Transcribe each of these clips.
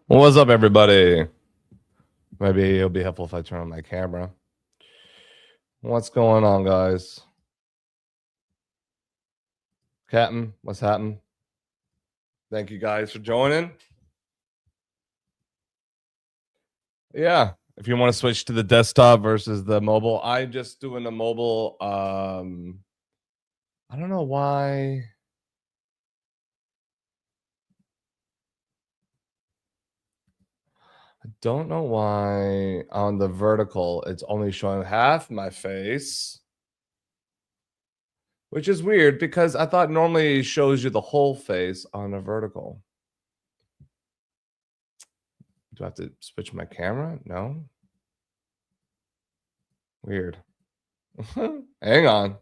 What's up, everybody? Maybe it'll be helpful if I turn on my camera. What's going on, guys? Captain, what's happening? Thank you guys for joining. Yeah, if you want to switch to the desktop versus the mobile, I'm just doing the mobile. I don't know why. I don't know why on the vertical it's only showing half my face, which is weird because I thought normally it shows you the whole face on a vertical. Do I have to switch my camera? No. Weird. Hang on.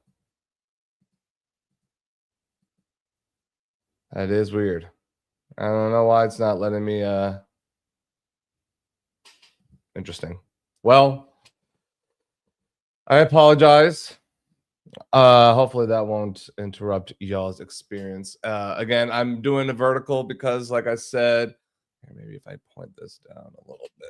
That is weird. I don't know why it's not letting me interesting. Well, I apologize. Hopefully that won't interrupt y'all's experience. Again, I'm doing a vertical because like I said, maybe if I point this down a little bit.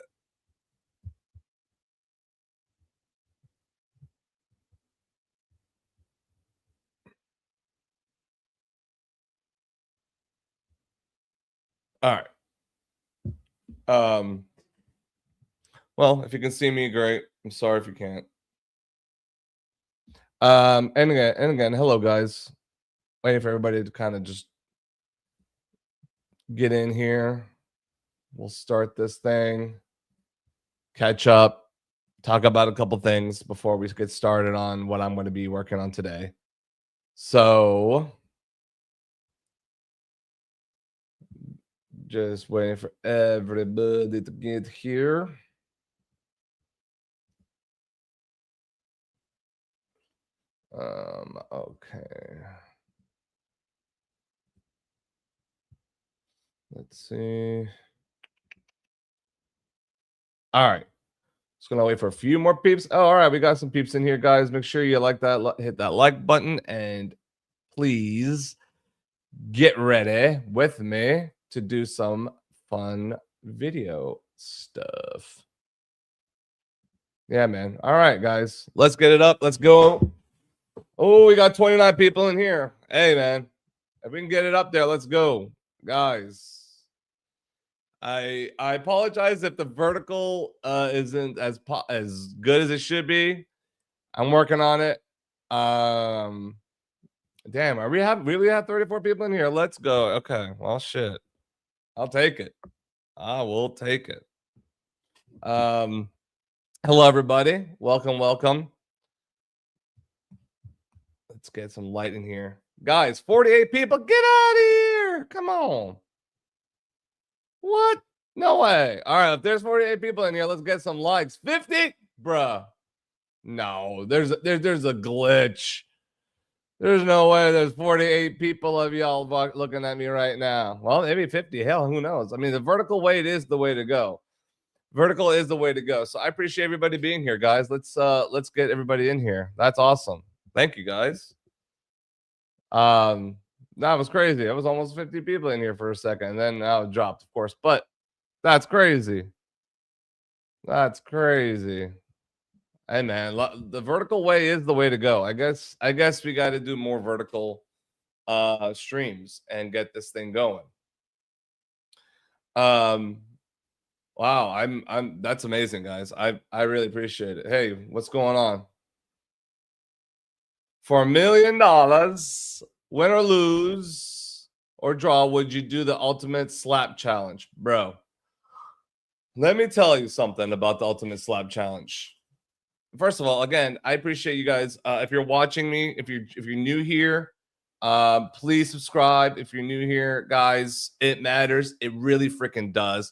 All right. Well, if you can see me, great. I'm sorry if you can't. And again, hello guys. Waiting for everybody to kind of just get in here. We'll start this thing, catch up, talk about a couple things before we get started on what I'm going to be working on today. So, just waiting for everybody to get here. Okay. Let's see. All right. Just gonna wait for a few more peeps. Oh, all right, we got some peeps in here, guys. Make sure you like that, hit that like button, and please get ready with me to do some fun video stuff. Yeah, man. All right, guys. Let's get it up. Let's go. Oh, we got 29 people in here. Hey, man. If we can get it up there, let's go. Guys. I apologize if the vertical isn't as good as it should be. I'm working on it. Damn, are we really have 34 people in here? Let's go. Okay. Well, shit. I'll take it. I will take it. Hello, everybody. Welcome. Let's get some light in here. Guys, 48 people. Get out of here. Come on. What? No way. All right, if there's 48 people in here, let's get some likes. 50? Bruh. No, there's a glitch. There's no way there's 48 people of y'all looking at me right now. Well, maybe 50. Hell, who knows? I mean, the vertical weight is the way to go. Vertical is the way to go. So I appreciate everybody being here, guys. Let's get everybody in here. That's awesome. Thank you, guys. That was crazy. It was almost 50 people in here for a second, and then now it dropped, of course. But that's crazy. That's crazy. Hey man, the vertical way is the way to go. I guess we got to do more vertical streams and get this thing going. Wow, I'm that's amazing, guys. I really appreciate it. Hey, what's going on? For $1 million, win or lose or draw, would you do the ultimate slap challenge, bro? Let me tell you something about the ultimate slap challenge. First of all, again, I appreciate you guys. If you're watching me, if you're new here, please subscribe. If you're new here, guys, it matters. It really freaking does.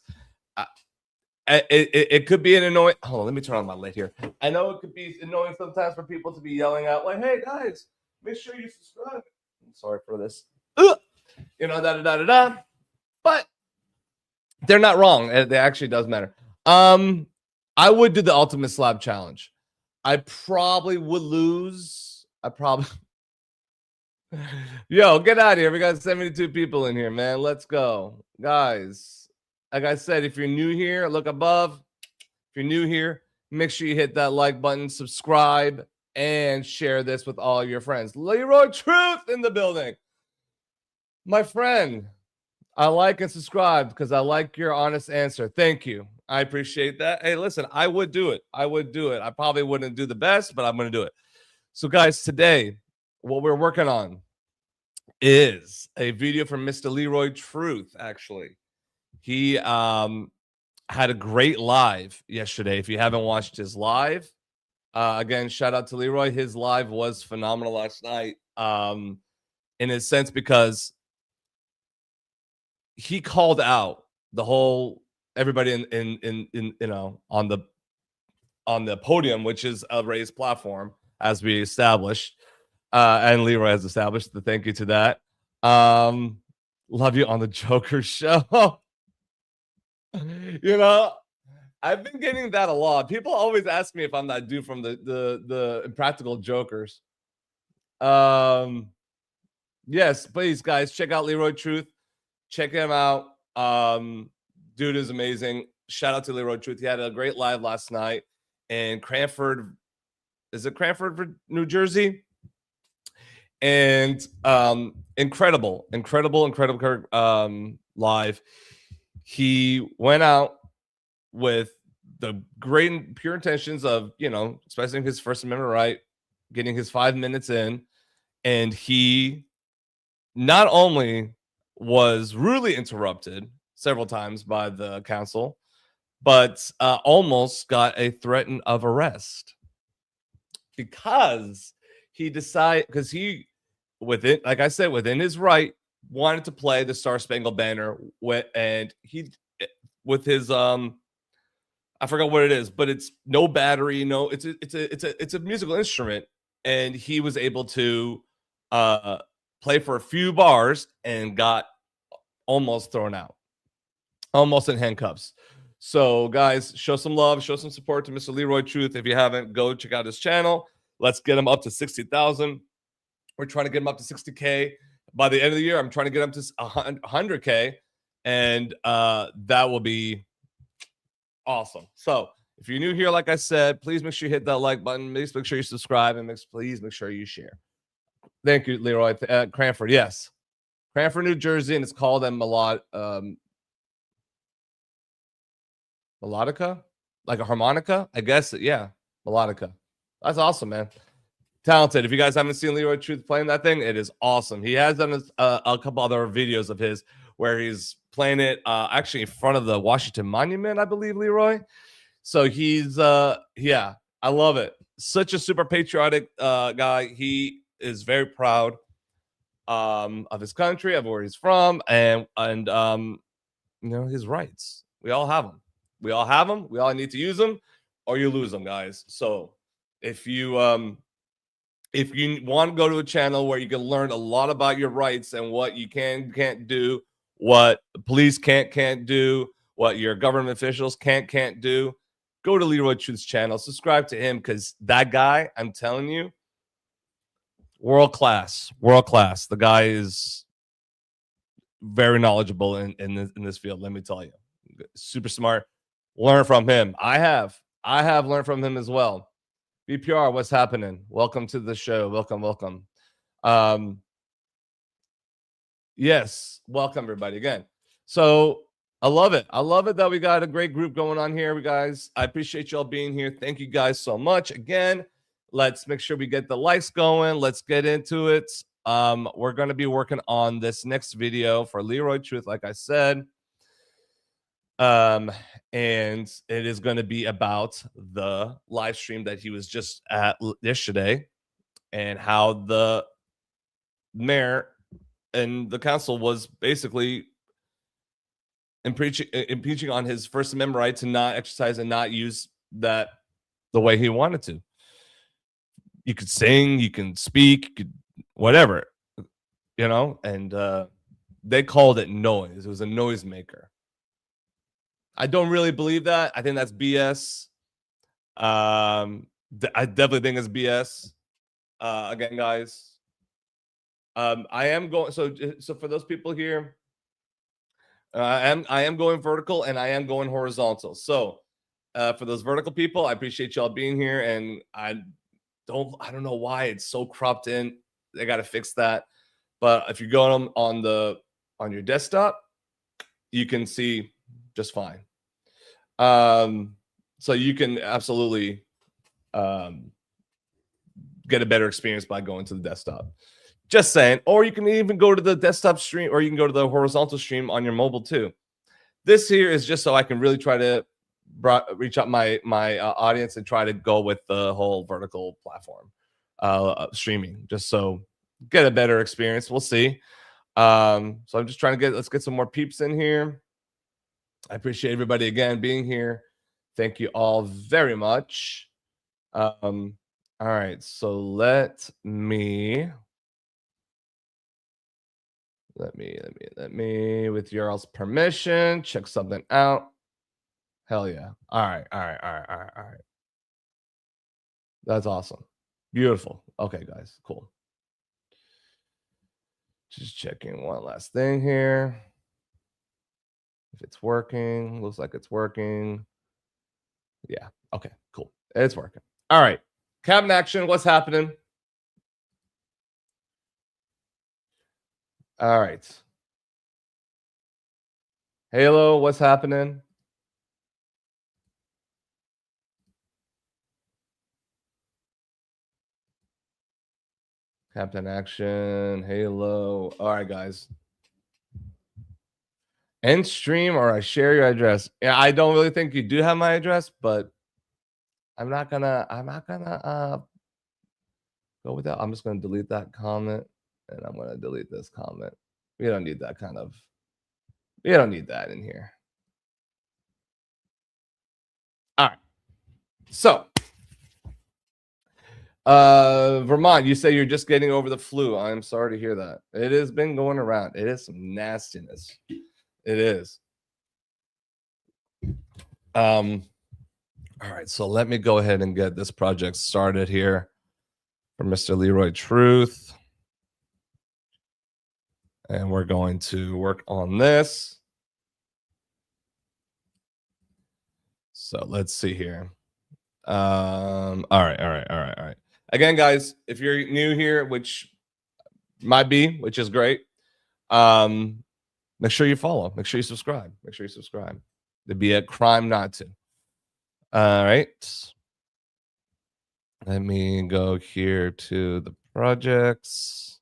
It could be an annoying. Hold on, let me turn on my light here. I know it could be annoying sometimes for people to be yelling out like, "Hey guys, make sure you subscribe." I'm sorry for this. You know, da. But they're not wrong. It actually does matter. I would do the ultimate slab challenge. I probably would lose. Yo, get out of here. We got 72 people in here, man. Let's go. Guys, like I said, if you're new here, look above. If you're new here, make sure you hit that like button, subscribe, and share this with all your friends. Leroy Truth in the building. My friend, I like and subscribe because I like your honest answer. Thank you. I appreciate that. Hey, listen, I would do it. I would do it. I probably wouldn't do the best, but I'm going to do it. So, guys, today, what we're working on is a video from Mr. Leroy Truth, actually. He had a great live yesterday. If you haven't watched his live, again, shout out to Leroy. His live was phenomenal last night, in a sense, because he called out the whole everybody in you know on the podium, which is a raised platform, as we established, and Leroy has established. The thank you to that. Love you on the Joker show. You know, I've been getting that a lot. People always ask me if I'm that dude from the Impractical Jokers. Yes, please, guys, check out Leroy Truth. Check him out. Dude is amazing. Shout out to Leroy Truth. He had a great live last night in Cranford. Is it Cranford, New Jersey? And incredible live. He went out with the great and pure intentions of, you know, expressing his First Amendment right, getting his 5 minutes in, and he not only was rudely interrupted several times by the council, but almost got a threat of arrest because he decided, because he, within, like I said, within his right, wanted to play the Star Spangled Banner and he, with his I forgot what it is, but it's no battery, no, it's a musical instrument, and he was able to play for a few bars and got almost thrown out, almost in handcuffs. So, guys, show some love, show some support to Mr. Leroy Truth. If you haven't, go check out his channel. Let's get him up to 60,000. We're trying to get him up to 60K by the end of the year. I'm trying to get him to 100K, and that will be awesome. So if you're new here, like I said, please make sure you hit that like button. Please make sure you subscribe, and please make sure you share. Thank you, Leroy. Cranford, yes. Cranford, New Jersey, and it's called a melodica, like a harmonica, I guess. Yeah, melodica. That's awesome, man. Talented. If you guys haven't seen Leroy Truth playing that thing, it is awesome. He has done a couple other videos of his where he's playing it actually in front of the Washington Monument, I believe, Leroy. So he's yeah, I love it. Such a super patriotic guy. He is very proud of his country, of where he's from, and you know, his rights. We all have them. We all have them. We all need to use them, or you lose them, guys. So if you want to go to a channel where you can learn a lot about your rights and what you can't do, what the police can't do, what your government officials can't do, go to Leroy Truth's channel, subscribe to him, because that guy, I'm telling you, world class. The guy is very knowledgeable in this field. Let me tell you, super smart. Learn from him. I have learned from him as well. BPR, what's happening? Welcome to the show. Welcome. Yes, welcome everybody again. So I love it that we got a great group going on here, guys. I appreciate y'all being here. Thank you guys so much. Again, let's make sure we get the likes going. Let's get into it. We're going to be working on this next video for Leroy Truth, like I said. And it is going to be about the live stream that he was just at yesterday, and how the mayor and the council was basically impeaching on his First Amendment right to not exercise and not use that the way he wanted to. You could sing, you can speak, you could, whatever, you know, and they called it noise. It was a noisemaker. I don't really believe that. I think that's BS. I definitely think it's BS. Again, guys, I am going. So for those people here, I am going vertical and I am going horizontal. So for those vertical people, I appreciate y'all being here. And I don't know why it's so cropped in. They got to fix that. But if you go on your desktop, you can see just fine. So you can absolutely get a better experience by going to the desktop. Just saying. Or you can even go to the desktop stream, or you can go to the horizontal stream on your mobile too. This here is just so I can really try to reach out my audience and try to go with the whole vertical platform streaming, just so get a better experience. We'll see. So I'm just trying to let's get some more peeps in here. I appreciate everybody again being here. Thank you all very much. All right, so let me, with your all's permission, check something out. Hell yeah. All right. That's awesome. Beautiful. Okay, guys, cool. Just checking one last thing here. If it's working, looks like it's working. Yeah, okay, cool. It's working. All right, cabin action, what's happening? All right. Halo, what's happening? Captain action, Halo. All right, guys. End stream or I share your address. Yeah, I don't really think you do have my address, but I'm not gonna go with that. I'm just gonna delete that comment and I'm gonna delete this comment. We don't need that we don't need that in here. All right. So Vermont, you say you're just getting over the flu. I'm sorry to hear that. It has been going around. It is some nastiness. It is. All right, so let me go ahead and get this project started here for Mr. Leroy Truth. And we're going to work on this. So let's see here. All right. Again, guys, if you're new here, which might be, which is great, make sure you follow. Make sure you subscribe. It'd be a crime not to. All right. Let me go here to the projects.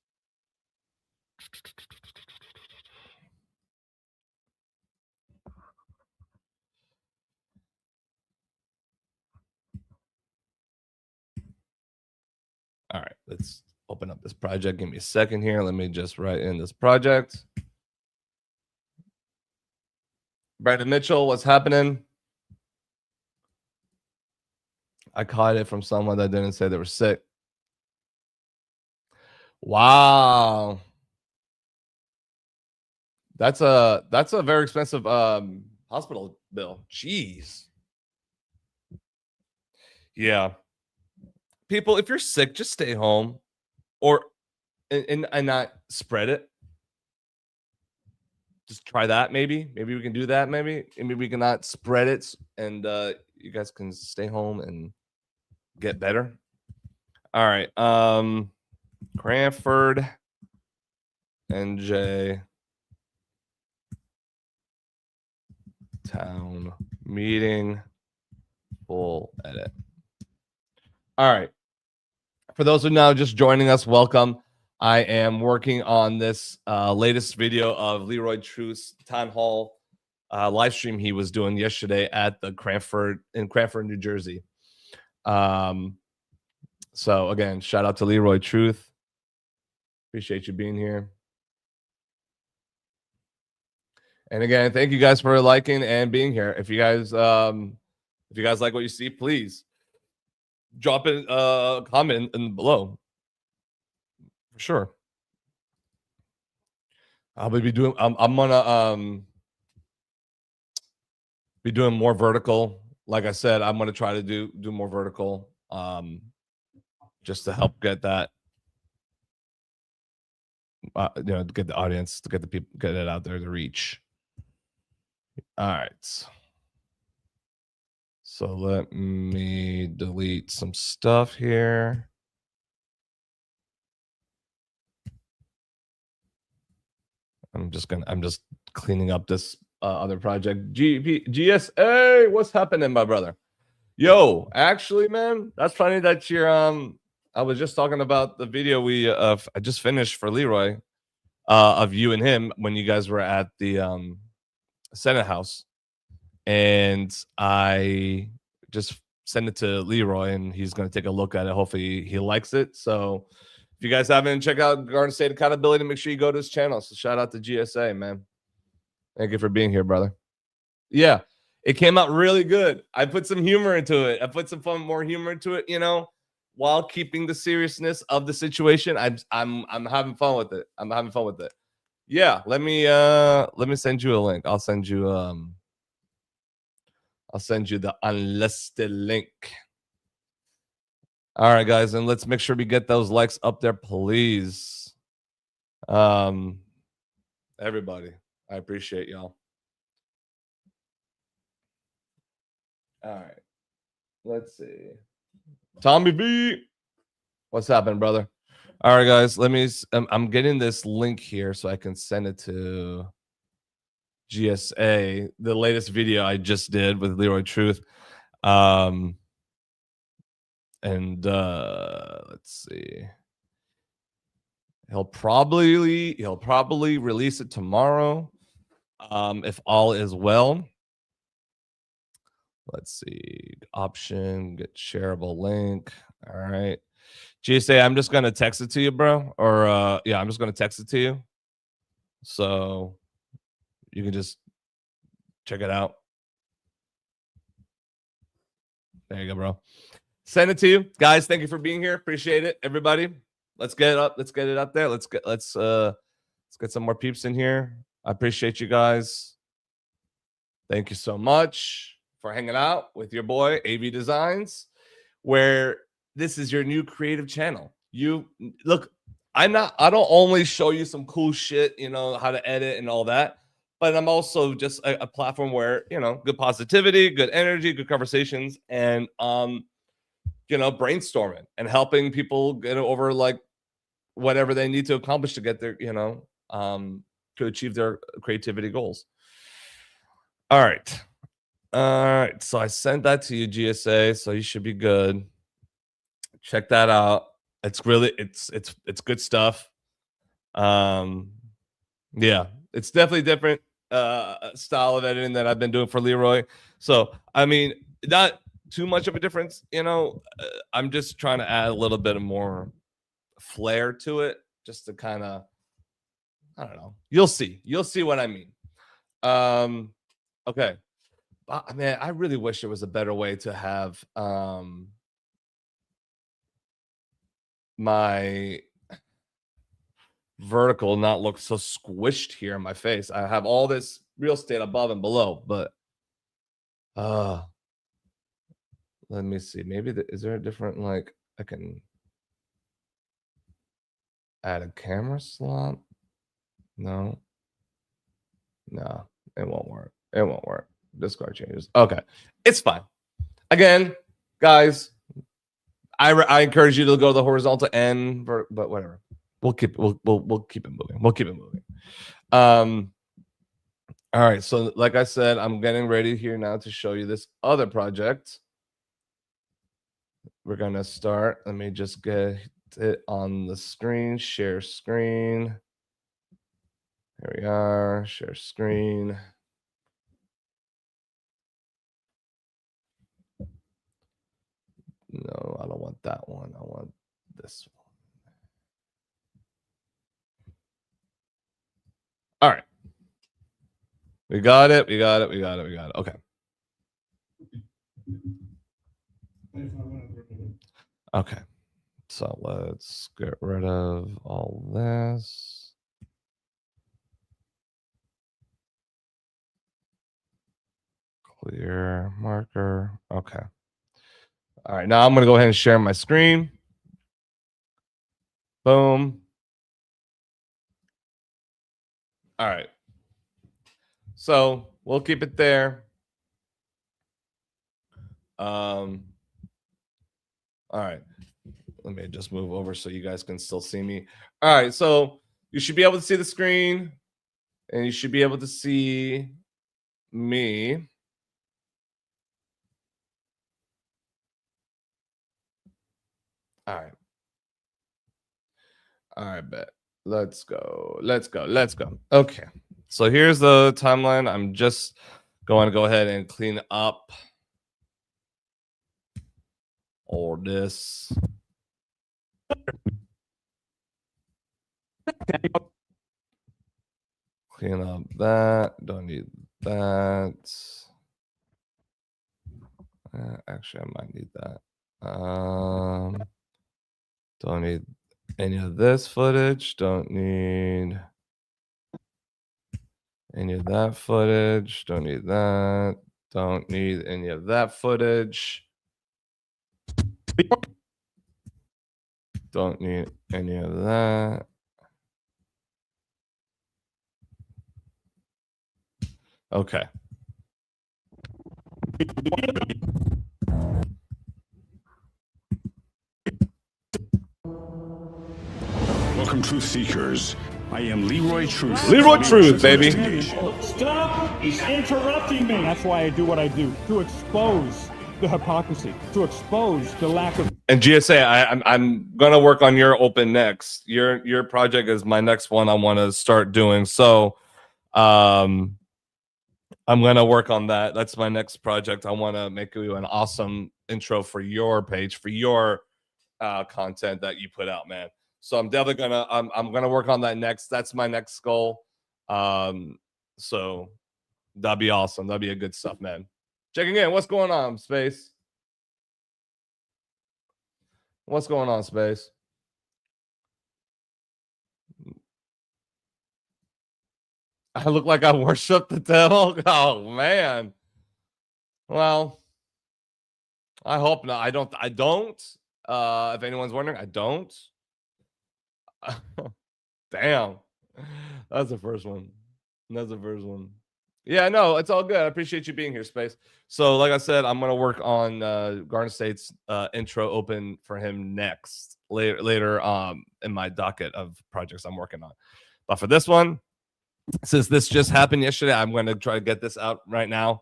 All right, let's open up this project. Give me a second here. Let me just write in this project. Brandon Mitchell, what's happening? I caught it from someone that didn't say they were sick. Wow. That's a very expensive hospital bill. Jeez. Yeah. People, if you're sick, just stay home or and not spread it. Just try that maybe. Maybe we can do that maybe. Maybe we can not spread it and you guys can stay home and get better. All right. Cranford NJ town meeting full edit. All right. For those who are now just joining us, welcome. I am working on this latest video of Leroy Truth's town hall live stream he was doing yesterday at the Cranford, New Jersey. So again, shout out to Leroy Truth. Appreciate you being here. And again, thank you guys for liking and being here. If you guys like what you see, please drop in a comment in below. For sure. I'll be doing I'm gonna be doing more vertical. Like I said, I'm gonna try to do more vertical just to help get that get the audience, to get the people, get it out there to reach. All right. So let me delete some stuff here. I'm just cleaning up this other project. GSA, what's happening, my brother? Yo, actually, man, that's funny that you're I was just talking about the video I just finished for Leroy of you and him when you guys were at the Senate House, and I just sent it to Leroy, and he's going to take a look at it. Hopefully, he likes it. So, if you guys haven't checked out Garden State Accountability, make sure you go to his channel. So, shout out to GSA, man. Thank you for being here, brother. Yeah, it came out really good. I put some humor into it. I put some more humor into it, you know, while keeping the seriousness of the situation. I'm having fun with it. I'm having fun with it. Yeah, let me send you a link. I'll send you the unlisted link. All right, guys, and let's make sure we get those likes up there, please. Everybody, I appreciate y'all. All right, let's see. Tommy B, what's happening, brother? All right, guys, let me. I'm getting this link here so I can send it to GSA. The latest video I just did with Leroy Truth. And let's see. He'll probably release it tomorrow. If all is well. Let's see. Option, get shareable link. All right. GSA, I'm just gonna text it to you, bro. Or yeah, I'm just gonna text it to you. So you can just check it out. There you go, bro. Send it to you. Guys, thank you for being here. Appreciate it. Everybody. Let's get it up. Let's get it up there. Let's get some more peeps in here. I appreciate you guys. Thank you so much for hanging out with your boy AVDesigns, where this is your new creative channel. You look, I don't only show you some cool shit, you know, how to edit and all that, but I'm also just a platform where, you know, good positivity, good energy, good conversations, and you know, brainstorming and helping people get over like whatever they need to accomplish to get their, you know, to achieve their creativity goals. All right. So I sent that to you, GSA, so you should be good. Check that out. It's really it's good stuff. Yeah, it's definitely different style of editing that I've been doing for Leroy. So I mean, not too much of a difference, you know. I'm just trying to add a little bit of more flair to it, just to kind of, I don't know. You'll see what I mean. Okay. Man, I really wish there was a better way to have my vertical not look so squished here in my face. I have all this real estate above and below, but let me see. Maybe is there a different, like, I can add a camera slot? No, it won't work. It won't work. Discard changes. Okay, it's fine. Again, guys, I encourage you to go to the horizontal end, but whatever. We'll keep it moving. We'll keep it moving. All right. So, like I said, I'm getting ready here now to show you this other project. We're gonna start. Let me just get it on the screen. Share screen. Here we are. Share screen. No, I don't want that one. I want this one. All right. We got it. Okay. Okay. So let's get rid of all this. Clear marker. Okay. All right. Now I'm going to go ahead and share my screen. Boom. All right. So We'll keep it there. All right. Let me just move over so you guys can still see me. All right. So you should be able to see the screen, and you should be able to see me. All right. All right, bet. Let's go. Let's go. Let's go. Okay. So here's the timeline. I'm just going to go ahead and clean up all this. Clean up that. Don't need that. Actually, I might need that. Don't need any of this footage. Don't need any of that footage. Don't need that. Don't need any of that footage. Don't need any of that. Okay. Welcome, Truth Seekers. I am Leroy Truth. Leroy Truth, baby. Stop! He's interrupting me. That's why I do what I do, to expose the hypocrisy, to expose the lack of. And GSA, I'm gonna work on your open next. Your project is my next one I want to start doing. So, I'm gonna work on that. That's my next project. I want to make you an awesome intro for your page, for your content that you put out, man. So I'm definitely gonna I'm gonna work on that next. That's my next goal. So that'd be awesome. That'd be a good stuff, man. Checking in. What's going on, Space? What's going on, Space? I look like I worship the devil. Oh man. Well, I hope not. I don't. If anyone's wondering, I don't. Damn. That's the first one. That's the first one. Yeah, no, it's all good. I appreciate you being here, Space. So, like I said, I'm gonna work on Garden State's intro open for him next later in my docket of projects I'm working on. But for this one, since this just happened yesterday, I'm gonna try to get this out right now.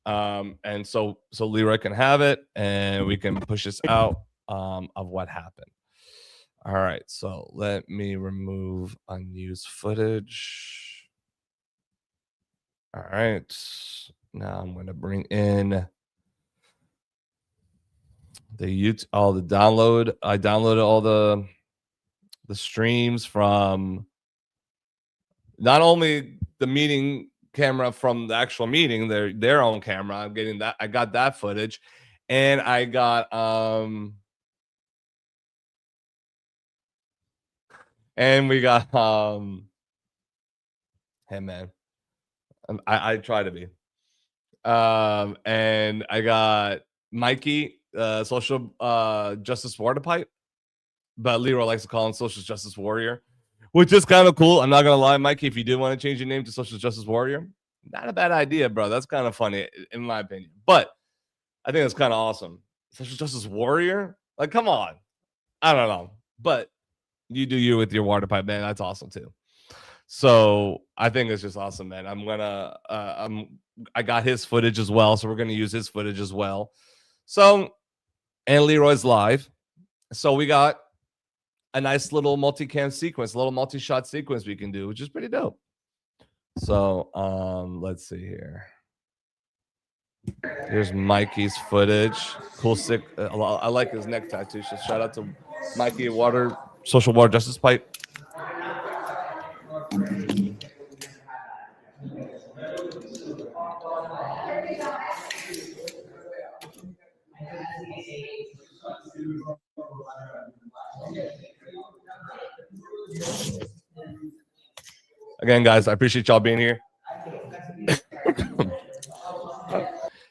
And so Leroy can have it and we can push this out of what happened. All right, so let me remove unused footage. All right, now I'm going to bring in all the download. I downloaded all the streams from not only the meeting camera from the actual meeting, their own camera. I'm getting that. I got that footage, and I got and we got hey man, I try to be and I got Mikey social justice water pipe, but Leroy likes to call him social justice warrior, which is kind of cool. I'm not gonna lie, Mikey, if you do want to change your name to social justice warrior, not a bad idea, bro. That's kind of funny in my opinion, but I think that's kind of awesome. Social justice warrior, like, come on. I don't know, but you do you with your water pipe, man. That's awesome too. So I think it's just awesome, man. I'm gonna I got his footage as well, so we're gonna use his footage as well. So, and Leroy's live, so we got a nice little multicam sequence, a little multi-shot sequence we can do, which is pretty dope. So let's see here. Here's Mikey's footage. Cool, sick. I like his neck tattoo. So shout out to Mikey Social Water Justice Pipe. Again, guys, I appreciate y'all being here.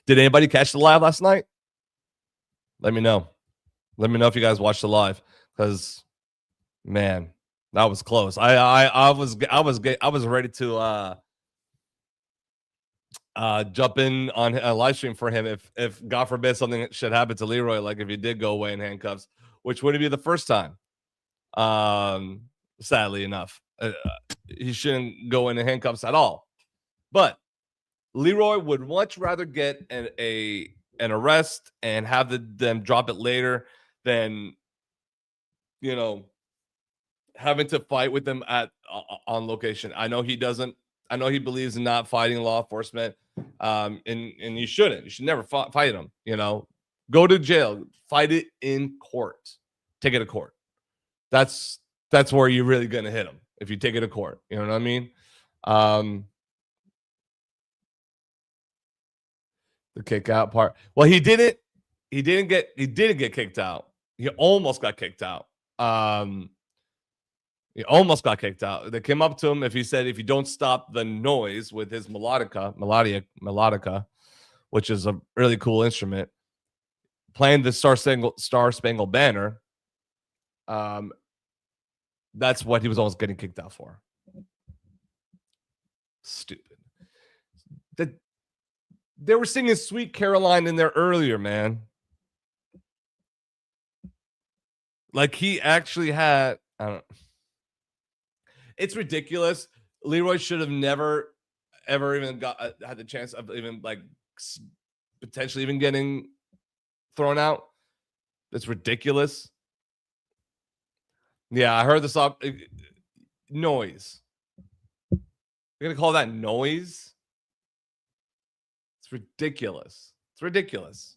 Did anybody catch the live last night? Let me know. Let me know if you guys watched the live, because man, that was close. I was ready to jump in on a live stream for him if God forbid something should happen to Leroy, like if he did go away in handcuffs, which wouldn't be the first time. Sadly enough, he shouldn't go into handcuffs at all. But Leroy would much rather get an arrest and have them drop it later than, you know, having to fight with them on location. I know he doesn't. I know he believes in not fighting law enforcement, and you shouldn't. You should never fight them. You know, go to jail, fight it in court, take it to court. That's where you're really gonna hit him if you take it to court. You know what I mean? The kick out part. Well, he didn't get kicked out. He almost got kicked out. He almost got kicked out. They came up to him if you don't stop the noise with his melodica, which is a really cool instrument, playing the Star Spangled Banner. That's what he was almost getting kicked out for. Stupid. They were singing Sweet Caroline in there earlier, man. Like he actually had, I don't know. It's ridiculous. Leroy should have never, ever even had the chance of even like potentially even getting thrown out. That's ridiculous. Yeah, I heard the song noise. You're gonna call that noise? It's ridiculous. It's ridiculous.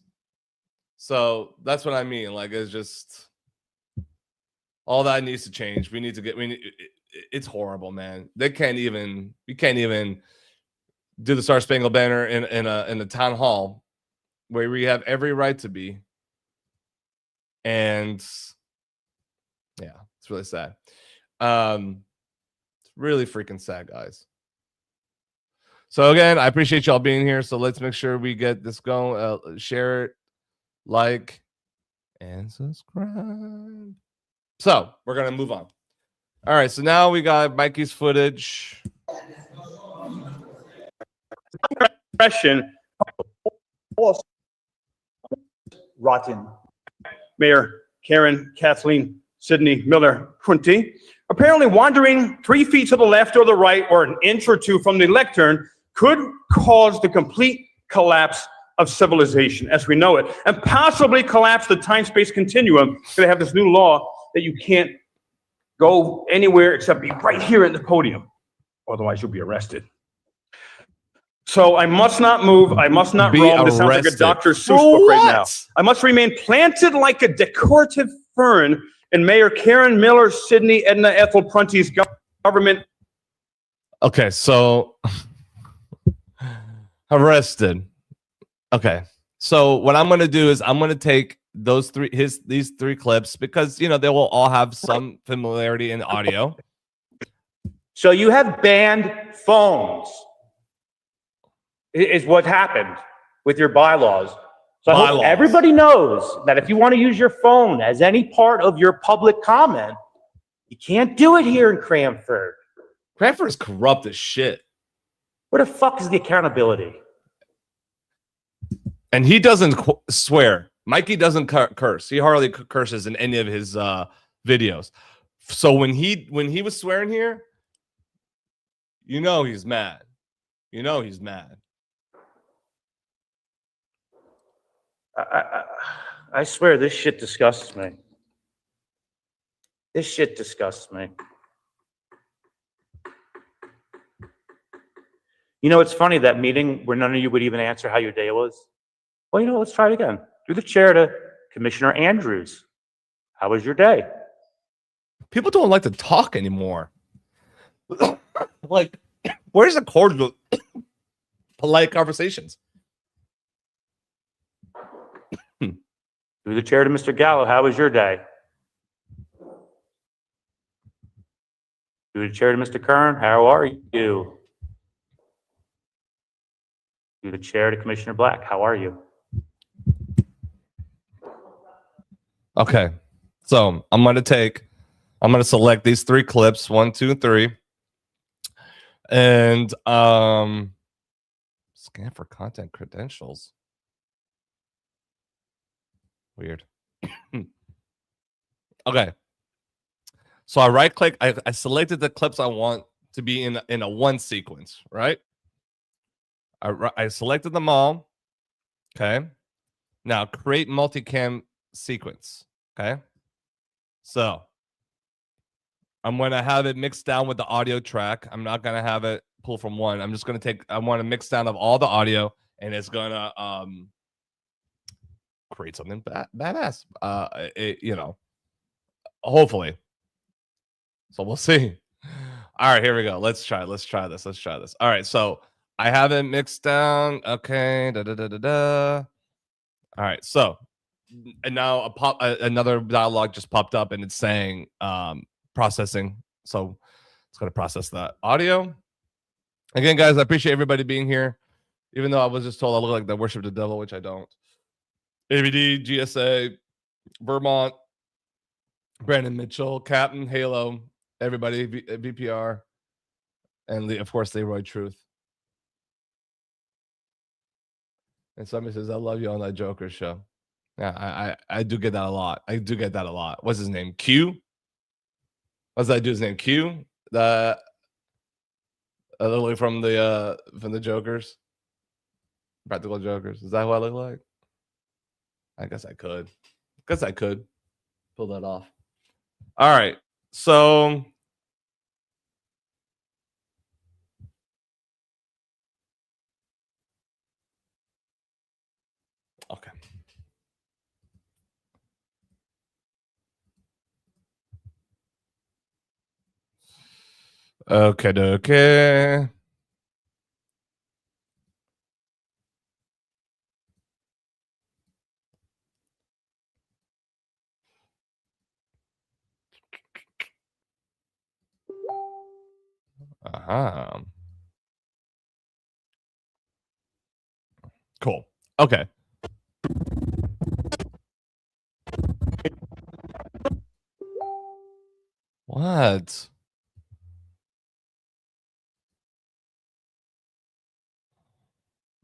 So that's what I mean. Like, it's just all that needs to change. We need to get. It's horrible, man. You can't even do the Star Spangled Banner in a town hall where we have every right to be. And yeah, it's really sad. It's really freaking sad, guys. So again, I appreciate y'all being here. So let's make sure we get this going. Share it, like, and subscribe. So we're gonna move on. All right, so now we got Mikey's footage. Impression. Rotten. Mayor Karen Kathleen Sidney Miller Kunti, apparently wandering 3 feet to the left or the right or an inch or two from the lectern could cause the complete collapse of civilization as we know it, and possibly collapse the time-space continuum. They have this new law that you can't go anywhere except be right here at the podium. Otherwise, you'll be arrested. So I must not move. I must not roam. This sounds like a Dr. Seuss book right now. I must remain planted like a decorative fern in Mayor Karen Miller, Sidney Edna Ethel Prunty's government. Okay, so arrested. Okay, so what I'm going to do is I'm going to take these three clips because they will all have some familiarity in audio. So you have banned phones is what happened with your bylaws. So I hope everybody knows that if you want to use your phone as any part of your public comment, you can't do it here in Cranford. Cranford is corrupt as shit. Where the fuck is the accountability? And he doesn't swear. Mikey doesn't curse. He hardly curses in any of his videos. So when he was swearing here, he's mad. He's mad. I swear this shit disgusts me. This shit disgusts me. It's funny, that meeting where none of you would even answer how your day was. Well, let's try it again. Through the chair to Commissioner Andrews. How was your day? People don't like to talk anymore. Like, where's the cordial, polite conversations? Through the chair to Mr. Gallo. How was your day? Through the chair to Mr. Kern. How are you? Through the chair to Commissioner Black. How are you? Okay, so I'm gonna select these three clips, 1, 2, 3, and Scan for content credentials. Weird. Okay. So I right click. I selected the clips I want to be in a one sequence, right? I selected them all. Okay. Now create multicam sequence. Okay. So I'm going to have it mixed down with the audio track. I'm not going to have it pull from one. I'm just going to I want to mix down of all the audio, and it's going to create something badass. Hopefully. So we'll see. All right, here we go. Let's try this. All right, so I have it mixed down. Okay. All right, so and now another dialogue just popped up, and it's saying processing. So it's going to process that audio. Again, guys, I appreciate everybody being here, even though I was just told I look like the worship the devil, which I don't. AVD, GSA, Vermont, Brandon Mitchell, Captain, Halo, everybody, VPR, and of course, Leroy Truth. And somebody says, I love you on that Joker show. Yeah, I do get that a lot. What's his name? Q? What's that dude's name? Q? The literally from the Jokers. Practical Jokers. Is that who I look like? I guess I could pull that off. All right. So okay. Okay. Uh-huh. Cool. Okay. What?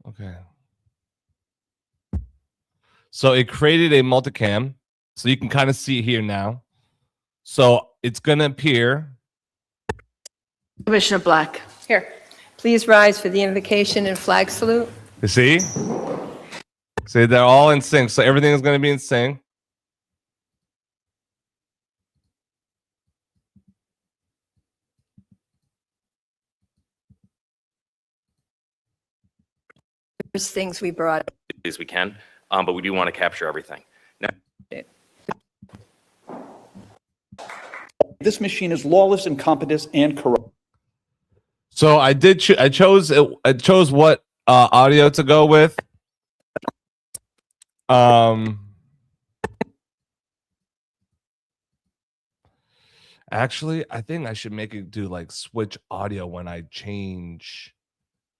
Okay. So it created a multicam. So you can kind of see it here now. So it's going to appear. Commissioner Black. Here. Please rise for the invocation and flag salute. You see? See, they're all in sync. So everything is going to be in sync. There's things we brought. As we can, but we do want to capture everything. Now, this machine is lawless, incompetent, and corrupt. So I did. I chose what audio to go with. Actually, I think I should make it do like switch audio when I change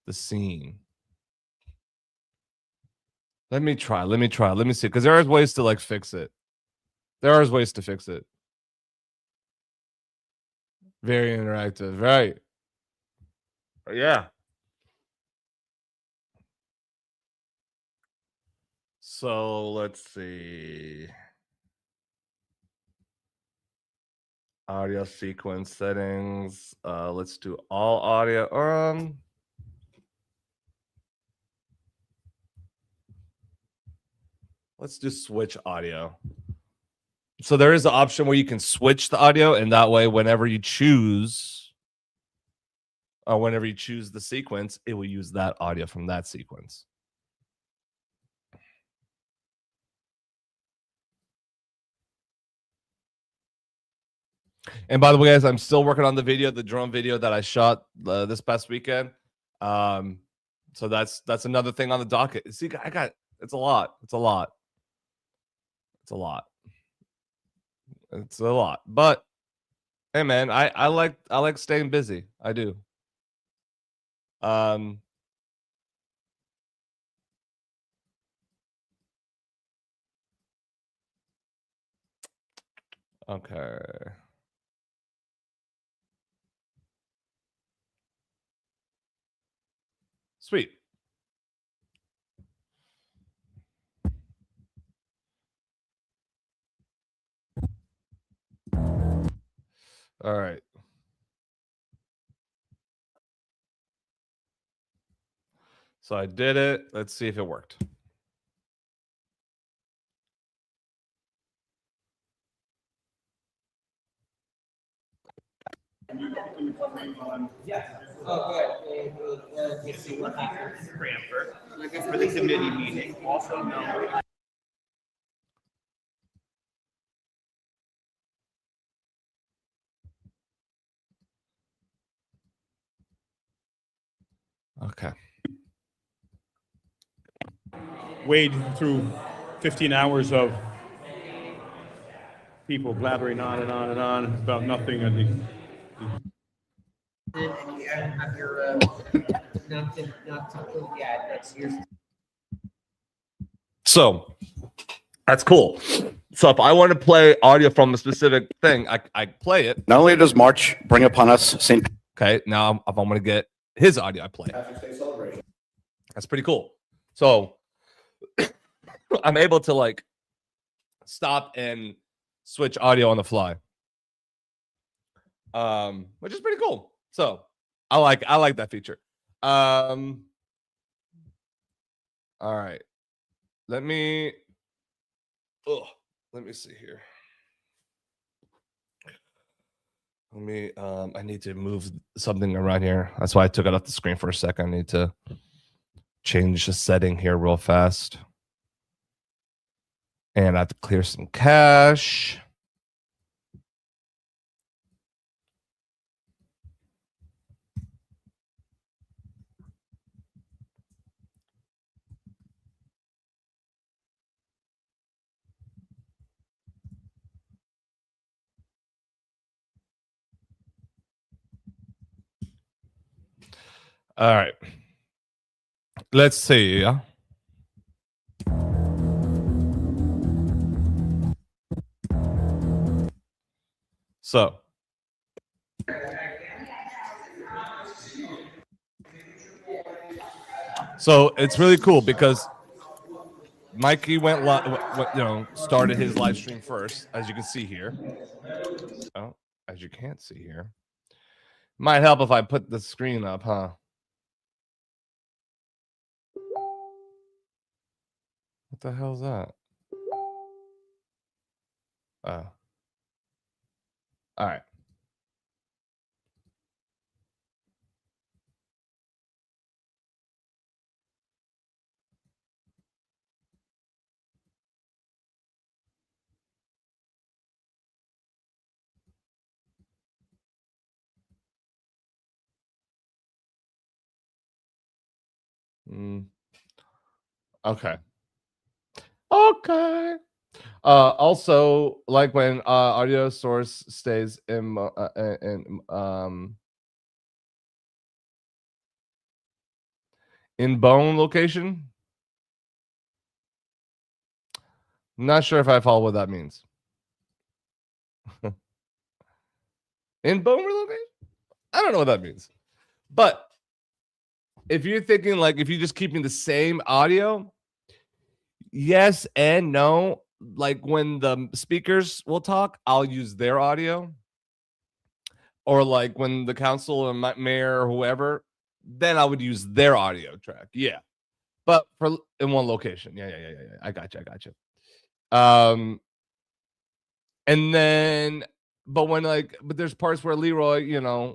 the scene. Let me try. Let me see. Because there are ways to like fix it. Very interactive, right? Yeah. So let's see. Audio sequence settings. Let's do all audio. Let's do switch audio. So there is an option where you can switch the audio, and that way, whenever you choose the sequence, it will use that audio from that sequence. And by the way, guys, I'm still working on the drone video that I shot this past weekend. So that's another thing on the docket. See, it's a lot. But hey, man, I like staying busy. I do. Okay. Sweet. All right. So I did it. Let's see if it worked. For the committee meeting, also know. Okay. Wade through 15 hours of people blathering on and on and on about nothing. And And you have your, not to include yet, that's your. So that's cool. So if I want to play audio from a specific thing, I play it. Not only does March bring upon us St. Okay. Now, if I want to get his audio, I play it. Patrick's Day celebration. That's pretty cool. So I'm able to like stop and switch audio on the fly, which is pretty cool. So I like that feature. All right, let me see here. I need to move something around here. That's why I took it off the screen for a second. I need to change the setting here real fast. And I have to clear some cache. All right. Let's see. So it's really cool because Mikey started his live stream first, as you can see here. Oh, as you can't see here. Might help if I put the screen up, huh? What the hell's that? Oh. All right. Okay. Okay. Also, like when audio source stays in bone location. Not sure if I follow what that means. In bone relocation? I don't know what that means. But if you're thinking like if you're just keeping the same audio, yes and no. Like when the speakers will talk, I'll use their audio. Or like when the council or mayor or whoever, then I would use their audio track. Yeah. But for in one location. Yeah. I got you. And then but there's parts where Leroy,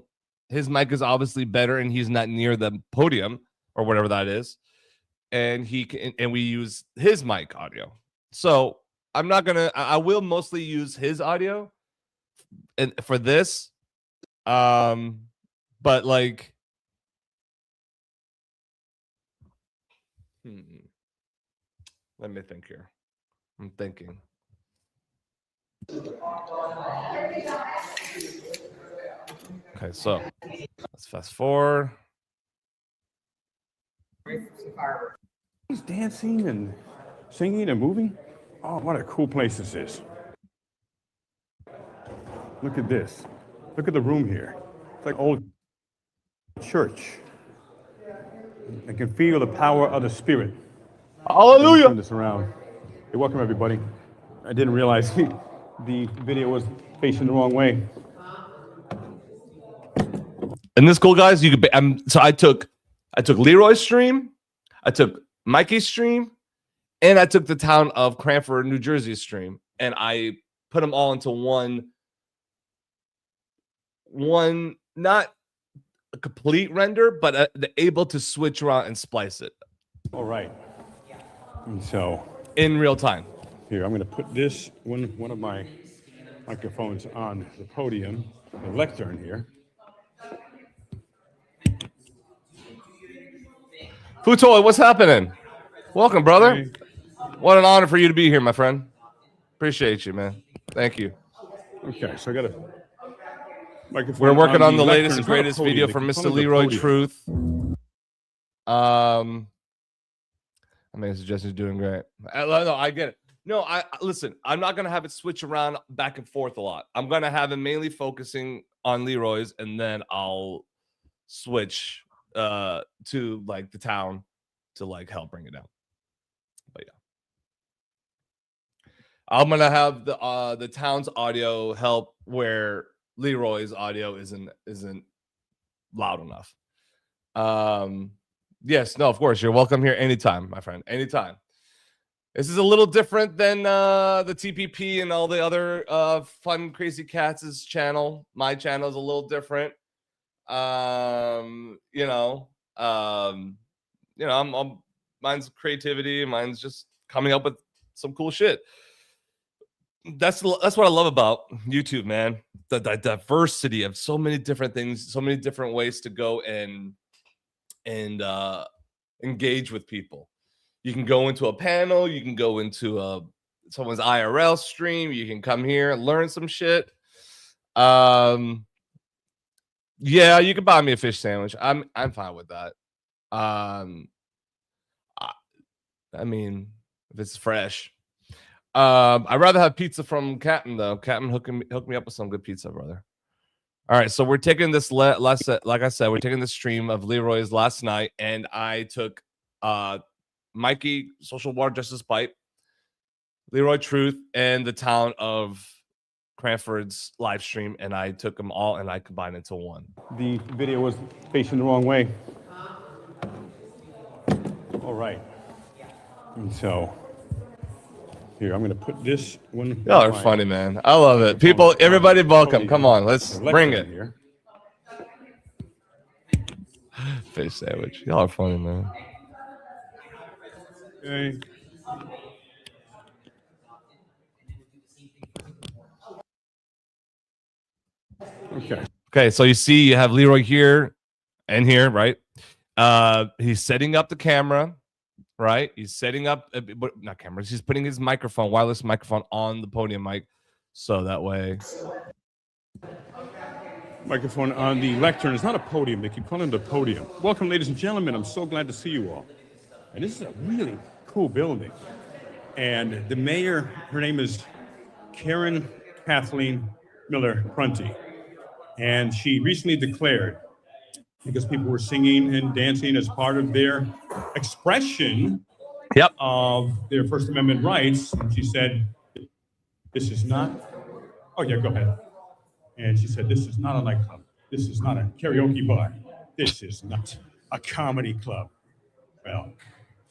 his mic is obviously better and he's not near the podium or whatever that is. And we use his mic audio. So I will mostly use his audio and for this. But like let me think here. I'm thinking. Okay, so let's fast forward. he's dancing and singing and moving. Oh, what a cool place this is. Look at this. Look at the room here. It's like old church. I can feel the power of the Spirit. Hallelujah. Turn this around. Hey, welcome everybody. I didn't realize the video was facing the wrong way. And this cool, guys. You could. So I took Leroy's stream, I took Mikey's stream, and I took the town of Cranford, New Jersey stream, and I put them all into one not a complete render, but able to switch around and splice it. All right. And so in real time. here, I'm going to put this one of my microphones on the podium, the lectern here. Futoy, what's happening? Welcome, brother. Hey. What an honor for you to be here, my friend. Appreciate you, man. Thank you. Okay, so I got a microphone. We're working on the lectern. latest and It's not a greatest podium. video They from can call Mr. it a Leroy podium. Truth. I mean, suggestions doing great. No, I get it. No, I listen. I'm not gonna have it switch around back and forth a lot. I'm gonna have it mainly focusing on Leroy's, and then I'll switch to like the town to like help bring it down. But yeah, I'm gonna have the town's audio help where Leroy's audio isn't loud enough. Yes, no, of course, you're welcome here anytime, my friend, anytime. This is a little different than the TPP and all the other fun crazy cats' channel. My channel is a little different. I'm mine's creativity, mine's just coming up with some cool shit. That's what I love about YouTube, man. The diversity of so many different things, so many different ways to go and engage with people. You can go into a panel, you can go into someone's IRL stream, you can come here and learn some shit. Yeah, you can buy me a fish sandwich. I'm fine with that. I mean, if it's fresh. I'd rather have pizza from Captain though. Captain hook me up with some good pizza, brother. All right, so we're taking this like I said, we're taking the stream of Leroy's last night, and I took Mikey, Social Water Justice Pipe, Leroy Truth, and the town of Cranford's live stream, and I took them all and I combined into one. The video was facing the wrong way. All right. And so here, I'm going to put this one. Y'all are funny, man. I love it. People, everybody welcome. Come on, let's bring it. Here. Fish sandwich. Y'all are funny, man. Okay. Okay, so you see you have Leroy here and here, right? He's setting up the camera, right? He's setting up, not cameras. He's putting his microphone, wireless microphone on the podium mic. So that way. Microphone on the lectern. It's not a podium. They keep calling it a podium. Welcome, ladies and gentlemen. I'm so glad to see you all. And this is a really cool building. And the mayor, her name is Karen Kathleen Miller Prunty. And she recently declared, because people were singing and dancing as part of their expression of their First Amendment rights, and she said, this is not, oh yeah, go ahead. And she said, this is not a nightclub. This is not a karaoke bar. This is not a comedy club. Well,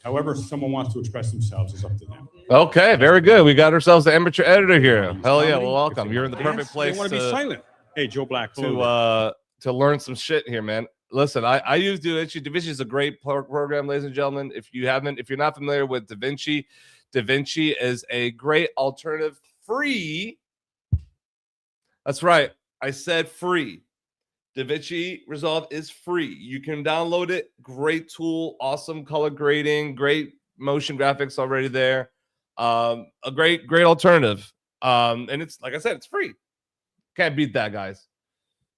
however someone wants to express themselves is up to them. Okay, very good. We got ourselves an amateur editor here. Hell yeah, well, welcome. You're in the perfect place. They want to be silent. Hey, Joe Black. To learn some shit here, man. Listen, I use DaVinci. DaVinci is a great program, ladies and gentlemen. If you're not familiar with DaVinci, DaVinci is a great alternative, free. That's right. I said free. DaVinci Resolve is free. You can download it. Great tool, awesome color grading, great motion graphics already there. A great alternative. And it's like I said, it's free. Can't beat that, guys.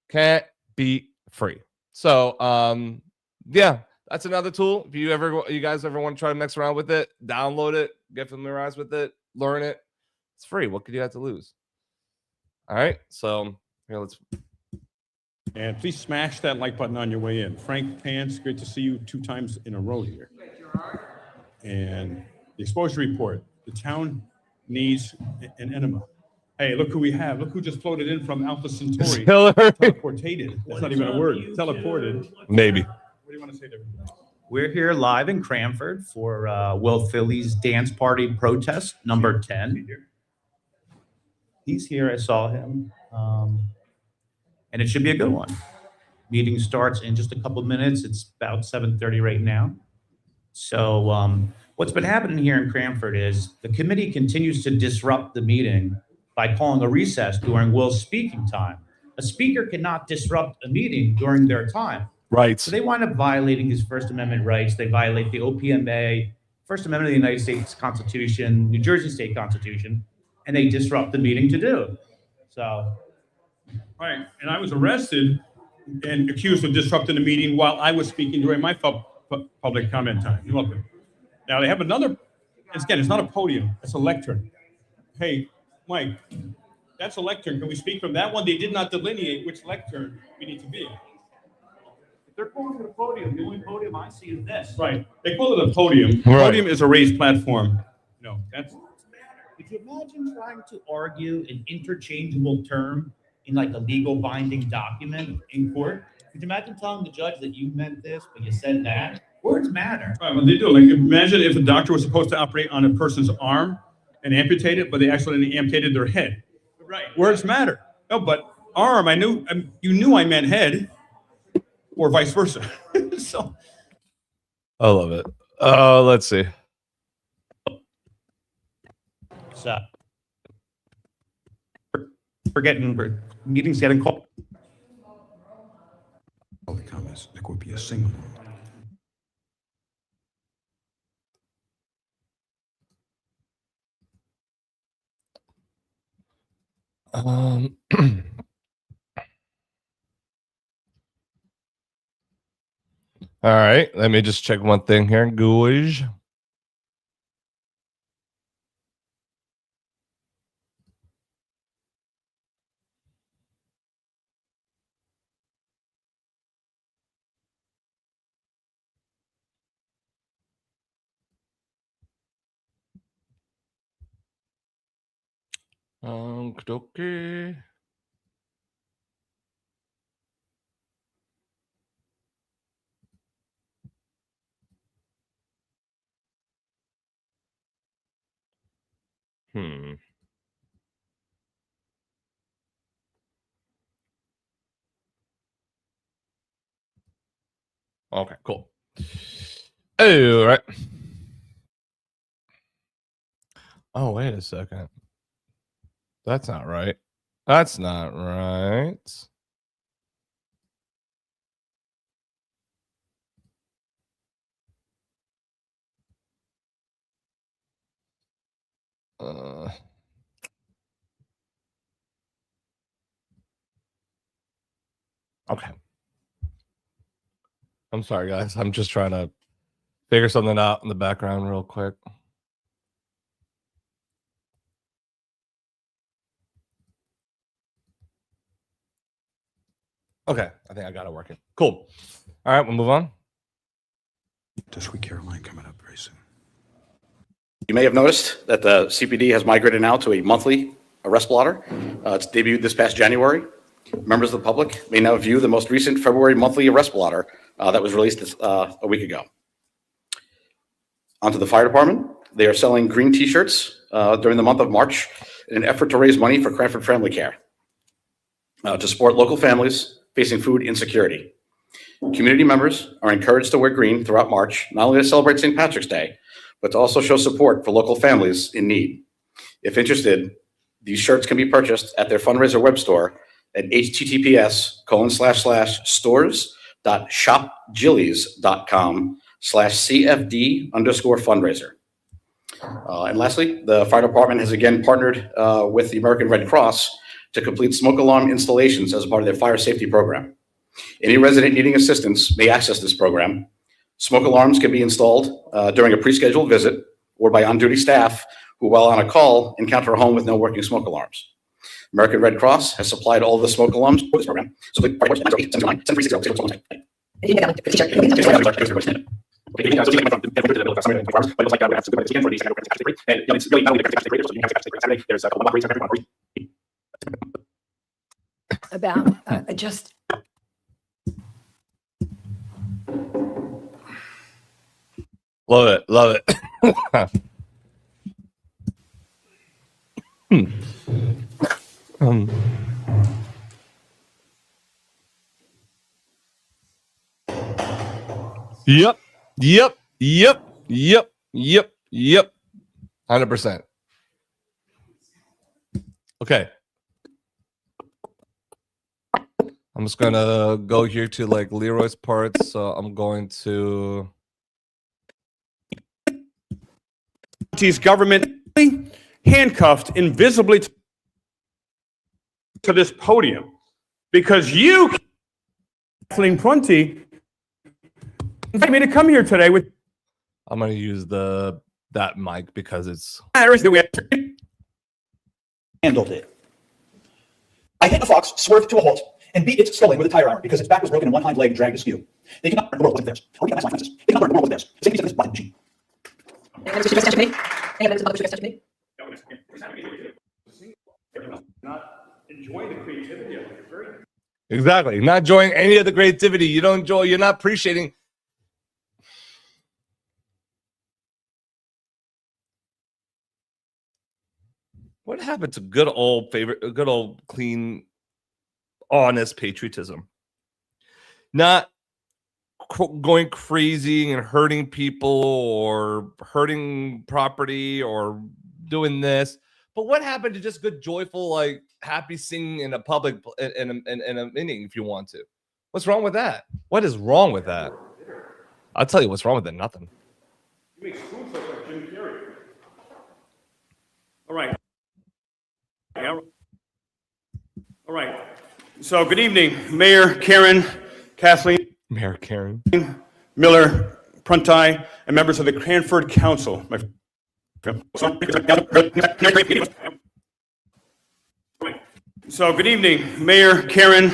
Can't beat free. So yeah, that's another tool. If you guys ever want to try to mess around with it, download it, get familiarized with it, learn it. It's free. What could you have to lose? All right. So here, let's. And please smash that like button on your way in. Frank Pants, great to see you 2 times in a row here. And the exposure report. The town needs an enema. Hey, look who we have. Look who just floated in from Alpha Centauri. Hillary. Teleportated. That's not even a word. Teleported. Maybe. What do you want to say to everybody? We're here live in Cranford for Will Philly's Dance Party Protest number 10. He's here. I saw him. And it should be a good one. Meeting starts in just a couple of minutes. It's about 7:30 right now. So what's been happening here in Cranford is the committee continues to disrupt the meeting by calling a recess during Will's speaking time. A speaker cannot disrupt a meeting during their time. Right. So they wind up violating his First Amendment rights. They violate the OPMA, First Amendment of the United States Constitution, New Jersey State Constitution, and they disrupt the meeting to do it. So. All right, and I was arrested and accused of disrupting the meeting while I was speaking during my public comment time. You're welcome. Now they have another, again, it's not a podium, it's a lectern. Hey, Mike, that's a lectern. Can we speak from that one? They did not delineate which lectern we need to be. If they're calling it a podium, the only podium I see is this. Right, they call it a podium. Right. Podium is a raised platform. No, that's. Could you imagine trying to argue an interchangeable term in like a legal binding document in court? Could you imagine telling the judge that you meant this, but you said that? Words matter. Right, well, they do. Like, imagine if a doctor was supposed to operate on a person's arm and amputate it, but they actually amputated their head. Right. Words matter. No, but arm, you knew I meant head, or vice versa. So. I love it. Let's see. So, meetings getting called. All the comments, there could be a single. All right, let me just check one thing here. Guage. Okay. Okay, cool. All right. Oh, wait a second. That's not right. That's not right. Okay. I'm sorry, guys. I'm just trying to figure something out in the background real quick. Okay, I think I got it working. Cool. All right, we'll move on. To Sweet Caroline coming up very soon. You may have noticed that the CPD has migrated now to a monthly arrest blotter. It's debuted this past January. Members of the public may now view the most recent February monthly arrest blotter that was released a week ago. Onto the fire department. They are selling green T-shirts during the month of March in an effort to raise money for Cranford Family Care to support local families facing food insecurity. Community members are encouraged to wear green throughout March, not only to celebrate St. Patrick's Day, but to also show support for local families in need. If interested, these shirts can be purchased at their fundraiser web store at https://stores.shopjillies.com/CFD_fundraiser. And lastly, the fire department has again partnered with the American Red Cross to complete smoke alarm installations as a part of their fire safety program. Any resident needing assistance may access this program. Smoke alarms can be installed during a pre-scheduled visit or by on-duty staff who, while on a call, encounter a home with no working smoke alarms. American Red Cross has supplied all the smoke alarms for this program. So please, about just Love it. Love it. um, Yep. Yep. Yep. Yep. Yep. Yep. 100%. Okay. I'm just gonna go here to like Leroy's parts. So I'm going to. He's government handcuffed invisibly to this podium because you, Kathleen Prunty, invited me to come here today with I'm gonna use that mic because it's. matters that we handled it. I hit the fox, swerved to a halt, and beat its skull in with a tire iron because its back was broken and one hind leg dragged askew. They cannot burn the world with theirs. Oh, yeah, that's my Francis. They cannot burn the world with theirs. Same piece of this button machine. Any members wish to address the committee? Any members of the public wish to address the committee? not enjoying the creativity of it. Very Exactly. Not enjoying any of the creativity. You don't enjoy, you're not appreciating. What happened to good old clean, honest patriotism? Not going crazy and hurting people or hurting property or doing this. But what happened to just good, joyful, like happy singing in a public in a meeting if you want to? What's wrong with that? What is wrong with that? I'll tell you what's wrong with it. Nothing. You make school folks like Jim Carrey. All right. Yeah. All right. So good evening, Mayor Karen, Kathleen, Mayor Karen, Miller, Prunty, and members of the Cranford Council. So good evening, Mayor Karen,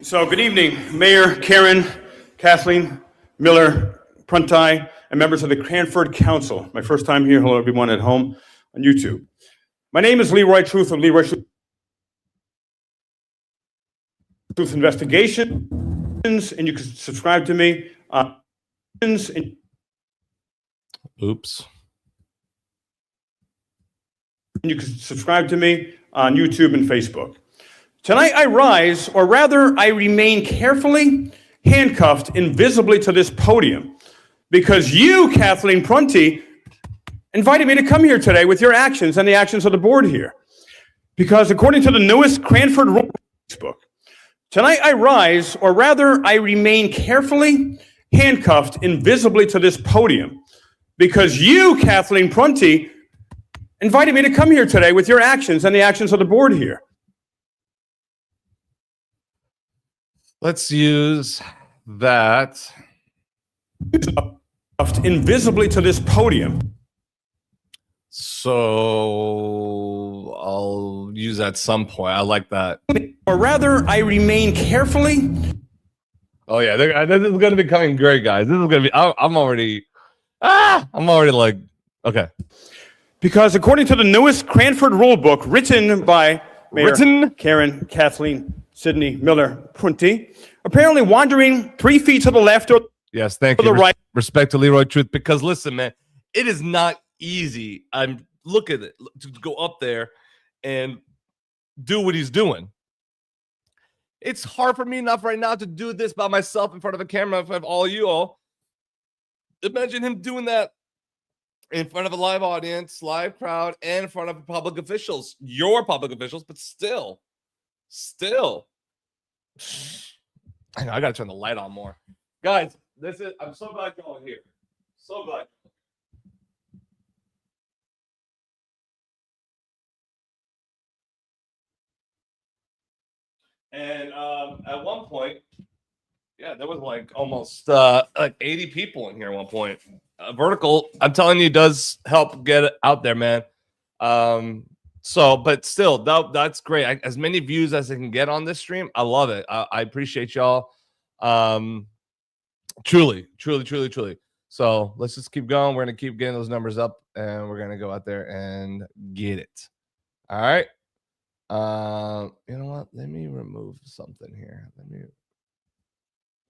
So good evening, Mayor Karen, Kathleen, Miller, Prunty, and members of the Cranford Council. My first time here. Hello, everyone at home on YouTube. My name is Leroy Truth of Leroy Truth Investigations, and you can subscribe to me. Oops. You can subscribe to me on YouTube and Facebook. Tonight I rise, or rather I remain carefully handcuffed invisibly to this podium because you, Kathleen Prunty, invited me to come here today with your actions and the actions of the board here. Because according to the newest Cranford book, tonight I rise, or rather I remain carefully handcuffed invisibly to this podium because you, Kathleen Prunty, invited me to come here today with your actions and the actions of the board here. Let's use that. Invisibly to this podium. So I'll use that at some point. I like that. Or rather, I remain carefully. Oh yeah, this is going to be coming great, guys. This is going to be. I'm already like, okay. Because according to the newest Cranford rule book, written by Mayor Karen, Kathleen, Sidney, Miller, Prunty, apparently wandering 3 feet to the left or yes, thank to you. the right. Respect to Leroy Truth, because listen, man, it is not easy. Look at it, to go up there and do what he's doing. It's hard for me enough right now to do this by myself in front of a camera in front of all you all. Imagine him doing that in front of a live audience, live crowd, and in front of public officials, your public officials, but still. I know, I gotta turn the light on more. Guys, I'm so glad you're all here. So glad. And at one point, yeah, there was like almost like 80 people in here at one point. Vertical, I'm telling you, does help get it out there, man. So, but still, that's great. As many views as I can get on this stream, I love it. I appreciate y'all. Truly. So let's just keep going. We're gonna keep getting those numbers up, and we're gonna go out there and get it. All right. You know what? Let me remove something here.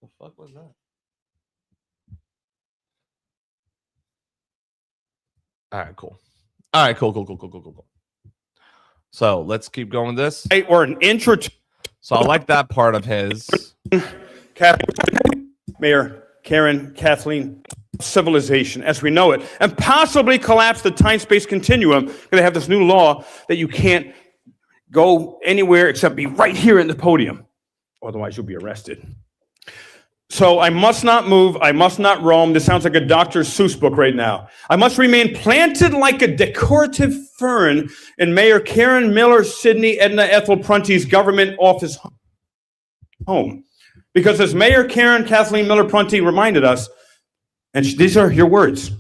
The fuck was that? All right, cool. All right, cool. So let's keep going with this. Or an intro to So I like that part of his. Mayor Karen Kathleen, civilization as we know it, and possibly collapse the time-space continuum. They have this new law that you can't go anywhere except be right here in the podium. Otherwise, you'll be arrested. So I must not move. I must not roam. This sounds like a Dr. Seuss book right now. I must remain planted like a decorative fern in Mayor Karen Miller, Sidney, Edna Ethel Prunty's government office home. Because as Mayor Karen Kathleen Miller Prunty reminded us, and these are your words,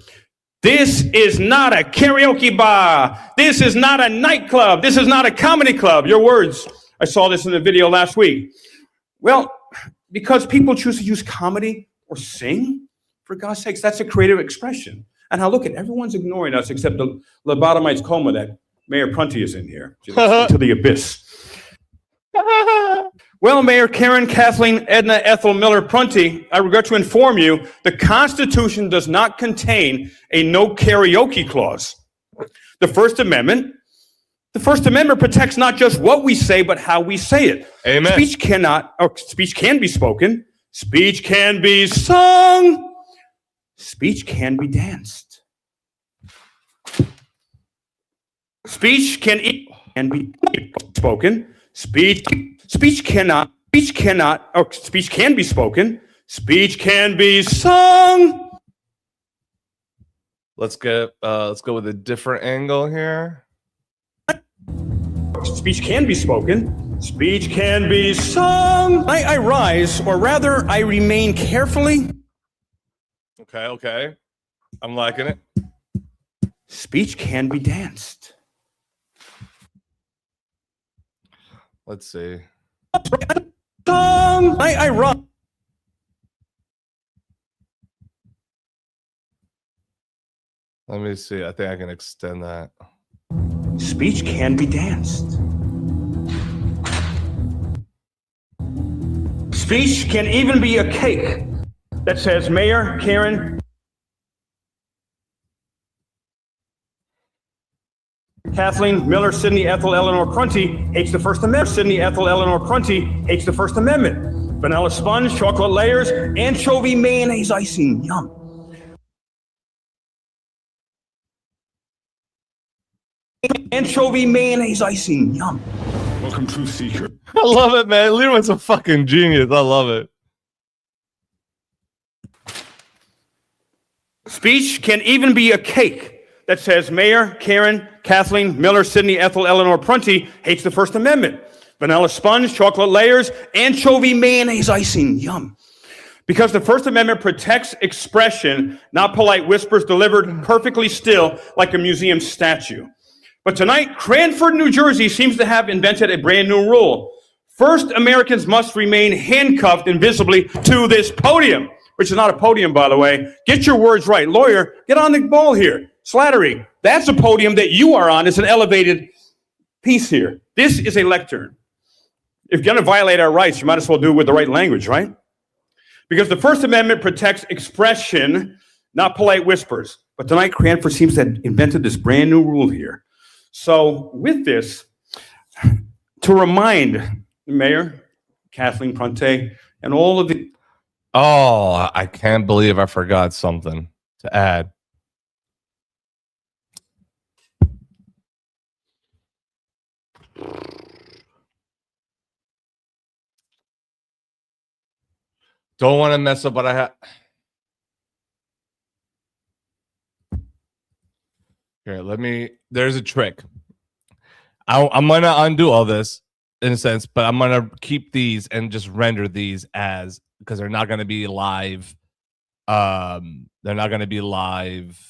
this is not a karaoke bar. This is not a nightclub. This is not a comedy club. Your words. I saw this in the video last week. Well, because people choose to use comedy or sing, for God's sakes, that's a creative expression. And now look at everyone's ignoring us except the lobotomized coma that Mayor Prunty is in here to the abyss. Well, Mayor Karen Kathleen Edna Ethel Miller Prunty, I regret to inform you, the Constitution does not contain a no karaoke clause. The First Amendment protects not just what we say, but how we say it. Amen. Speech can be spoken. Speech can be sung. Speech can be danced. Speech can be spoken. Speech can be spoken. Speech can be sung. Let's go with a different angle here. Speech can be spoken. Speech can be sung. I rise, or rather, I remain carefully. Okay. I'm liking it. Speech can be danced. Let's see. Sung. I rise. Let me see. I think I can extend that. Speech can be danced. Speech can even be a cake that says Mayor Karen Kathleen Miller Sidney Ethel Eleanor Prunty hates the First Amendment. Sidney Ethel Eleanor Prunty hates the First Amendment. Vanilla sponge, chocolate layers, anchovy mayonnaise icing. Yum. Anchovy mayonnaise icing. Yum. Welcome, Truth Seeker. I love it, man. Leroy's a fucking genius. I love it. Speech can even be a cake that says Mayor Karen Kathleen Miller Sidney Ethel Eleanor Prunty hates the First Amendment. Vanilla sponge, chocolate layers, anchovy mayonnaise icing. Yum. Because the First Amendment protects expression, not polite whispers delivered perfectly still like a museum statue. But tonight, Cranford, New Jersey seems to have invented a brand new rule. First, Americans must remain handcuffed invisibly to this podium, which is not a podium, by the way. Get your words right. Lawyer, get on the ball here. Slattery, that's a podium that you are on. It's an elevated piece here. This is a lectern. If you're going to violate our rights, you might as well do it with the right language, right? Because the First Amendment protects expression, not polite whispers. But tonight, Cranford seems to have invented this brand new rule here. So with this, to remind Mayor Kathleen Prunty and all of the... Oh, I can't believe I forgot something to add. Don't want to mess up what I have. Here, there's a trick. I'm going to undo all this in a sense, but I'm going to keep these and just render these as, because they're not going to be live. They're not going to be live.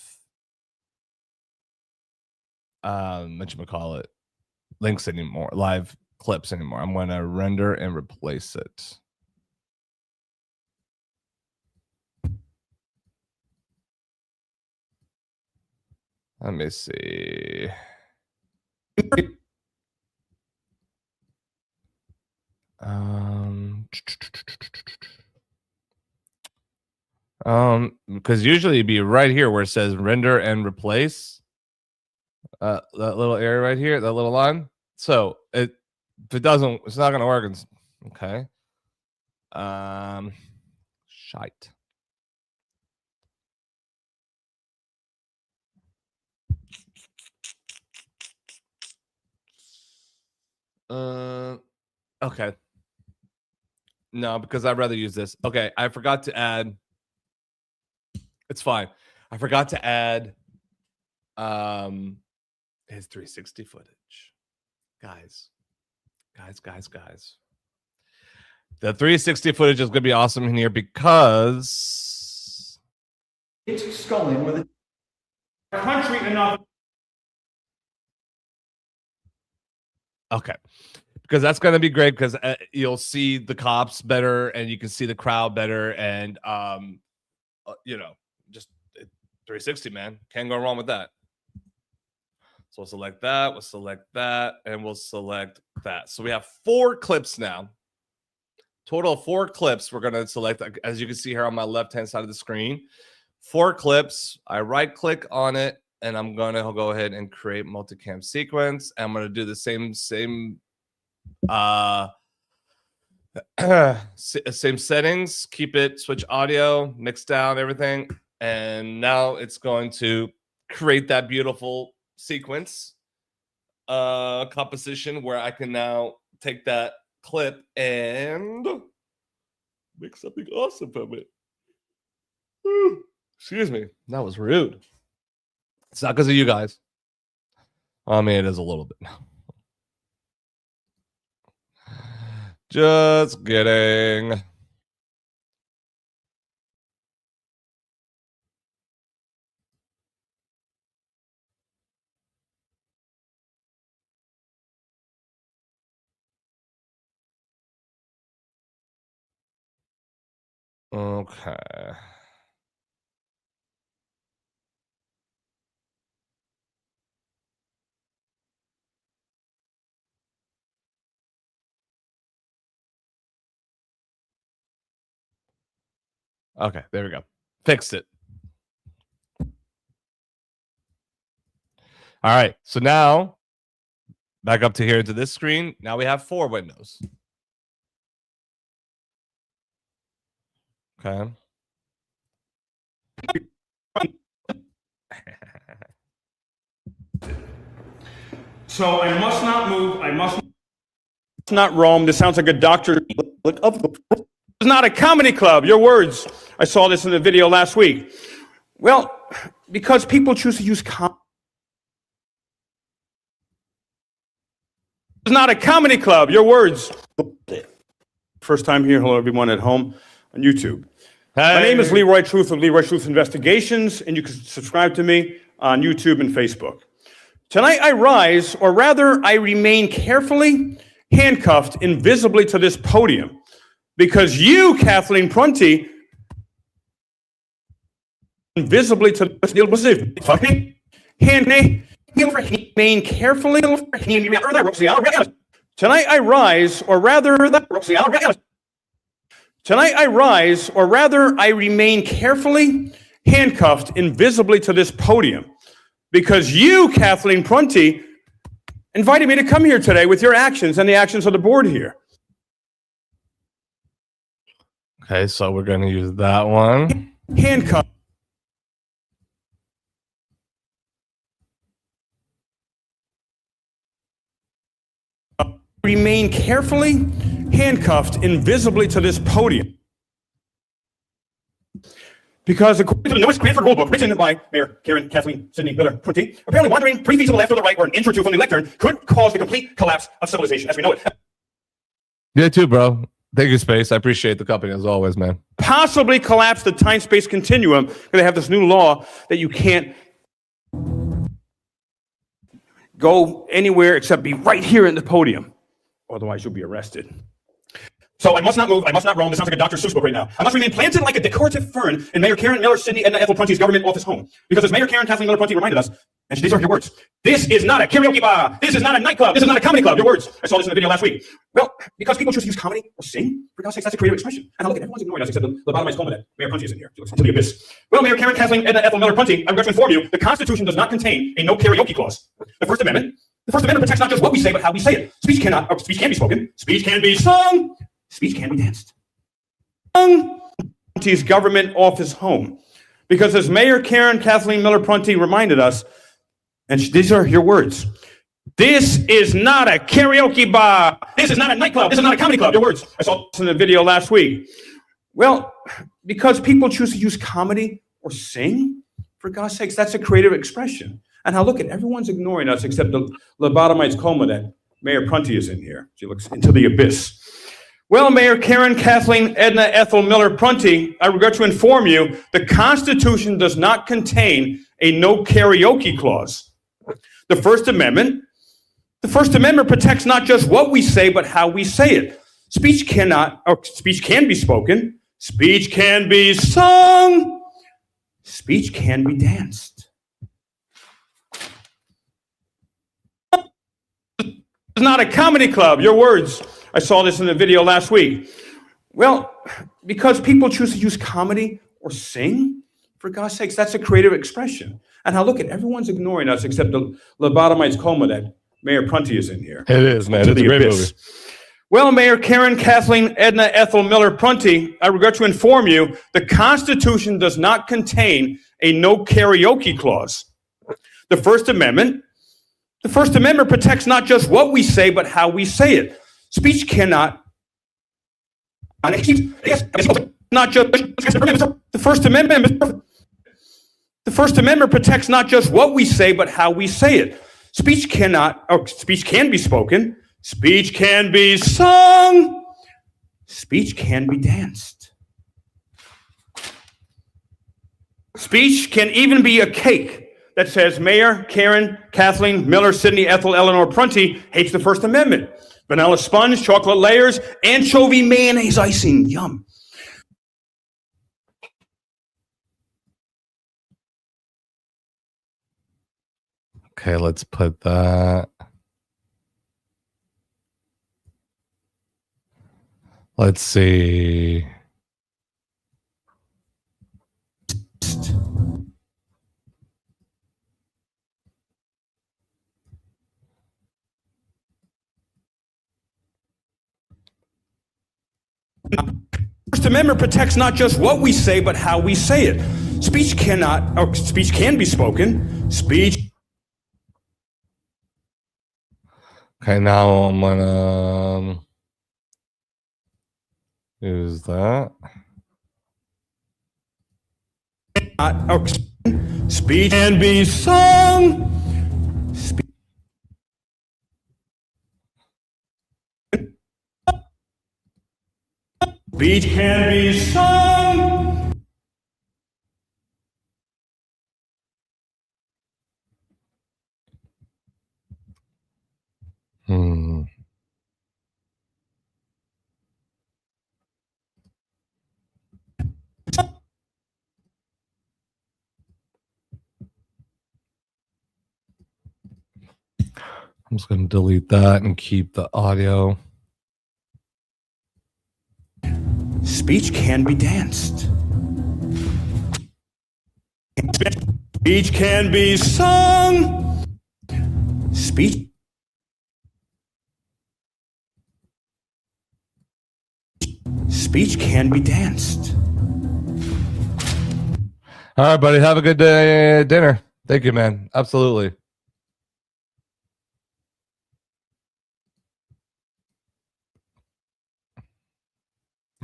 Whatchamacallit, links anymore, live clips anymore. I'm going to render and replace it. Let me see. Because usually it'd be right here where it says render and replace. That little area right here, that little line. So if it doesn't, it's not gonna work. Okay. Shite. Okay. No, because I'd rather use this. Okay, I forgot to add. It's fine. I forgot to add his 360 footage. Guys. The 360 footage is gonna be awesome in here because It's sculling with a Country enough. okay. Because that's going to be great because you'll see the cops better and you can see the crowd better. And, just 360, man. Can't go wrong with that. So we'll select that. We'll select that. And we'll select that. So we have 4 clips now. Total of 4 clips. We're going to select, as you can see here on my left-hand side of the screen. 4 clips. I right-click on it. And I'm going to go ahead and create multicam sequence. I'm going to do the same same settings, keep it, switch audio, mix down everything, and now it's going to create that beautiful sequence composition where I can now take that clip and make something awesome from it. Excuse me, that was rude. It's not because of you guys. I mean, it is a little bit now. Just kidding. Okay. Okay, there we go. Fixed it. All right, so now back up to here to this screen. Now we have 4 windows. Okay. So I must not move. I must not roam. This sounds like a doctor. It's not a comedy club. Your words. I saw this in the video last week. Well, because people choose to use comedy. It's not a comedy club. Your words. First time here. Hello, everyone at home on YouTube. Hey. My name is Leroy Truth of Leroy Truth Investigations, and you can subscribe to me on YouTube and Facebook. Tonight I rise, or rather I remain carefully handcuffed invisibly to this podium because you, Kathleen Prunty, invisibly to this remain carefully. Tonight I rise, or rather I remain carefully handcuffed invisibly to this podium because you, Kathleen Prunty, invited me to come here today with your actions and the actions of the board here. Okay, so we're going to use that one. Handcuffed. Remain carefully handcuffed invisibly to this podium. Because according to the newest Cranford rulebook written by Mayor Karen Kathleen Sidney Miller Prunty, apparently wandering 3 feet to the left or the right or an inch or 2 from the lectern could cause the complete collapse of civilization as we know it. Yeah, too, bro. Thank you, Space. I appreciate the company as always, man. Possibly collapse the time-space continuum because they have this new law that you can't go anywhere except be right here in the podium. Otherwise, you'll be arrested. So I must not move, I must not roam. This sounds like a Dr. Seuss book right now. I must remain planted like a decorative fern in Mayor Karen Miller Sidney Edna Ethel Prunty's government office home. Because as Mayor Karen Kathleen Miller Prunty reminded us, And these are your words. This is not a karaoke bar. This is not a nightclub. This is not a comedy club. Your words. I saw this in a video last week. Well, because people choose to use comedy or sing, for God's sakes, that's a creative expression. And now look, everyone's ignoring us except the lobotomized Coleman. Mayor Prunty is in here. She looks into the abyss. Well, Mayor Karen, Kathleen, Edna, Ethel, Miller, Prunty, I regret to inform you, the Constitution does not contain a no karaoke clause. The First Amendment protects not just what we say, but how we say it. Speech can be spoken. Speech can be sung. Speech can be danced. Prunty's government office home. Because as Mayor Karen Kathleen Miller Prunty reminded us, and these are your words, this is not a karaoke bar. This is not a nightclub. This is not a comedy club. Your words. I saw this in a video last week. Well, because people choose to use comedy or sing, for God's sakes, that's a creative expression. And now look, everyone's ignoring us except the lobotomized coma that Mayor Prunty is in here. She looks into the abyss. Well, Mayor Karen, Kathleen, Edna, Ethel, Miller, Prunty, I regret to inform you, the Constitution does not contain a no karaoke clause. The First Amendment protects not just what we say, but how we say it. Speech can be spoken. Speech can be sung. Speech can be danced. It's not a comedy club. Your words. I saw this in a video last week. Well, because people choose to use comedy or sing, for God's sakes, that's a creative expression. And now look, everyone's ignoring us except the lobotomized coma that Mayor Prunty is in here. It is, man. It's a great movie. Well, Mayor Karen, Kathleen, Edna, Ethel, Miller, Prunty, I regret to inform you, the Constitution does not contain a no karaoke clause. The First Amendment protects not just what we say, but how we say it. Speech cannot, not just, the First Amendment protects not just what we say, but how we say it. Speech can be spoken. Speech can be sung. Speech can be danced. Speech can even be a cake that says Mayor Karen, Kathleen, Miller, Sidney, Ethel, Eleanor Prunty hates the First Amendment. Vanilla sponge, chocolate layers, anchovy mayonnaise icing. Yum. Okay, let's put that. Let's see. First Amendment protects not just what we say, but how we say it. Speech can be spoken. Speech. Okay, now I'm gonna use that. Speech can be sung. Speech can be sung. I'm just going to delete that and keep the audio. Speech can be danced. Speech can be sung. Speech can be danced. All right, buddy. Have a good day, dinner. Thank you, man. Absolutely.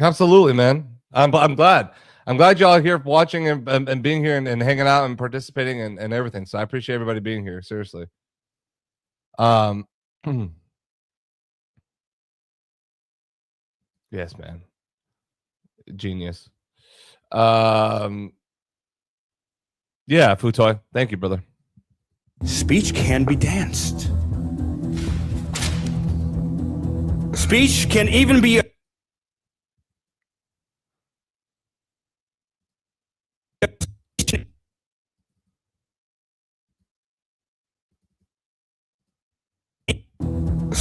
Absolutely, man. I'm glad. I'm glad y'all are here watching and being here and hanging out and participating and everything. So I appreciate everybody being here. Seriously. Yes, man. Genius. Yeah, Futoy. Thank you, brother. Speech can be danced. Speech can even be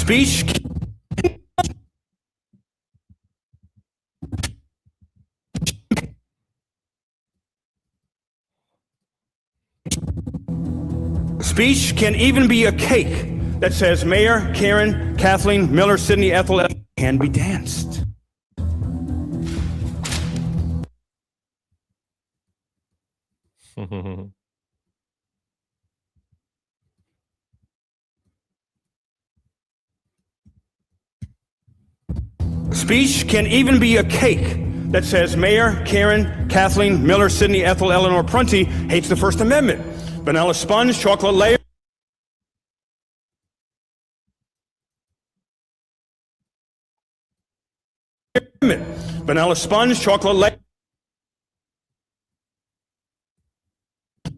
Speech. Speech can even be a cake that says Mayor, Karen, Kathleen, Miller, Sydney, Ethel, can be danced. Speech can even be a cake that says Mayor, Karen, Kathleen, Miller, Sydney, Ethel, Eleanor Prunty hates the First Amendment. Vanilla sponge, chocolate layer. Vanilla sponge, chocolate layer.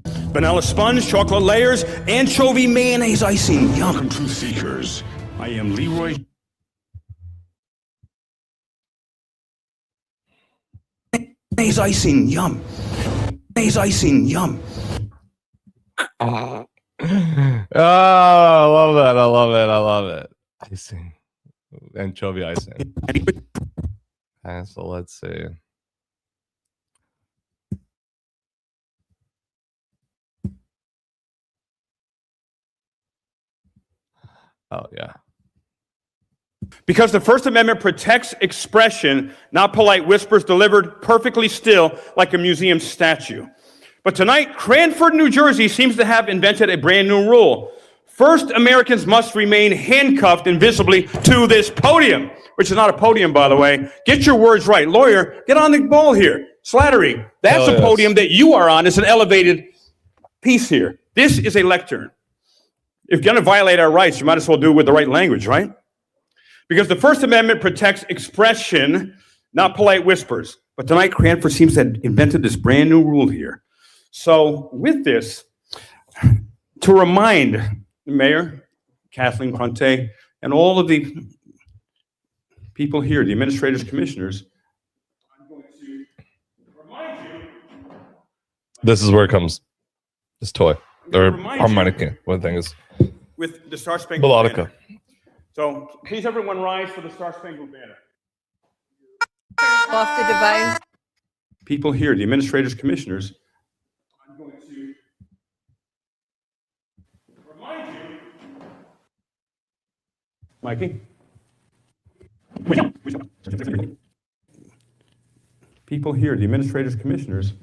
Vanilla sponge, chocolate layers, anchovy mayonnaise icing. Yum. Welcome, Truth Seekers. I am Leroy. Mayonnaise icing. Yum. Mayonnaise icing. Yum. Oh, I love that. I love it. I love it. Icing. Anchovy icing. Okay, so let's see. Oh, yeah. Because the First Amendment protects expression, not polite whispers delivered perfectly still like a museum statue. But tonight, Cranford, New Jersey seems to have invented a brand new rule. First, Americans must remain handcuffed invisibly to this podium, which is not a podium, by the way. Get your words right. Lawyer, get on the ball here. Slattery, that's a podium that you are on. It's an elevated piece here. This is a lectern. If you're going to violate our rights, you might as well do it with the right language, right? Because the First Amendment protects expression, not polite whispers. But tonight, Cranford seems to have invented this brand new rule here. So with this, to remind the mayor, Kathleen Prunty, and all of the people here, the administrators, commissioners, I'm going to remind you. This is where it comes. This toy. Or Remind harmonica. What thing is? With the Star Spangled Melodica. Banner. So please everyone rise for the Star Spangled Banner. Off the device. People here, the administrators, commissioners, I'm going to remind you. Mikey? People here, the administrators, commissioners.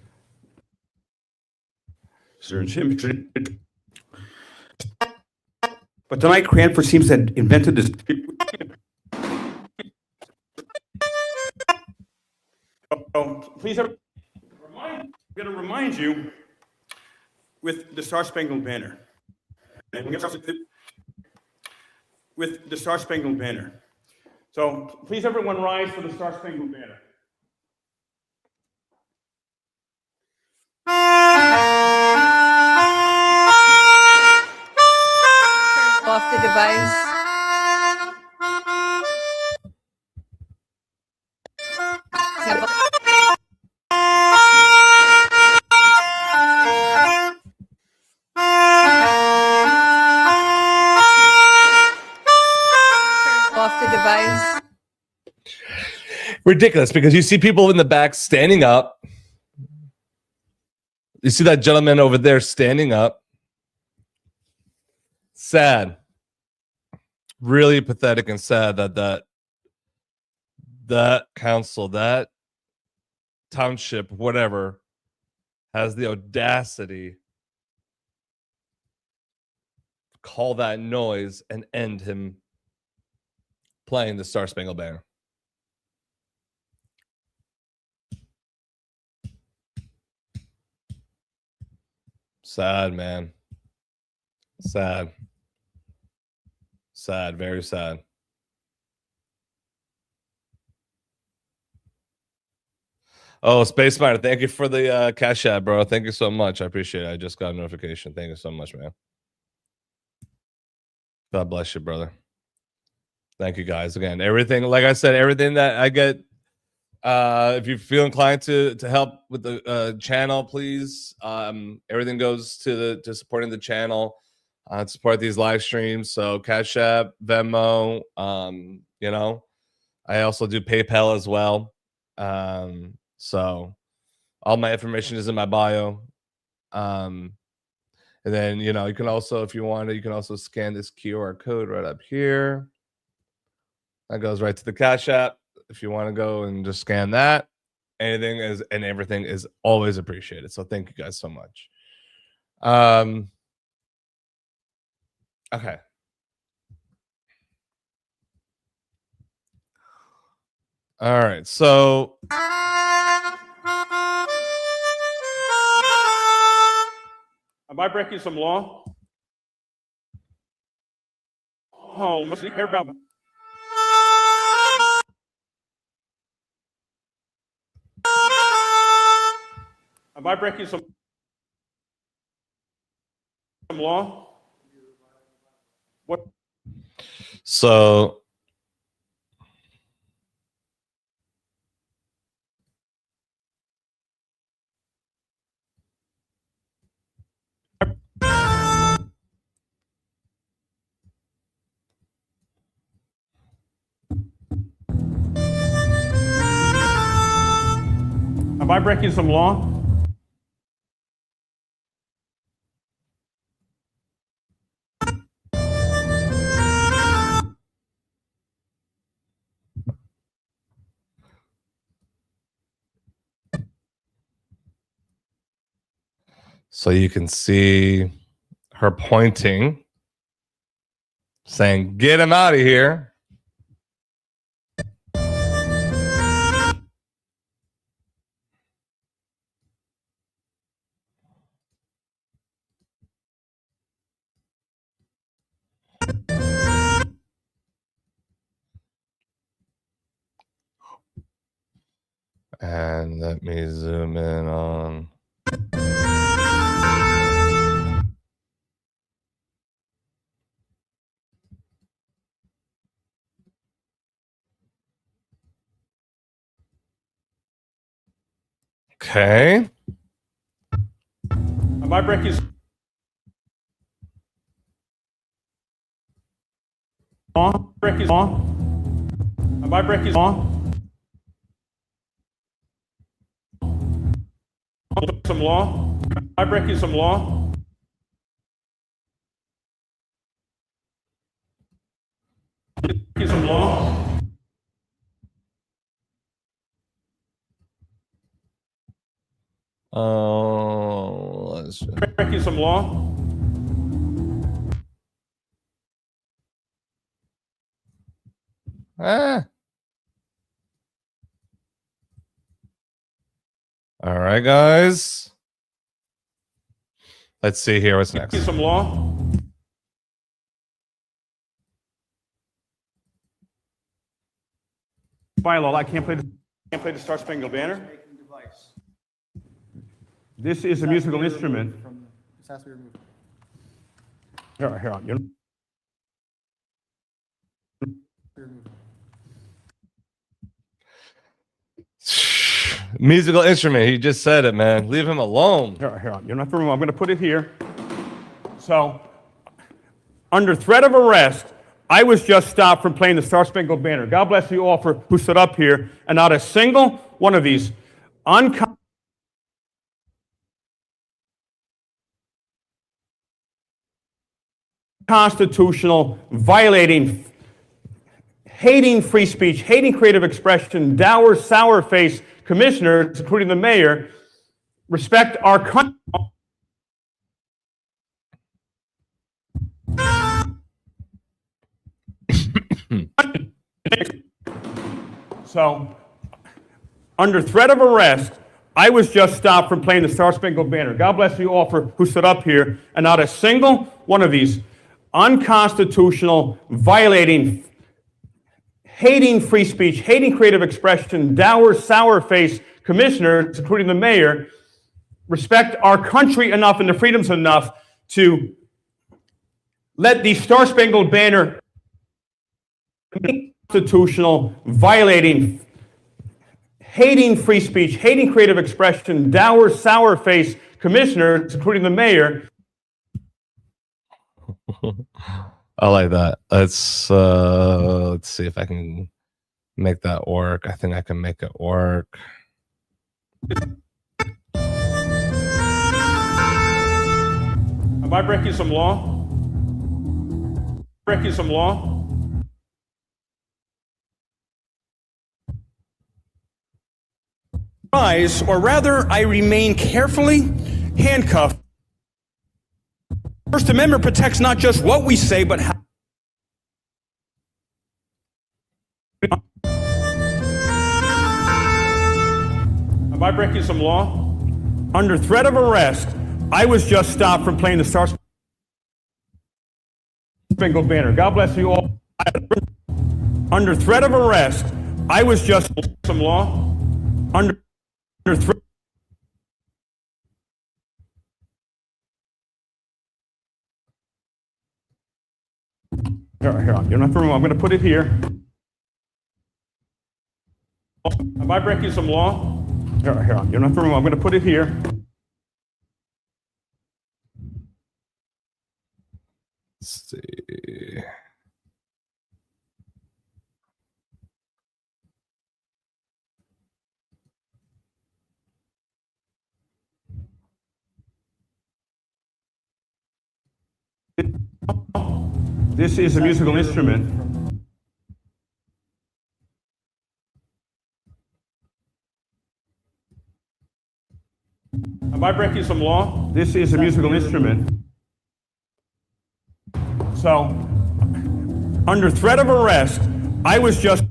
Sir Jim. But tonight, Cranford seems to have invented this. So please, I'm going to remind you with the Star Spangled Banner. With the Star Spangled Banner. So please, everyone, rise for the Star Spangled Banner. Off the device. Off the device. Ridiculous, because you see people in the back standing up. You see that gentleman over there standing up. Sad. Really pathetic and sad that council, that township, whatever, has the audacity to call that noise and end him playing the Star Spangled Banner. Sad, man. Sad. Sad, very sad. Oh, Space Miner, thank you for the cash app, bro. Thank you so much. I appreciate it. I just got a notification. Thank you so much, man. God bless you, brother. Thank you, guys. Again, everything, like I said, everything that I get, if you feel inclined to help with the channel, please. Everything goes to supporting the channel. to support these live streams. So Cash App, Venmo, you know, I also do PayPal as well. So all my information is in my bio. And then, you know, you can also, if you want to, you can also scan this QR code right up here. That goes right to the Cash App. If you want to go and just scan that, anything is and everything is always appreciated. So thank you guys so much. Okay. All right. So Am I breaking some law? Oh, must you care about? Am I breaking some law? What? So Am I breaking some law? so you can see her pointing, saying, "Get him out of here." And let me zoom in on. Okay. Am I breaking law? Breaking law? Am I breaking law? Some law? Am I breaking some law? Breaking some law? Oh, let's just... Breaking some law? All right, guys. Let's see here. What's next? Breaking some law? Bylaw, I can't play the Star Spangled Banner. This is a musical instrument. This has to be removed. Here, you Musical instrument. He just said it, man. Leave him alone. Here, you don't have to remove. I'm going to put it here. So, under threat of arrest, I was just stopped from playing the Star Spangled Banner. God bless you all for who stood up here, and not a single one of these unconstitutional, violating, hating free speech, hating creative expression, dour, sour-faced commissioners, including the mayor, respect our country. So, under threat of arrest, I was just stopped from playing the Star Spangled Banner. God bless you all for who stood up here, and not a single one of these unconstitutional, violating, hating free speech, hating creative expression, dour, sour-faced commissioners, including the mayor, respect our country enough and the freedoms enough to let the Star Spangled Banner constitutional, violating, hating free speech, hating creative expression, dour, sour-faced commissioners, including the mayor, I like that. Let's see if I can make that work. I think I can make it work. Am I breaking some law? Breaking some law? Or rather, I remain carefully handcuffed. First Amendment protects not just what we say, but how. Am I breaking some law? Under threat of arrest, I was just stopped from playing the Star Spangled Banner. God bless you all. Under threat of arrest, I was just some law. Under threat. Here, you don't have to remove. I'm going to put it here. Am I breaking some law? Here, you don't have to remove. I'm going to put it here. Let's see. This is a musical instrument. Am I breaking some law? This is a musical instrument. So, under threat of arrest, I was just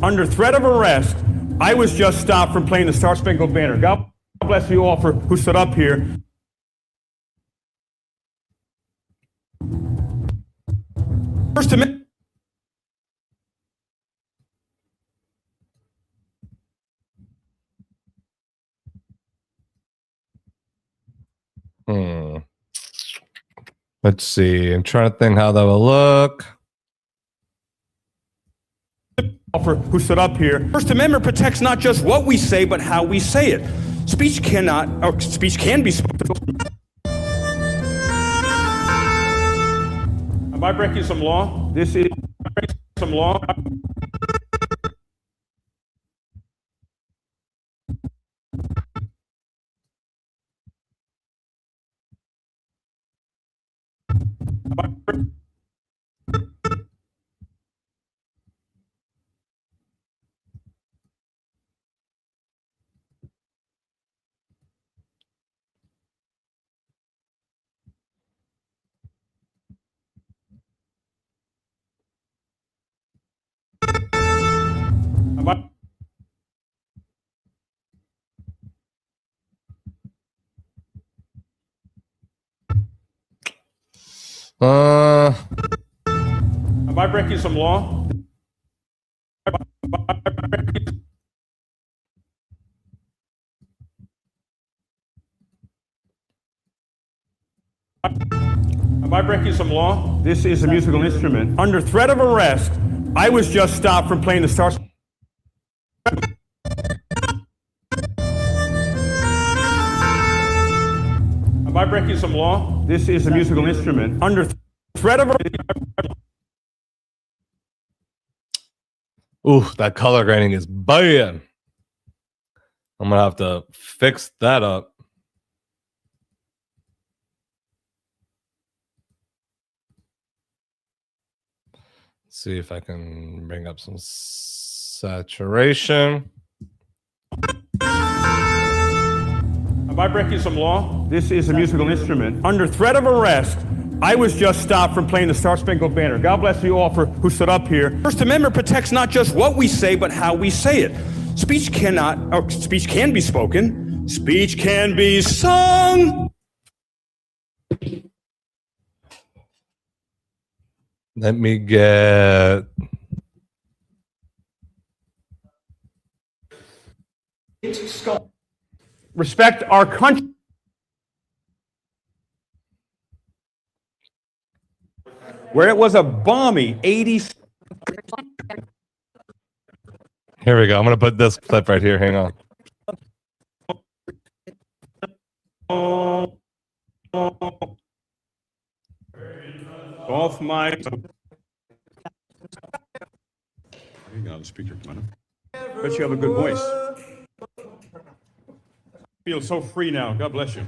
under threat of arrest, I was just stopped from playing the Star Spangled Banner. God bless you all for who stood up here. First Amendment. Let's see. I'm trying to think how that will look. For who stood up here. First Amendment protects not just what we say, but how we say it. Speech can be spoken. Am I breaking some law? This is some law. Am I Am I breaking some law? Am I breaking some law? This is a musical instrument. Under threat of arrest, I was just stopped from playing the Star. Am I breaking some law? This is a musical instrument. Under threat of arrest. Ooh, that color grading is bad. I'm gonna have to fix that up. See if I can bring up some saturation. Am I breaking some law? This is a musical instrument. Under threat of arrest, I was just stopped from playing the Star Spangled Banner. God bless you all for who stood up here. First Amendment protects not just what we say, but how we say it. Speech can be spoken. Speech can be sung. Let me get. Respect our country. Where it was a balmy 80. Here we go. I'm gonna put this clip right here. Hang on. Both mics. You got the speaker, come on. Bet you have a good voice. Feel so free now. God bless you.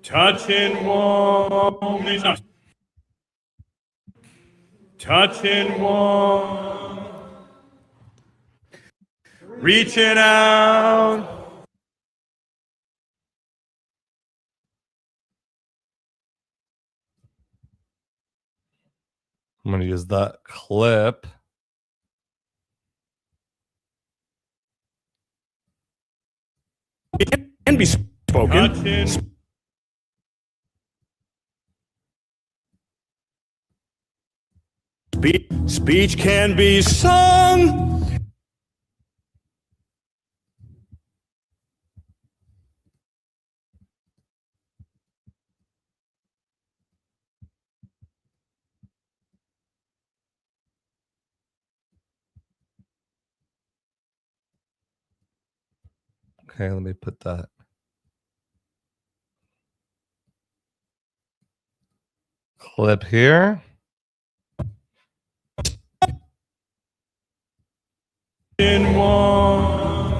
Touching one. Touching one. Reaching out. I'm going to use that clip. Can be spoken. Touching. Speech can be sung. Okay, let me put that. Clip here. In one.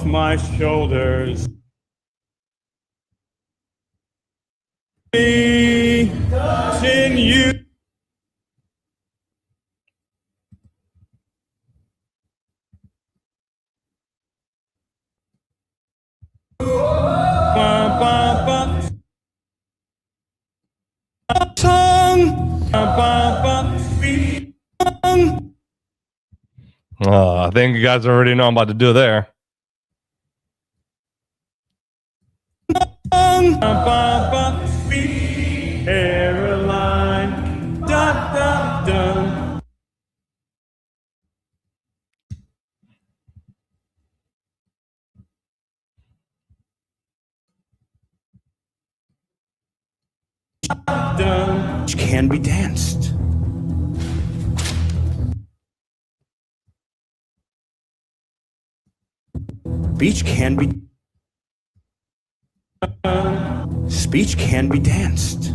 My shoulders. Me, in you. I think you guys already know I'm about to do there. Caroline, da da da. Which can be danced. Speech can be. Speech can be danced.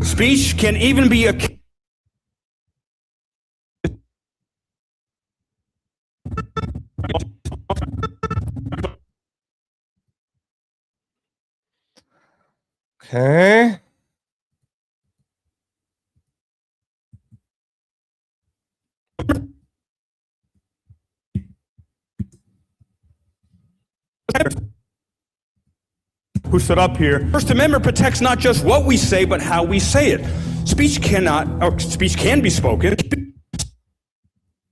Speech can even be a. Okay. Who stood up here? First Amendment protects not just what we say, but how we say it. Speech cannot, or speech can be spoken.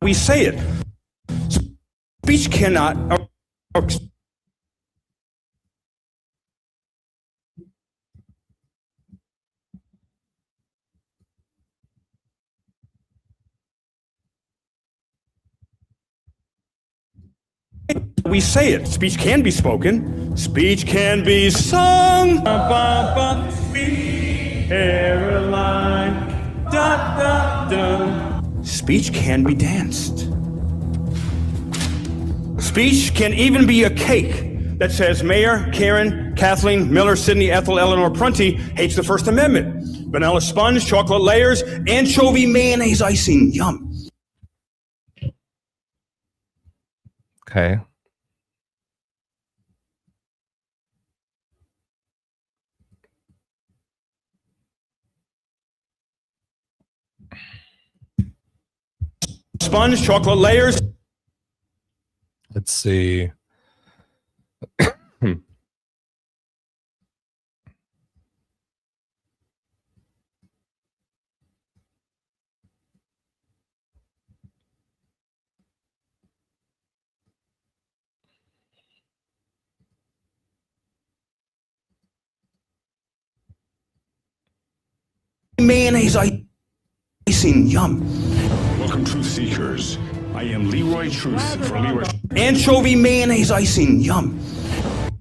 We say it. Speech cannot, or we say it. Speech can be spoken. Speech can be sung. Caroline, da da da. Speech can be danced. Speech can even be a cake that says Mayor, Karen, Kathleen, Miller, Sidney, Ethel, Eleanor, Prunty hates the First Amendment. Vanilla sponge, chocolate layers, anchovy, mayonnaise, icing. Yum. Okay. Sponge, chocolate layers. Let's see. Mayonnaise, icing. Yum. Welcome, Truth Seekers. I am Leroy Truth for Leroy. Anchovy, mayonnaise, icing. Yum.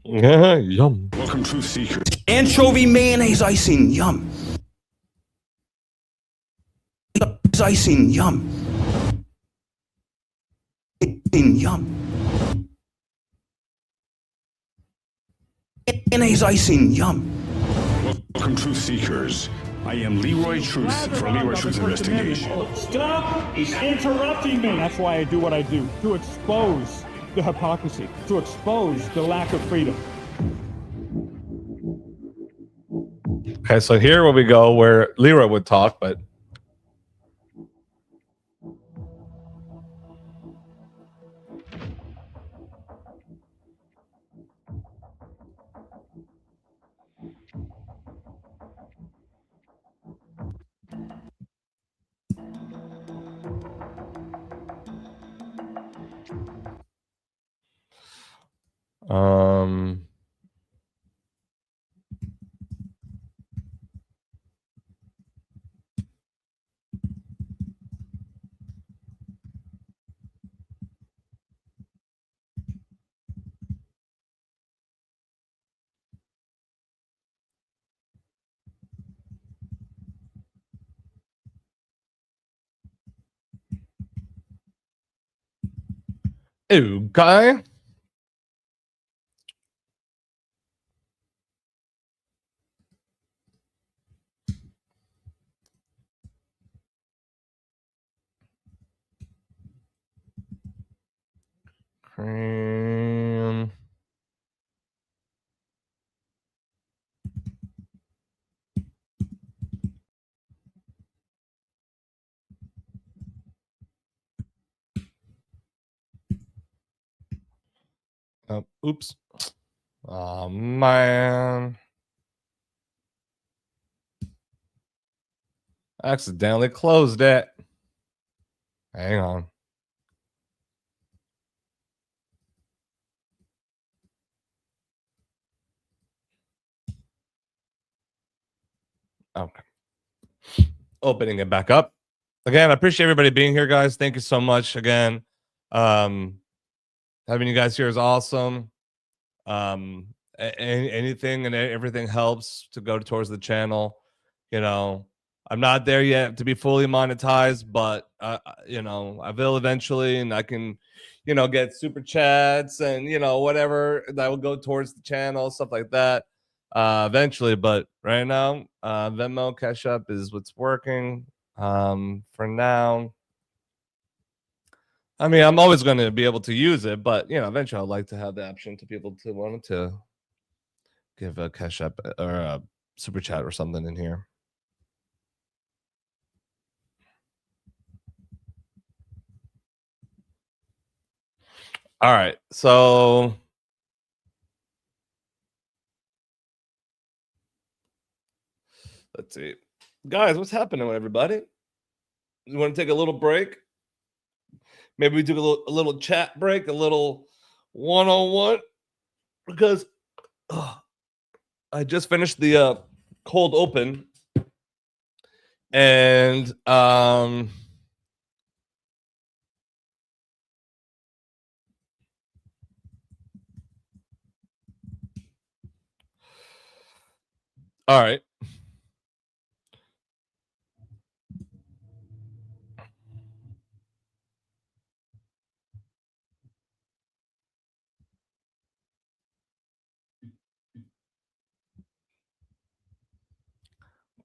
Yum. Welcome, Truth Seekers. Anchovy, mayonnaise, icing. Yum. icing, yum. Yum. Mayonnaise icing, yum. Welcome, Truth Seekers. I am Leroy Truth for Leroy Truth Investigation. Stop interrupting me. That's why I do what I do, to expose the hypocrisy, to expose the lack of freedom. Okay, so here where we go, where Leroy would talk, but um okay. Cream. Oops. Oh man. I accidentally closed it. Hang on. Okay. Opening it back up. Again, I appreciate everybody being here, guys. Thank you so much again. Having you guys here is awesome. Anything and everything helps to go towards the channel. You know, I'm not there yet to be fully monetized, but you know, I will eventually, and I can, you know, get super chats and, you know, whatever that will go towards the channel, stuff like that, eventually. But right now, Venmo, Cash App is what's working. For now, I mean, I'm always going to be able to use it, but you know, eventually I'd like to have the option to people to want to give a Cash App or a super chat or something in here. All right, so let's see, guys, what's happening with everybody? You want to take a little break? Maybe we do a little chat break, a little one-on-one, because I just finished the cold open, and all right.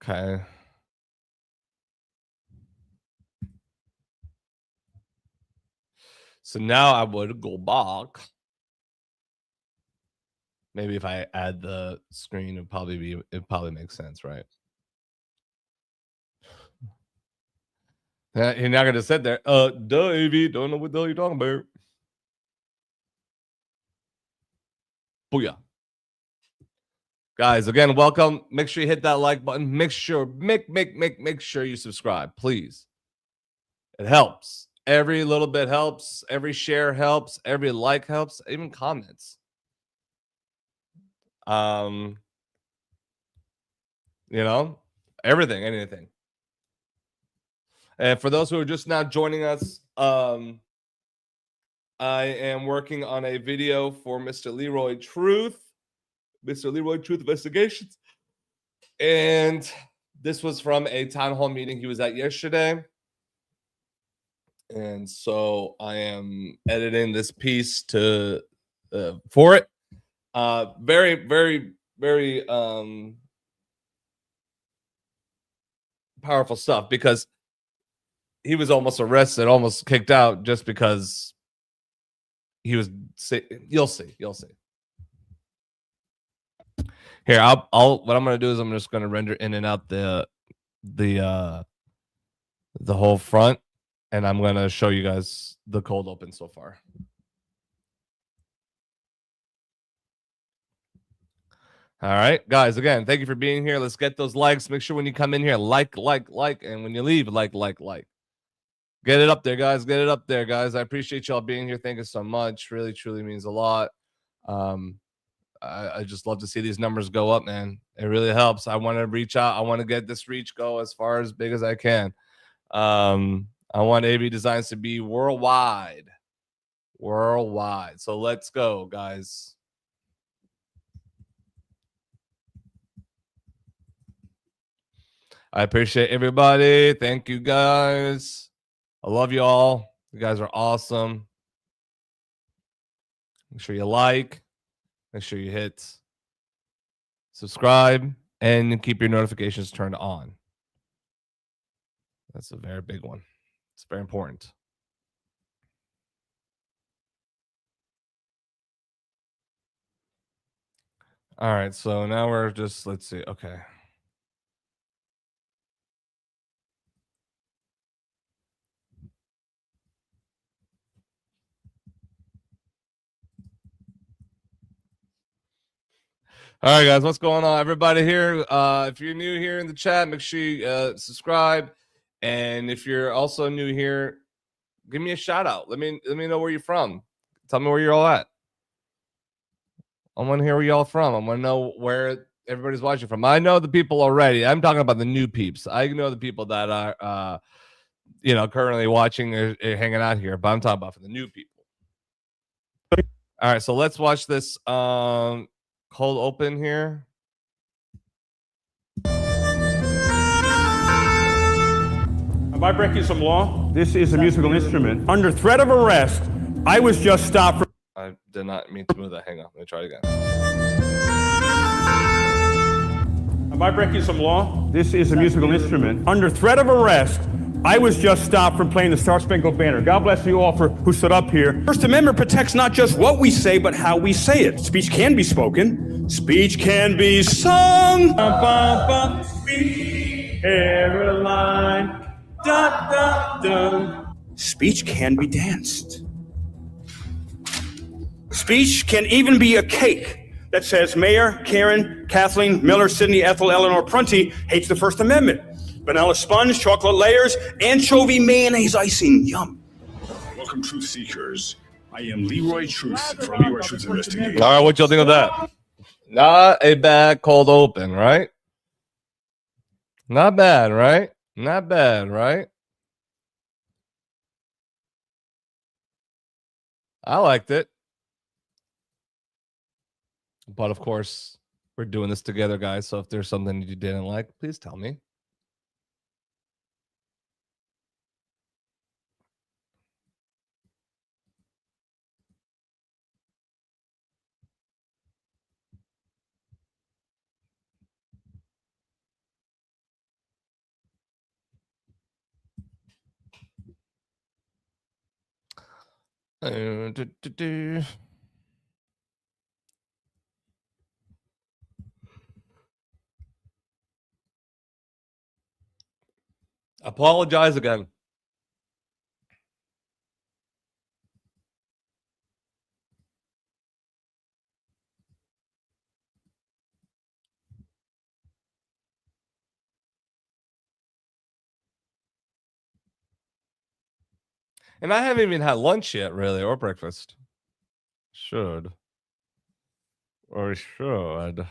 Okay. So now I would go back. Maybe if I add the screen, it probably makes sense, right? You're not gonna sit there. Duh, AV, don't know what the hell you're talking about. Booyah. Guys, again, welcome. Make sure you hit that like button. Make sure you subscribe, please. It helps. Every little bit helps. Every share helps. Every like helps. Even comments. You know, everything, anything. And for those who are just now joining us, I am working on a video for Mr. Leroy Truth. Mr. Leroy Truth Investigations. And this was from a town hall meeting he was at yesterday. And so I am editing this piece to for it. Very, very, very powerful stuff, because he was almost arrested, almost kicked out, just because he was. You'll see. You'll see. Here, I'll. What I'm gonna do is I'm just gonna render in and out the whole front, and I'm gonna show you guys the cold open so far. All right, guys. Again, thank you for being here. Let's get those likes. Make sure when you come in here, like, and when you leave, like. Get it up there, guys. Get it up there, guys. I appreciate y'all being here. Thank you so much. Really, truly means a lot. I just love to see these numbers go up, man. It really helps. I want to reach out. I want to get this reach go as far as big as I can. I want AVDesigns to be worldwide. So let's go, guys. I appreciate everybody. Thank you, guys. I love you all. You guys are awesome. Make sure you like. Make sure you hit subscribe and keep your notifications turned on. That's a very big one. It's very important. All right, so now we're just, let's see. Okay. All right, guys, what's going on? Everybody here, if you're new here in the chat, make sure you subscribe. And if you're also new here, give me a shout out. Let me know where you're from. Tell me where you're all at. I want to hear where y'all from. I want to know where everybody's watching from. I know the people already. I'm talking about the new peeps. I know the people that are, currently watching or hanging out here. But I'm talking about for the new people. All right, so let's watch this cold open here. By breaking some law, this is a musical instrument. Under threat of arrest, I was just stopped. I did not mean to move that. Hang on. Let me try it again. By breaking some law, this is a musical instrument. Under threat of arrest, I was just stopped from playing the Star Spangled Banner. God bless you all for who stood up here. First Amendment protects not just what we say, but how we say it. Speech can be spoken. Speech can be sung. Caroline. Da, da, da. Speech can be danced. Speech can even be a cake that says Mayor, Karen, Kathleen, Miller, Sidney, Ethel, Eleanor, Prunty hates the First Amendment. Vanilla sponge, chocolate layers, anchovy mayonnaise icing. Yum. Welcome, truth seekers. I am Leroy Truth from Leroy Truth Investigation. All right, what y'all think of that? Not a bad cold open, right? Not bad, right? Not bad, right? I liked it. But of course, we're doing this together, guys. So if there's something you didn't like, please tell me. Apologize again. And I haven't even had lunch yet, really, or breakfast. Should. Or should.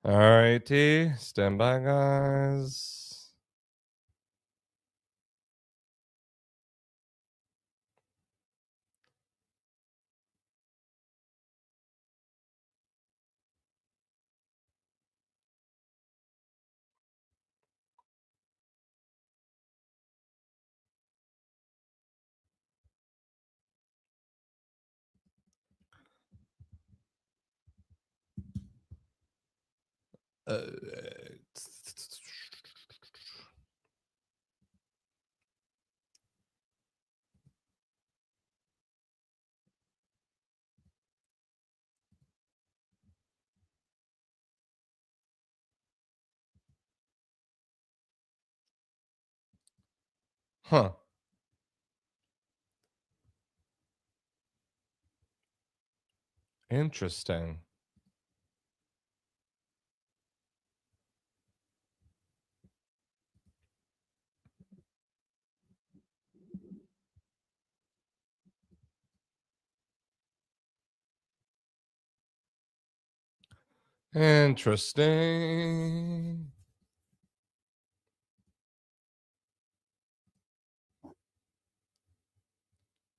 All righty. Stand by, guys. Uh, huh. Interesting. Interesting.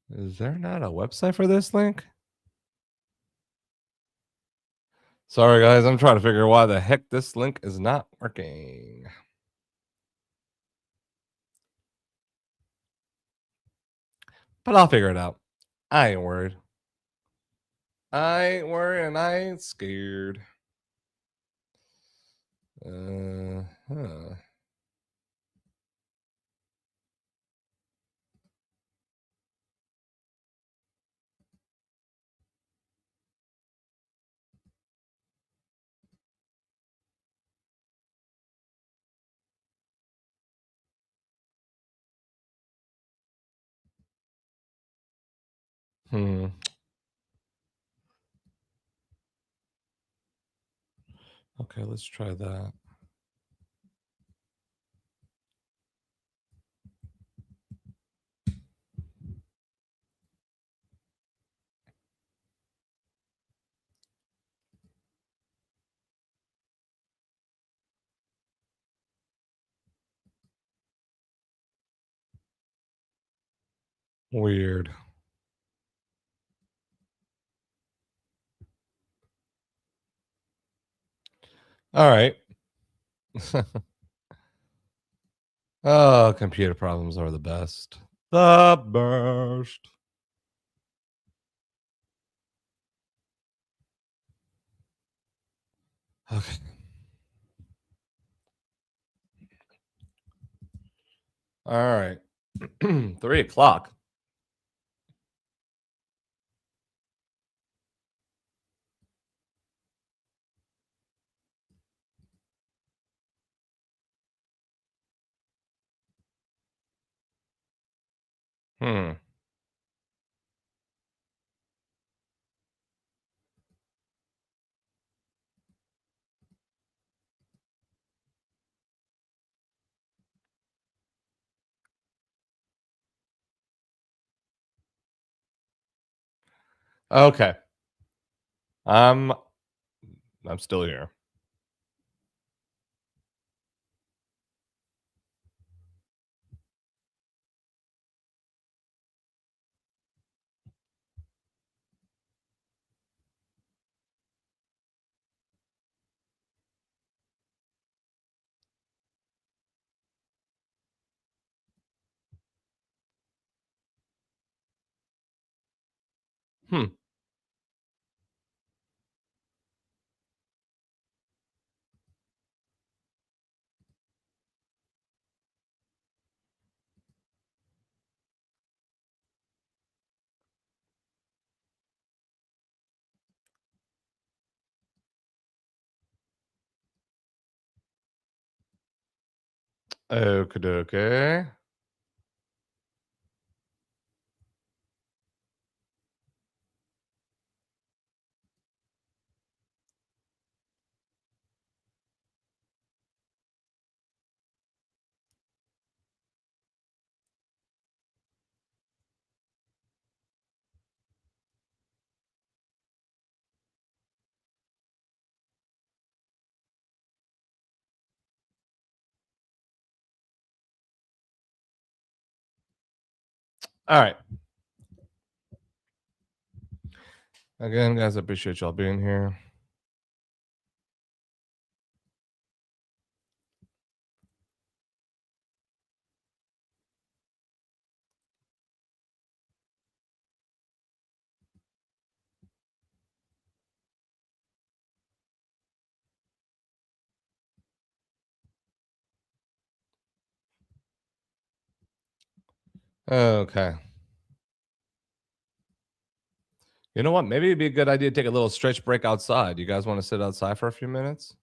Is there not a website for this link? Sorry, guys. I'm trying to figure why the heck this link is not working. But I'll figure it out. I ain't worried. I ain't worried and I ain't scared. Huh. Hmm. Okay, let's try that. Weird. All right. Oh, computer problems are the best. The best. Okay. All right. 3 o'clock. Hmm. Okay. I'm still here. Hmm. Okay. Okay. All right. Again, guys, I appreciate y'all being here. Okay. You know what? Maybe it'd be a good idea to take a little stretch break outside. You guys want to sit outside for a few minutes?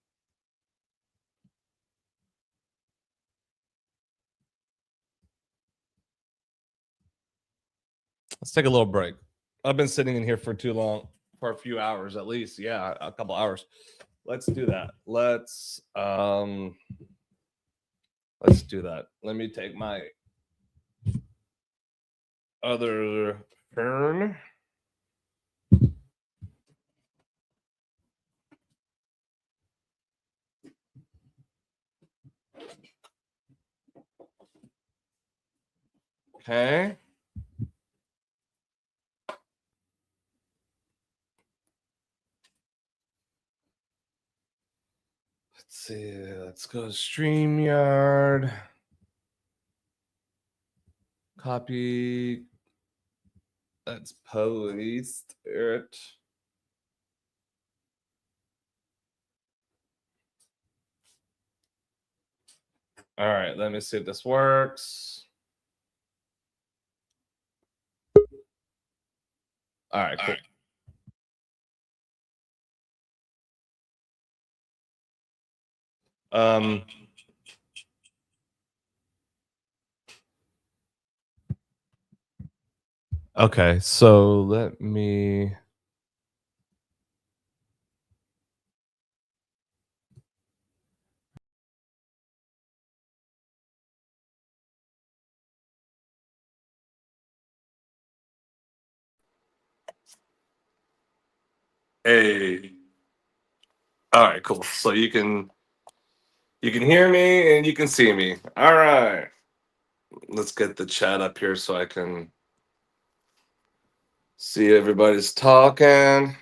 Let's take a little break. I've been sitting in here for too long, for a few hours at least. Yeah, a couple hours. Let's do that. Let's do that. Let me take my other turn. Okay. Let's see. Let's go to StreamYard. Copy. Let's paste it. All right, let me see if this works. All right, cool. Okay, so let me. Hey. All right, cool. So you can hear me and you can see me. All right. Let's get the chat up here so I can see everybody's talking.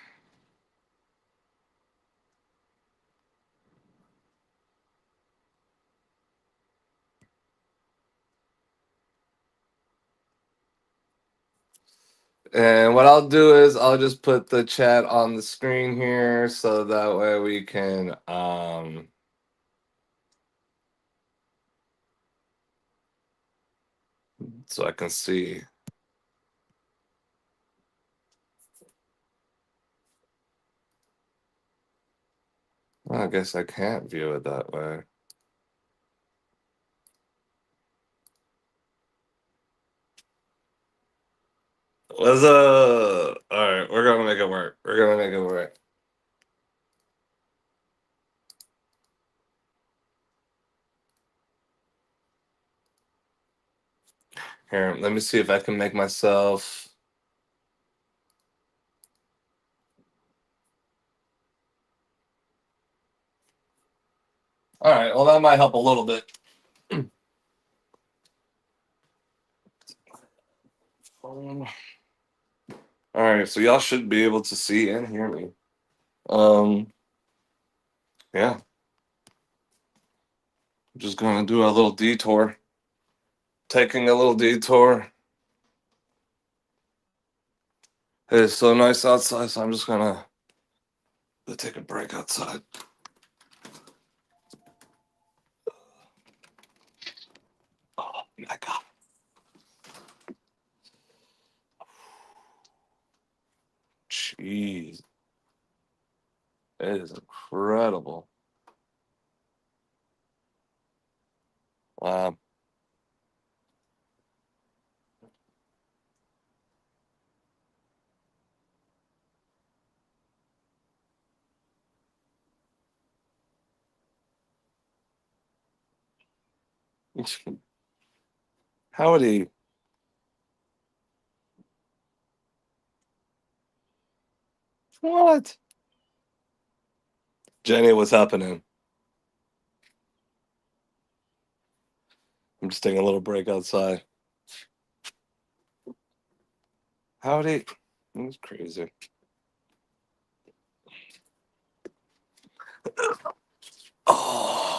And what I'll do is I'll just put the chat on the screen here so that way we can so I can see. Well, I guess I can't view it that way. What's up? All right, we're gonna make it work. We're gonna make it work. Here, let me see if I can make myself. All right, well, that might help a little bit. All right, so y'all should be able to see and hear me. Yeah. I'm just gonna do a little detour. Taking a little detour. It's so nice outside, so I'm just gonna go take a break outside. Oh my god. Jeez. It is incredible. Wow. Howdy. What? Jenny, what's happening? I'm just taking a little break outside. Howdy. That's crazy. Oh.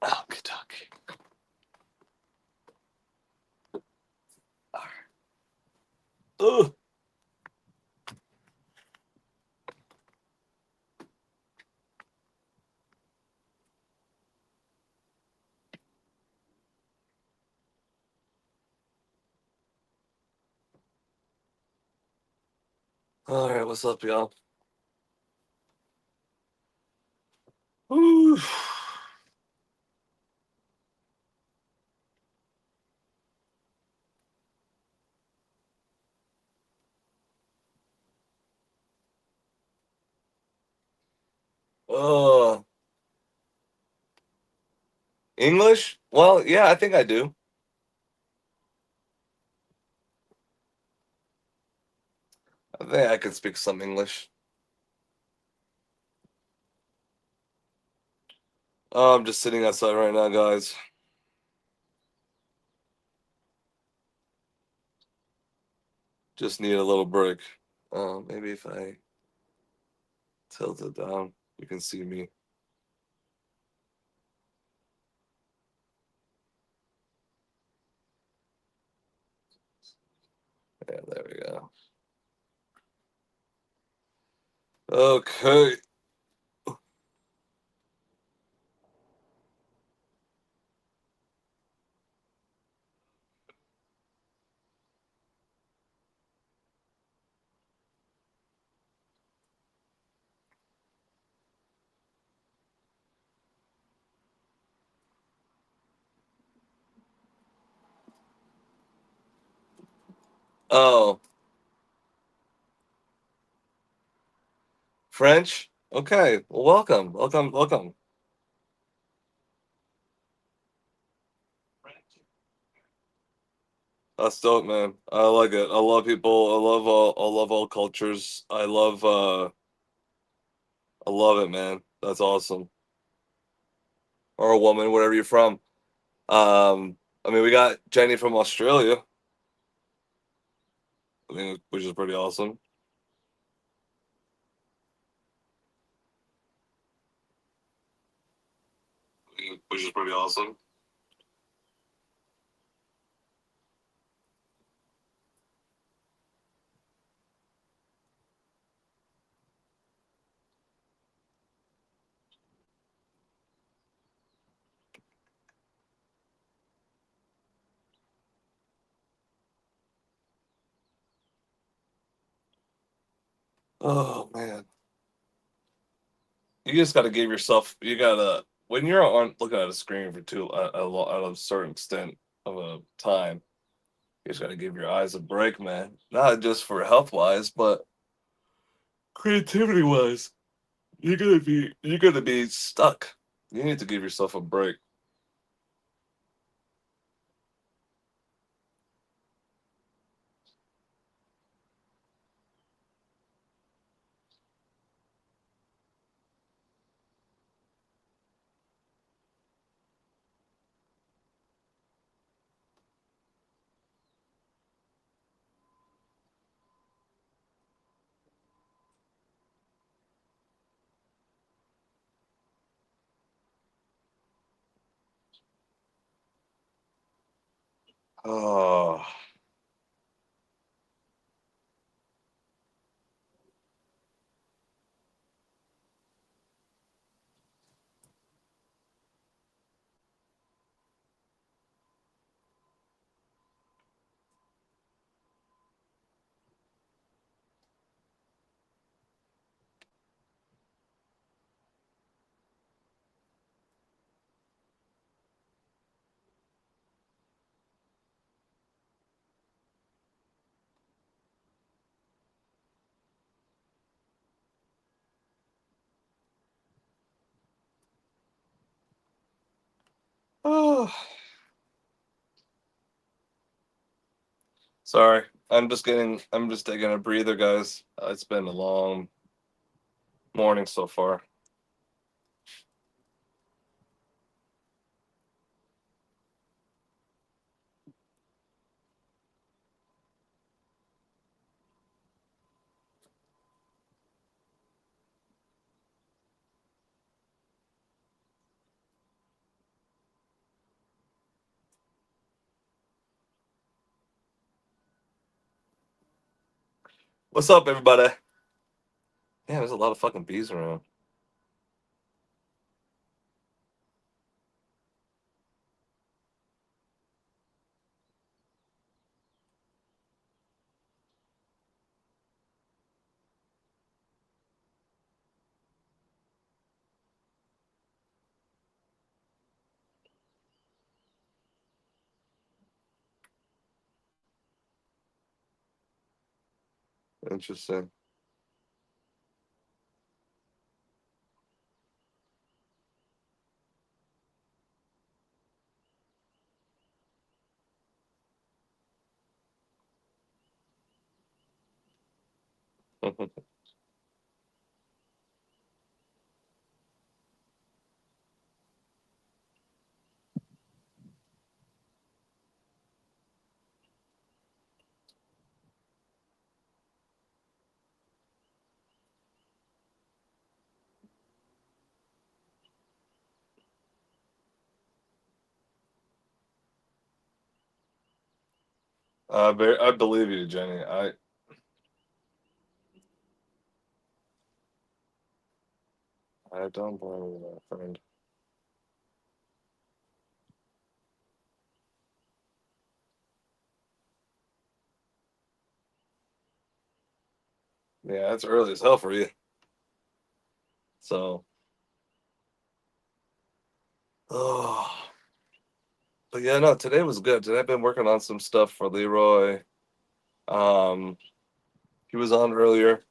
Oh, Kentucky. Ugh. All right, what's up, y'all? Ooh. Uh, English? Well, yeah, I think I do. I think I can speak some English. I'm just sitting outside right now, guys. Just need a little break. Maybe if I tilt it down, you can see me. Yeah, there we go. Okay. Oh, French? Okay. Well, welcome. Welcome. Welcome. That's dope, man. I like it. I love people. I love all cultures. I love it, man. That's awesome. Or a woman, wherever you're from. I mean, we got Jenny from Australia, I think, which is pretty awesome. Which is pretty awesome. Oh man, you just got to give yourself. You gotta when you're on looking at a screen for at a certain extent of a time. You just got to give your eyes a break, man. Not just for health wise, but creativity wise. You're gonna be stuck. You need to give yourself a break. Oh. Oh. Sorry. I'm just taking a breather, guys. It's been a long morning so far. What's up, everybody? Yeah, there's a lot of fucking bees around. Interesting. I believe you, Jenny. I don't blame you, my friend. Yeah, that's early as hell for you. So, oh, but yeah, no, today was good. Today I've been working on some stuff for Leroy. He was on earlier,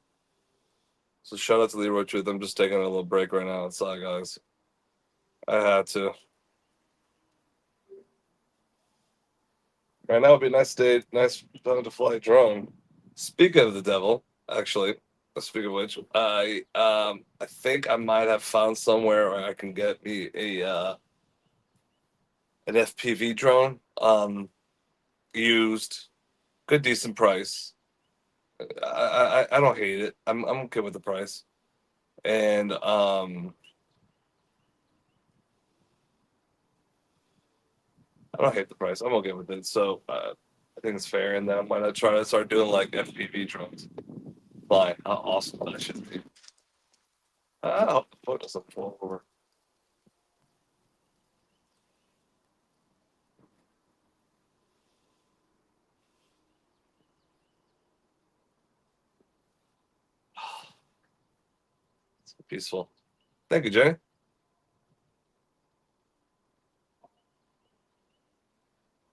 so shout out to Leroy Truth. I'm just taking a little break right now outside, guys. I had to. Right now would be a nice day, nice time to fly a drone. Speaking of the devil, actually, speaking of which, I think I might have found somewhere where I can get me an FPV drone, used, good decent price. I don't hate it. I'm okay with the price, and I don't hate the price. I'm okay with it. So I think it's fair, and then I'm gonna try to start doing like FPV drones. Fine, how awesome that should be. I hope the foot doesn't fall over. It's peaceful. Thank you, Jenny.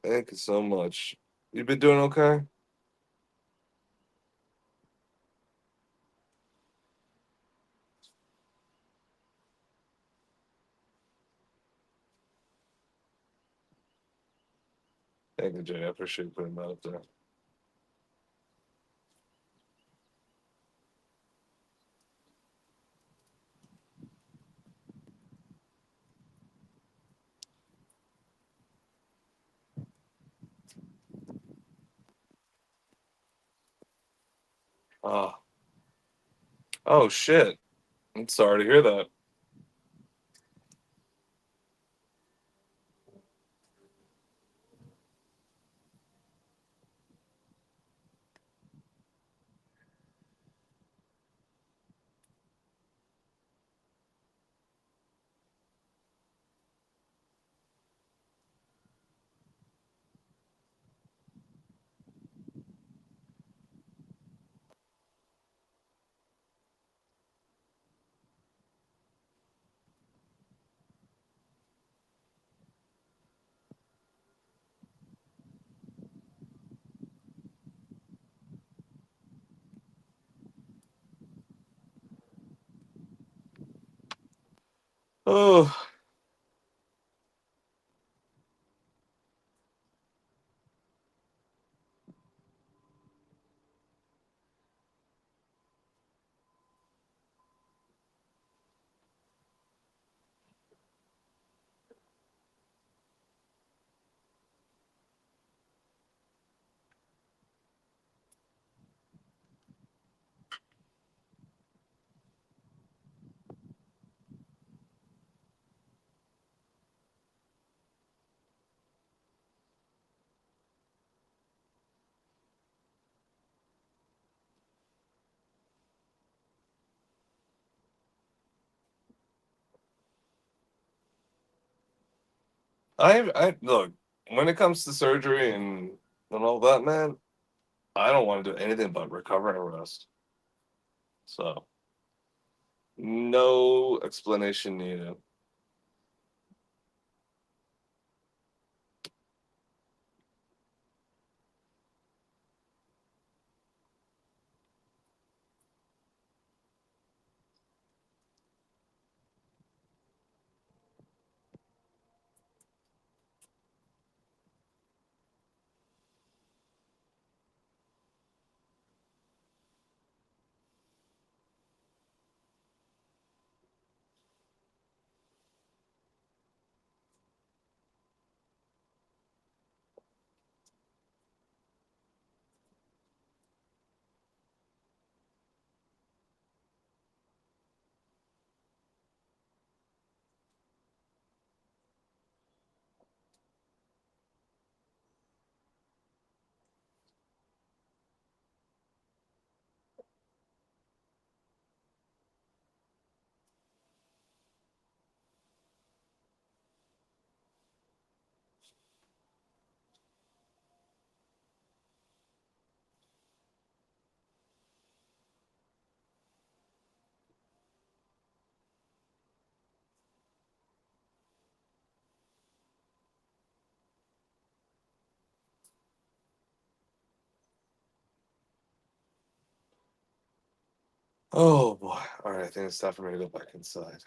Thank you so much. You been doing okay? Thank you, Jenny. I appreciate you putting that up there. Oh, oh shit. I'm sorry to hear that. Oh, I look, when it comes to surgery and all that, man, I don't want to do anything but recover and rest. So, no explanation needed. Oh boy. All right, I think it's time for me to go back inside.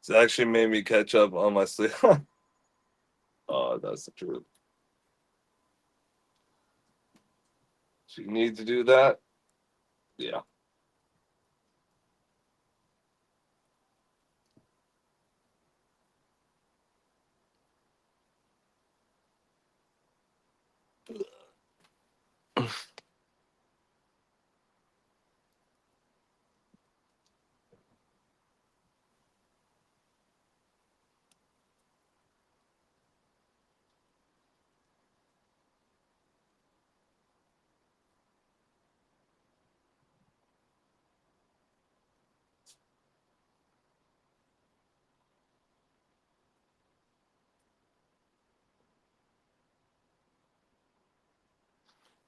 It's actually made me catch up on my sleep. Oh, that's the truth. So you need to do that? Yeah.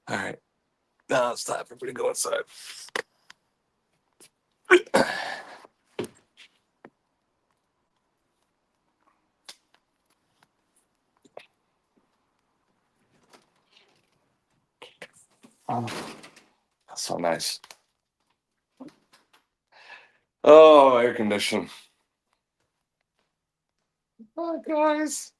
All right. Now it's time for me to go inside. Oh, that's so nice. Oh, air condition. Oh, guys.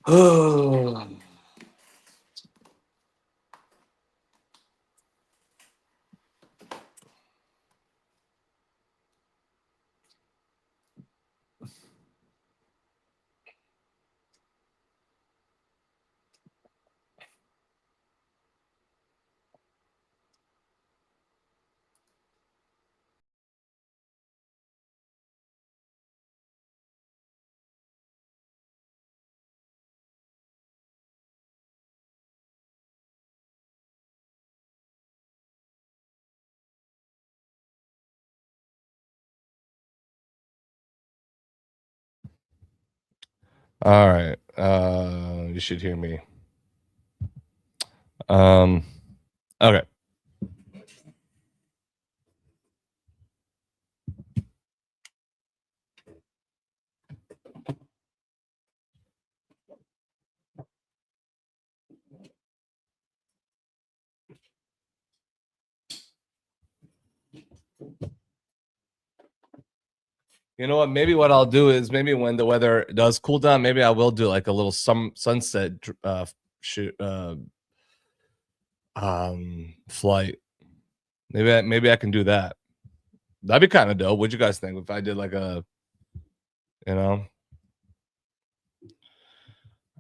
Oh. All right. You should hear me. Okay. You know what? Maybe what I'll do is maybe when the weather does cool down, maybe I will do like a little sunset shoot flight. Maybe I can do that. That'd be kind of dope. What'd you guys think if I did like a, you know?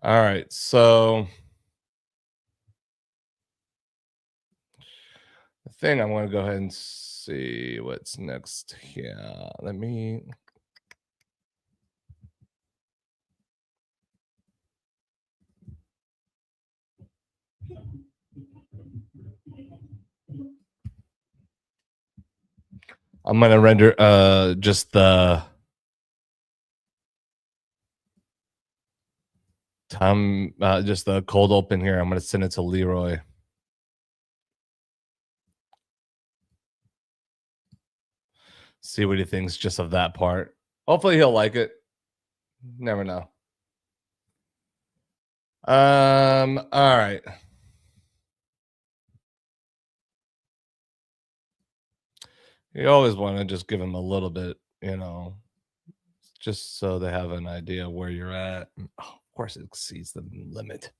All right, so I think I'm gonna go ahead and see what's next here. Let me. I'm gonna render just the time, just the cold open here. I'm gonna send it to Leroy. See what he thinks just of that part. Hopefully he'll like it. Never know. All right. You always want to just give them a little bit, you know, just so they have an idea where you're at. Oh, of course, it exceeds the limit.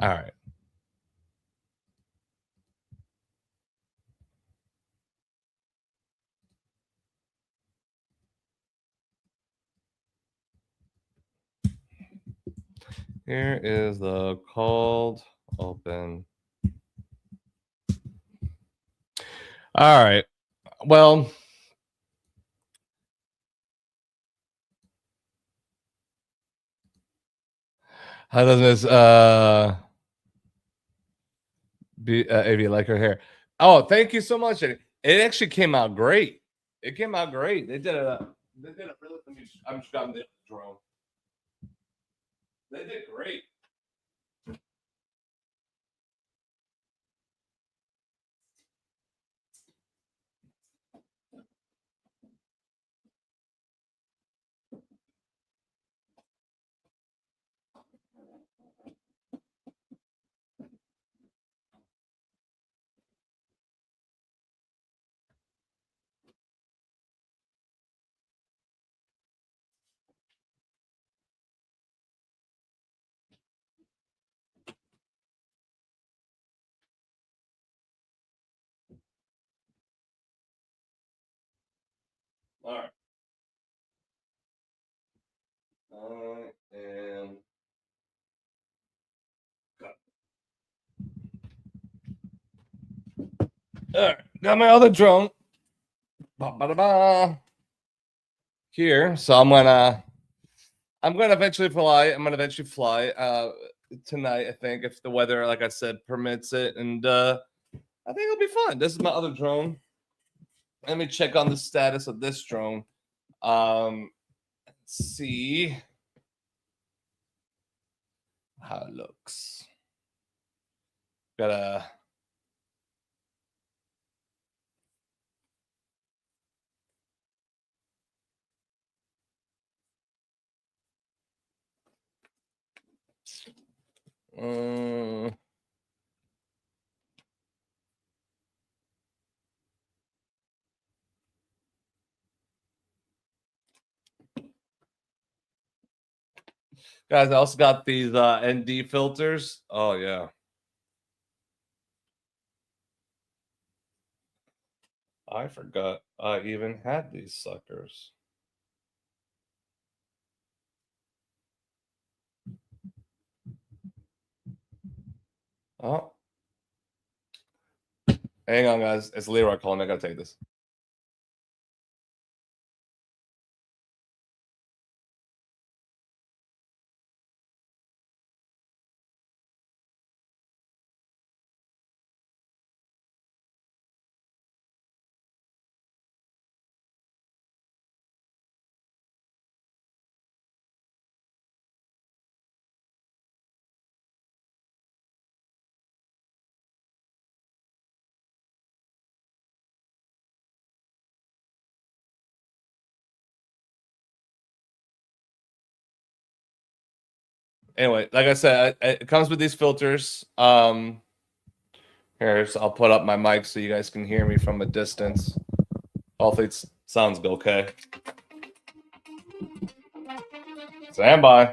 All right. Here is the cold open. All right. Well, how does this AV like her hair? Oh, thank you so much. It actually came out great. It came out great. They did a really. I'm just grabbing the drone. They did great. All right. And all right, got my other drone. Ba-ba-da-ba. Here, so I'm gonna eventually fly. I'm gonna eventually fly tonight. I think if the weather, like I said, permits it, and I think it'll be fun. This is my other drone. Let me check on the status of this drone. Let's see how it looks. Gotta. Guys, I also got these ND filters. Oh yeah. I forgot I even had these suckers. Oh. Hang on, guys. It's Leroy calling. I gotta take this. Anyway, like I said, it comes with these filters. Here, so I'll put up my mic so you guys can hear me from a distance. Hopefully it sounds okay. Stand by.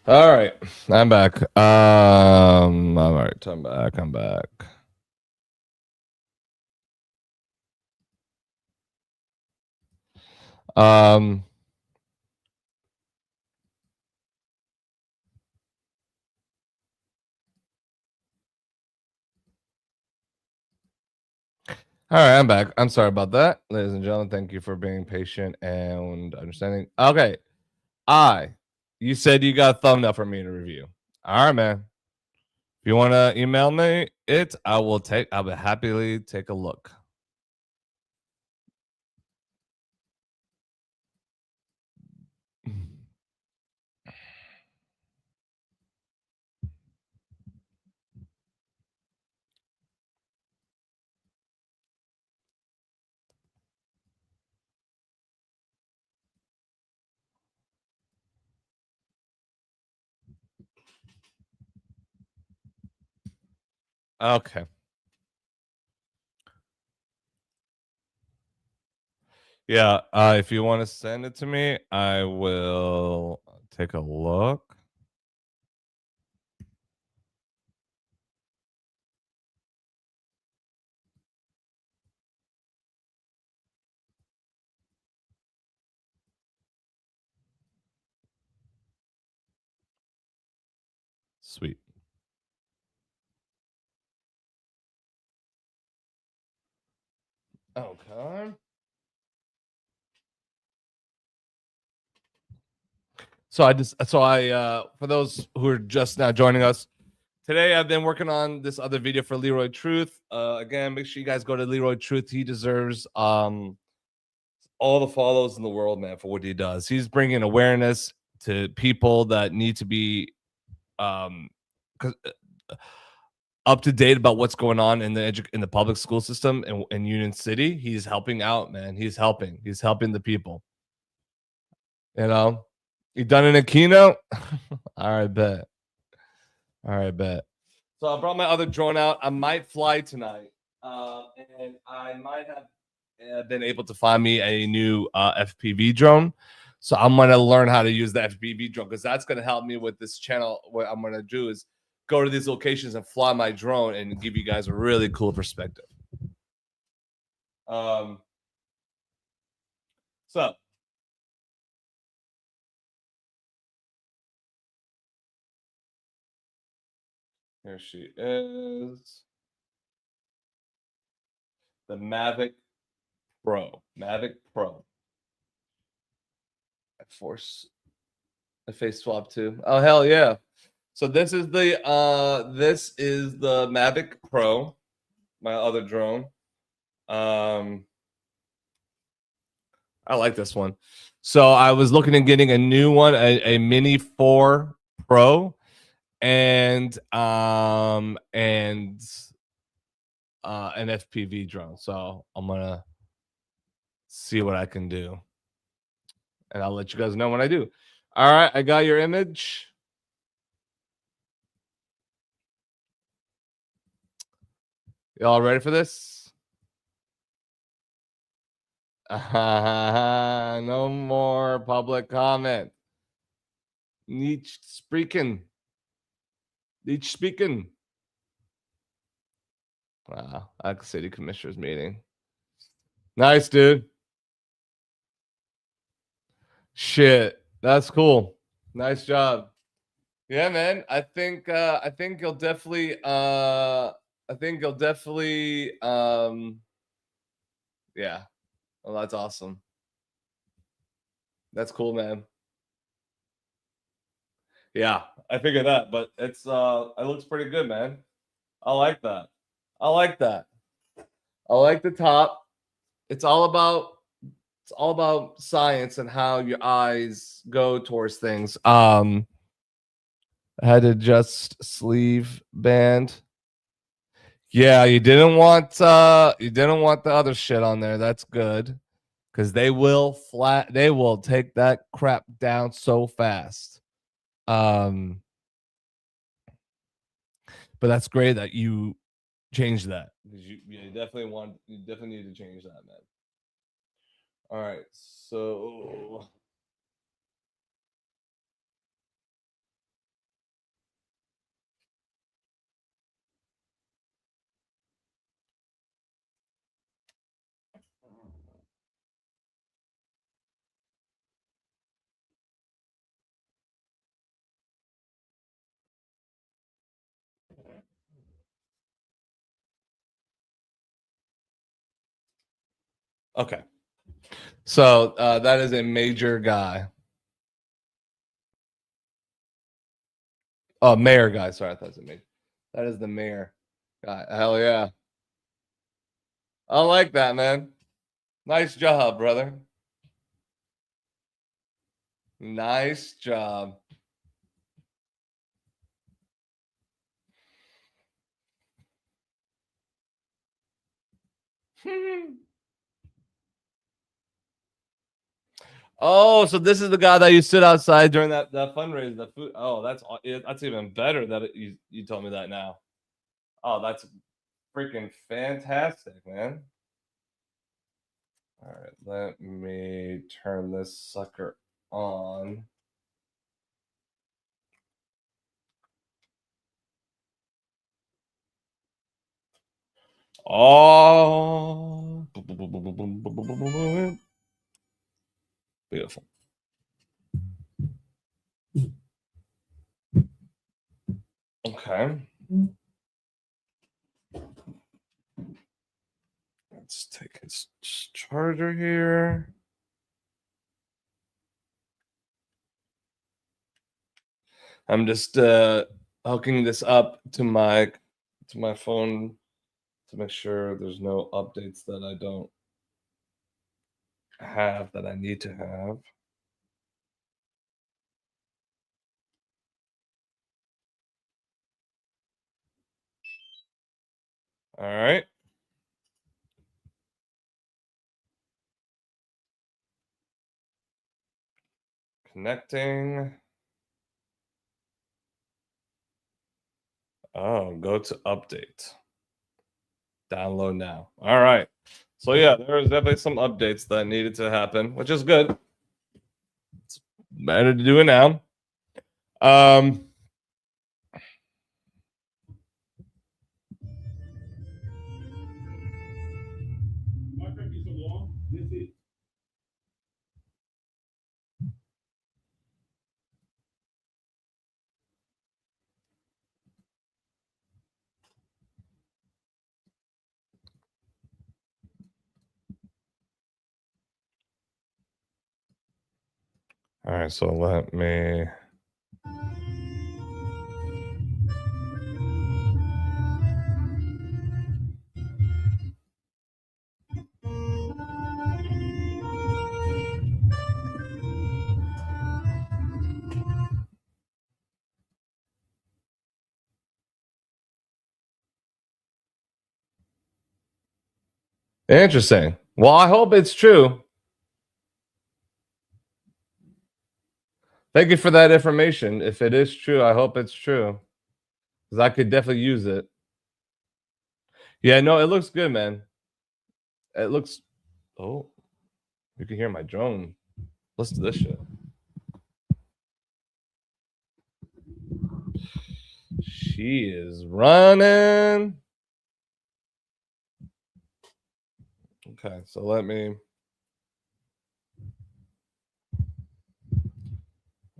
All right, I'm back. All right, I'm back. I'm back. All right, I'm back. I'm sorry about that, ladies and gentlemen. Thank you for being patient and understanding. Okay, you said you got a thumbnail for me to review. All right, man. If you want to email me it, I will happily take a look. Okay. Yeah, if you want to send it to me, I will take a look. Sweet. Okay. For those who are just now joining us, today I've been working on this other video for Leroy Truth. Again, make sure you guys go to Leroy Truth. He deserves all the follows in the world, man, for what he does. He's bringing awareness to people that need to be um up to date about what's going on in the public school system in Union City. He's helping out, man. He's helping the people. You know, you done in a keynote. All right, bet. So I brought my other drone out. I might fly tonight, and I might have been able to find me a new FPV drone. So I'm gonna learn how to use the FPV drone because that's gonna help me with this channel. What I'm gonna do is go to these locations and fly my drone and give you guys a really cool perspective. So here she is. The Mavic Pro. I force a face swap too. Oh hell yeah. So this is the Mavic Pro, my other drone. I like this one. So I was looking at getting a new one, a Mini 4 Pro, and an FPV drone. So I'm gonna see what I can do, and I'll let you guys know when I do. All right, I got your image. Y'all ready for this? No more public comment. Nicht speaking. Wow, at city commissioners meeting. Nice, dude. Shit, that's cool. Nice job. Yeah, man. I think you'll definitely yeah. Well, that's awesome. That's cool, man. Yeah, I figured that, but it looks pretty good, man. I like that. I like the top. It's all about science and how your eyes go towards things. I had to adjust sleeve band. Yeah, you didn't want the other shit on there. That's good. Because they will take that crap down so fast. But that's great that you changed that. Because you definitely need to change that, man. All right, so Okay. So that is a major guy. Oh, mayor guy. Sorry, I thought it was a major. That is the mayor guy. Hell yeah. I like that, man. Nice job, brother. Nice job. Oh, so this is the guy that you stood outside during that fundraiser. The food. Oh, that's even better that you told me that now. Oh, that's freaking fantastic, man. All right, let me turn this sucker on. Oh, beautiful. Okay. Let's take his charger here. I'm just hooking this up to my phone to make sure there's no updates that I don't have that I need to have. All right. Connecting. Oh, go to update. Download now. All right. So yeah, there was definitely some updates that needed to happen, which is good. It's better to do it now. All right, so let me. Interesting. Well, I hope it's true. Thank you for that information. If it is true, I hope it's true. Because I could definitely use it. Yeah, no, it looks good, man. It looks. Oh, you can hear my drone. Listen to this shit. She is running. Okay, so let me.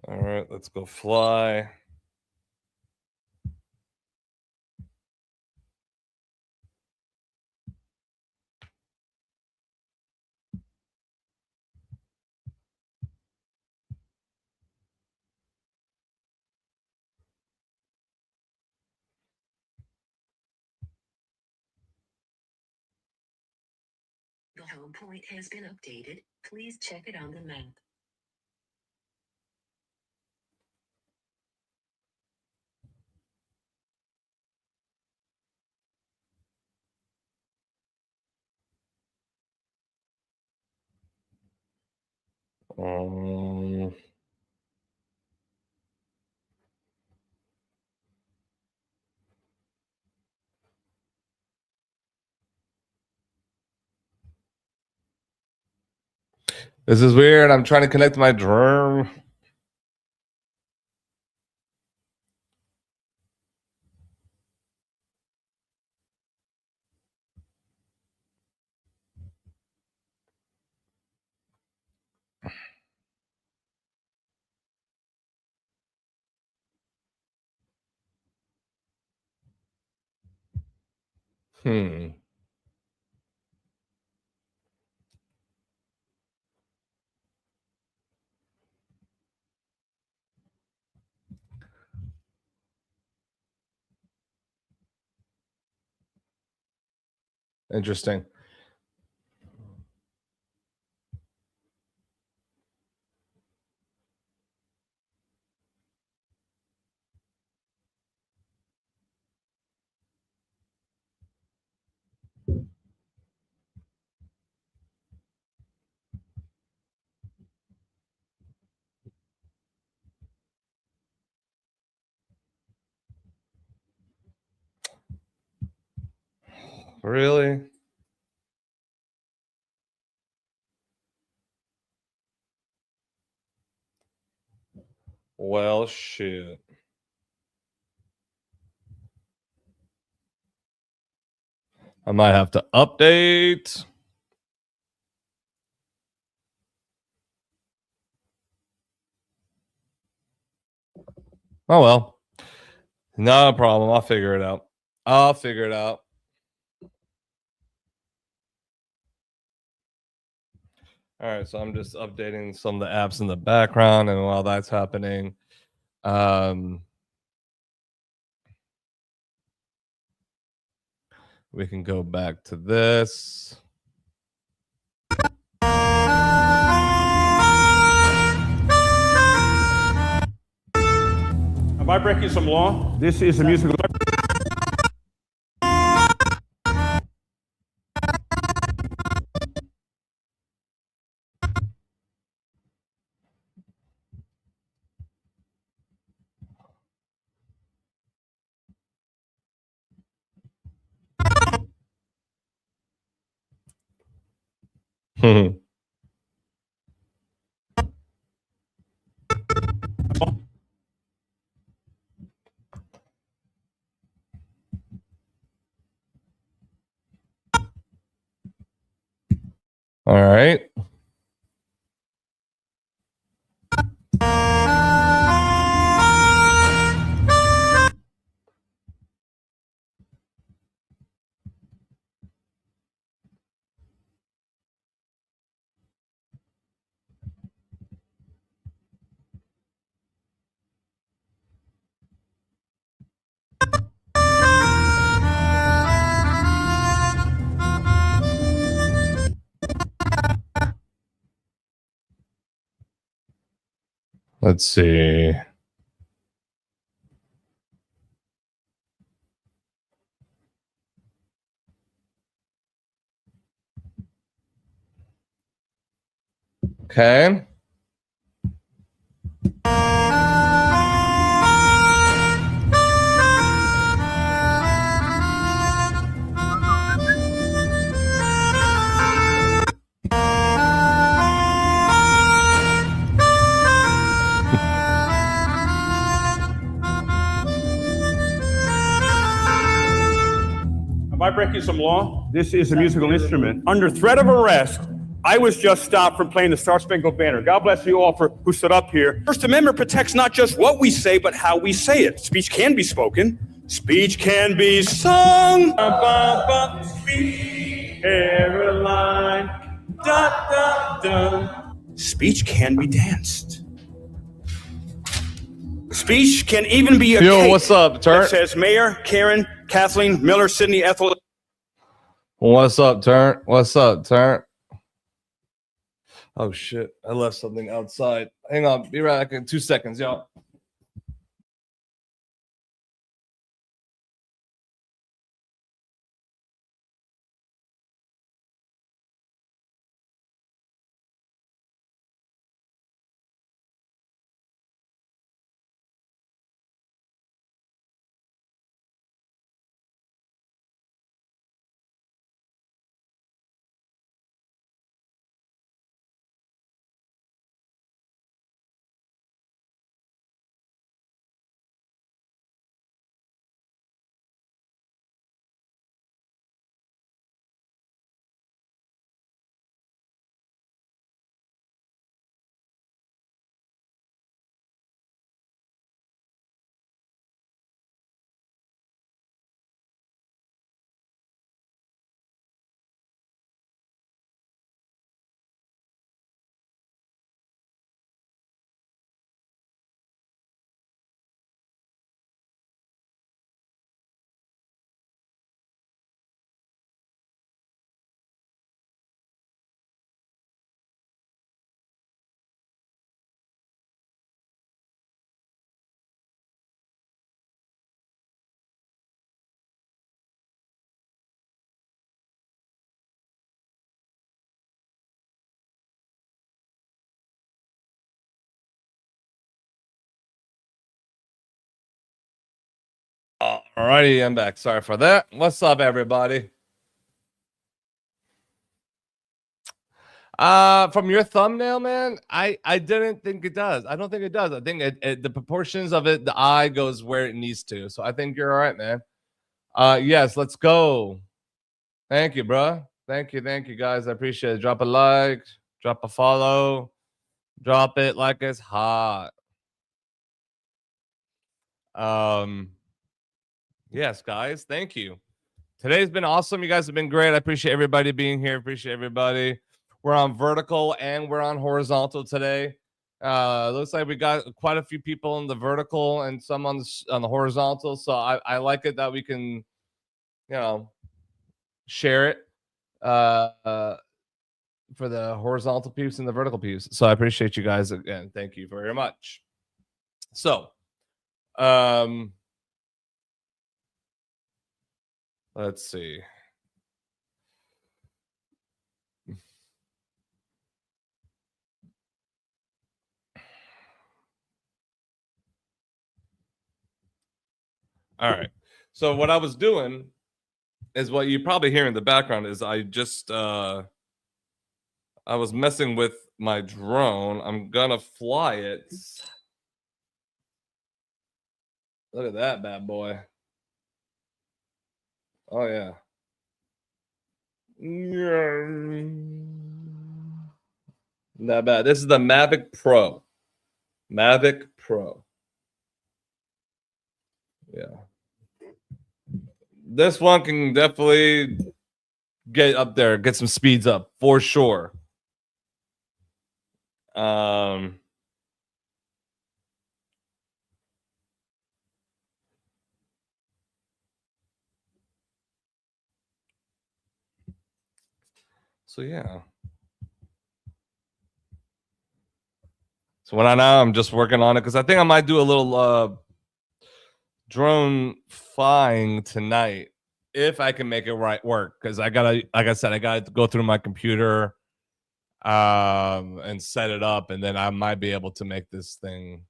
All right, let's go fly. The home point has been updated. Please check it on the map. This is weird. I'm trying to connect my drone. Hmm. Interesting. Really? Well, shit. I might have to update. Oh, well. No problem. I'll figure it out. I'll figure it out. All right, so I'm just updating some of the apps in the background, and while that's happening, we can go back to this. Am I breaking some law? This is a musical. All right. Let's see. Okay. Am I breaking some law? This is a musical instrument. Under threat of arrest, I was just stopped from playing the Star Spangled Banner. God bless you all for who stood up here. First Amendment protects not just what we say, but how we say it. Speech can be spoken. Speech can be sung. Speech, Caroline. Da, da, da. Speech can be danced. Speech can even be a Yo, cake what's up, Turn? that says Mayor, Karen, Kathleen, Miller, Sydney, Ethel. What's up, Turn? What's up, Turn? Oh shit! I left something outside. Hang on, be right back in 2 seconds, y'all. Alrighty, I'm back. Sorry for that. What's up, everybody? From your thumbnail, man, I didn't think it does. I don't think it does. I think the proportions of it, the eye goes where it needs to. So I think you're all right, man. Yes, let's go. Thank you, bro. Thank you, guys. I appreciate it. Drop a like, drop a follow, drop it like it's hot. Yes, guys, thank you. Today's been awesome. You guys have been great. I appreciate everybody being here. Appreciate everybody. We're on vertical and we're on horizontal today. Looks like we got quite a few people on the vertical and some on the horizontal. So I like it that we can, share it for the horizontal peeps and the vertical peeps. So I appreciate you guys again. Thank you very much. So, let's see. All right. So what I was doing is what you probably hear in the background is I just I was messing with my drone. I'm gonna fly it. Look at that bad boy. Oh yeah. Not bad. This is the Mavic Pro. Mavic Pro. Yeah. This one can definitely get up there, get some speeds up for sure. So yeah. So when I'm just working on it because I think I might do a little drone flying tonight if I can make it work because I gotta, like I said, I gotta go through my computer and set it up, and then I might be able to make this thing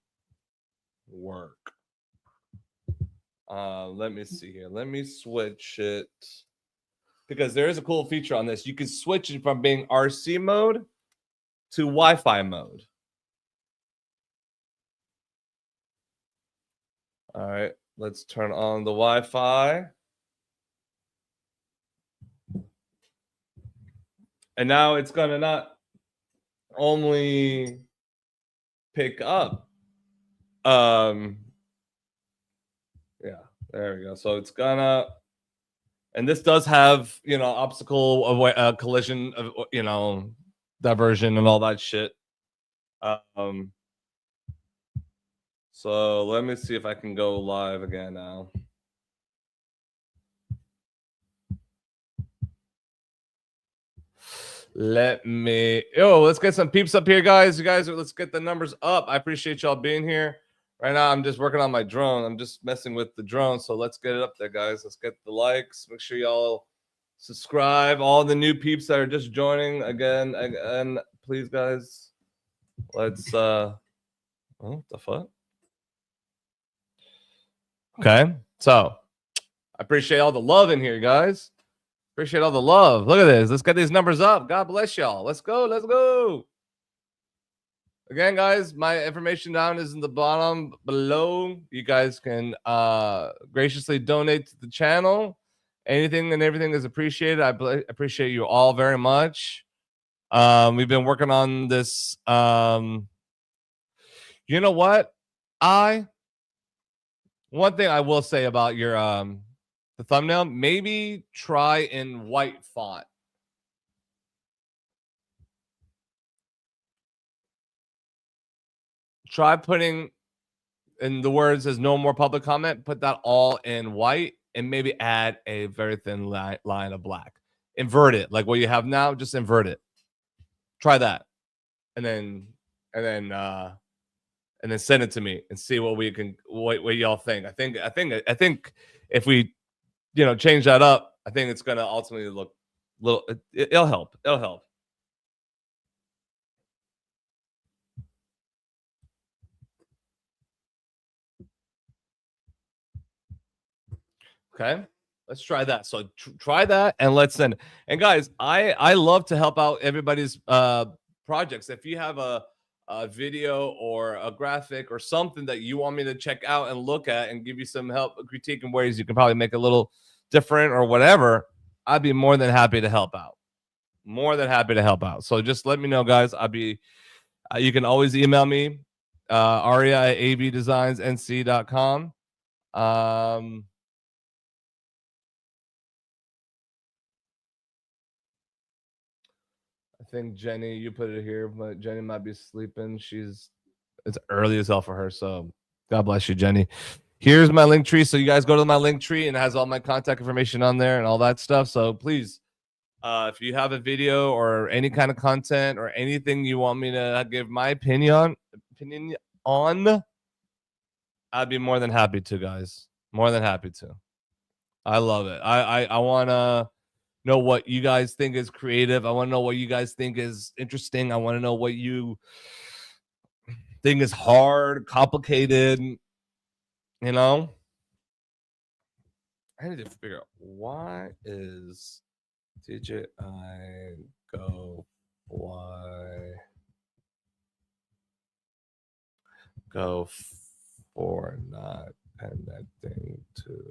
work. Let me see here. Let me switch it because there is a cool feature on this. You can switch it from being RC mode to Wi-Fi mode. All right, let's turn on the Wi-Fi. And now it's gonna not only pick up. Yeah, there we go. So it's gonna, and this does have, obstacle collision, diversion and all that shit. So let me see if I can go live again now. Let's get some peeps up here, guys. You guys, let's get the numbers up. I appreciate y'all being here. Right now, I'm just working on my drone. I'm just messing with the drone. So let's get it up there, guys. Let's get the likes. Make sure y'all subscribe. All the new peeps that are just joining again, please, guys. Let's what the fuck? Okay. So I appreciate all the love in here, guys. Appreciate all the love. Look at this. Let's get these numbers up. God bless y'all. Let's go. Let's go. Again, guys, my information down is in the bottom below. You guys can graciously donate to the channel. Anything and everything is appreciated. I appreciate you all very much. We've been working on this. You know what? One thing I will say about your the thumbnail, maybe try in white font. Try putting in the words as no more public comment, put that all in white and maybe add a very thin line of black. Invert it like what you have now, just invert it. Try that. And then send it to me and see what we can what y'all think. I think if we change that up, I think it's gonna ultimately look little. It'll help. It'll help. Okay, let's try that. So try that and let's send it. And guys, I love to help out everybody's projects. If you have a video or a graphic or something that you want me to check out and look at and give you some help, critique, and ways you can probably make it a little different or whatever, I'd be more than happy to help out. More than happy to help out. So just let me know, guys. I'll be. You can always email me, Aria at avdesignsnc.com. I think Jenny, you put it here, but Jenny might be sleeping. It's early as hell for her. So God bless you, Jenny. Here's my link tree. So you guys go to my link tree and it has all my contact information on there and all that stuff. So please, if you have a video or any kind of content or anything you want me to give my opinion on, I'd be more than happy to, guys. More than happy to. I love it. I want to know what you guys think is creative. I want to know what you guys think is interesting. I want to know what you think is hard, complicated. You know, I need to figure out why is DJI Go Fly Go for not connecting to.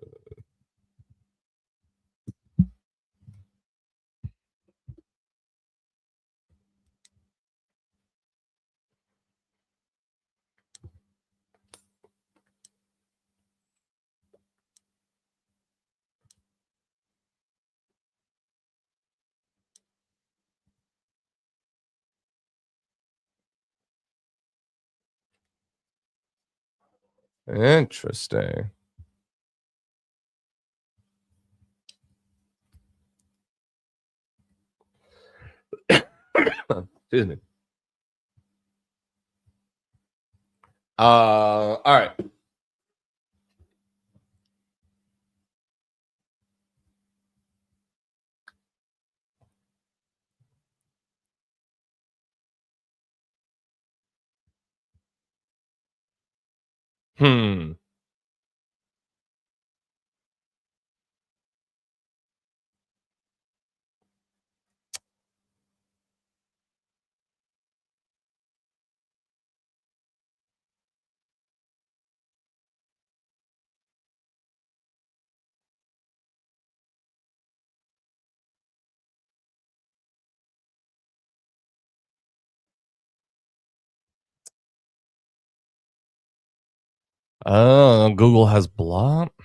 Interesting. Excuse me. All right. Oh, Google has blocked.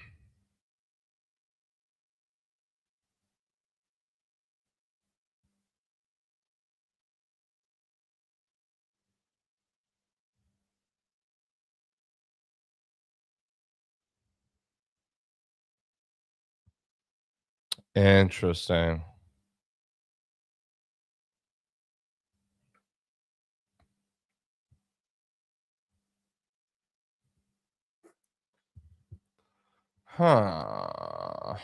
Interesting. Huh.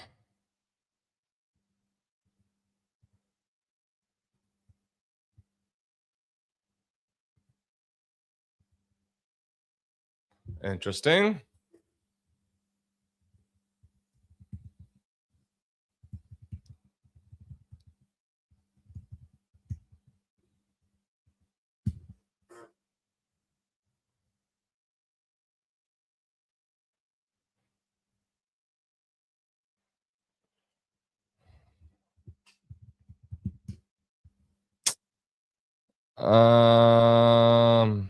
Interesting. Um.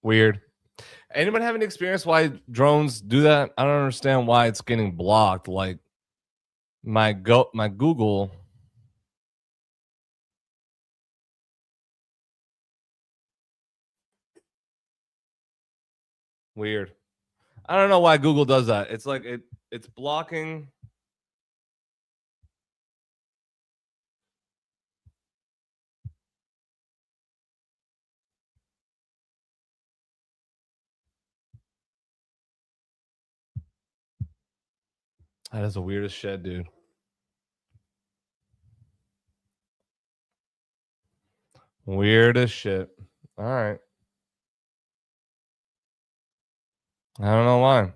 Weird. Anyone have any experience why drones do that? I don't understand why it's getting blocked. Like my Google. Weird. I don't know why Google does that. It's like it's blocking. That is the weirdest shit, dude. Weirdest shit. All right. I don't know why.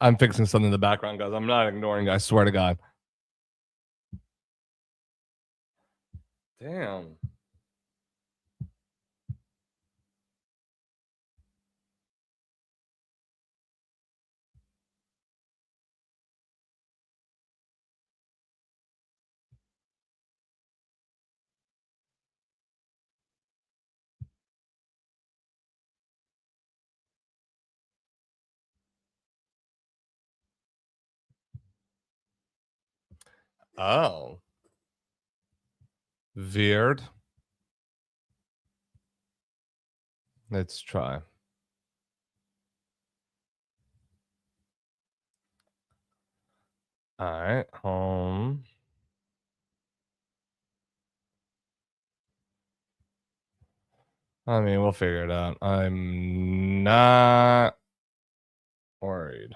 I'm fixing something in the background, guys. I'm not ignoring you. I swear to God. Damn. Oh. Weird. Let's try. All right. Home. I mean, we'll figure it out. I'm not worried.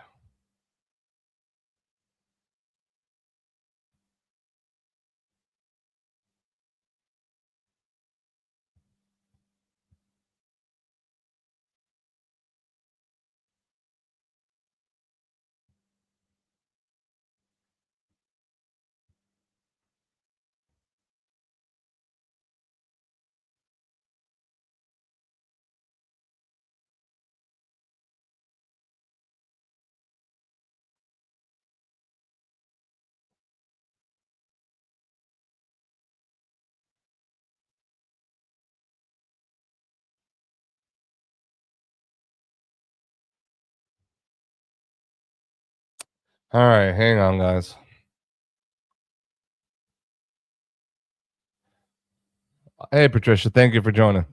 All right, hang on, guys. Hey, Patricia, thank you for joining.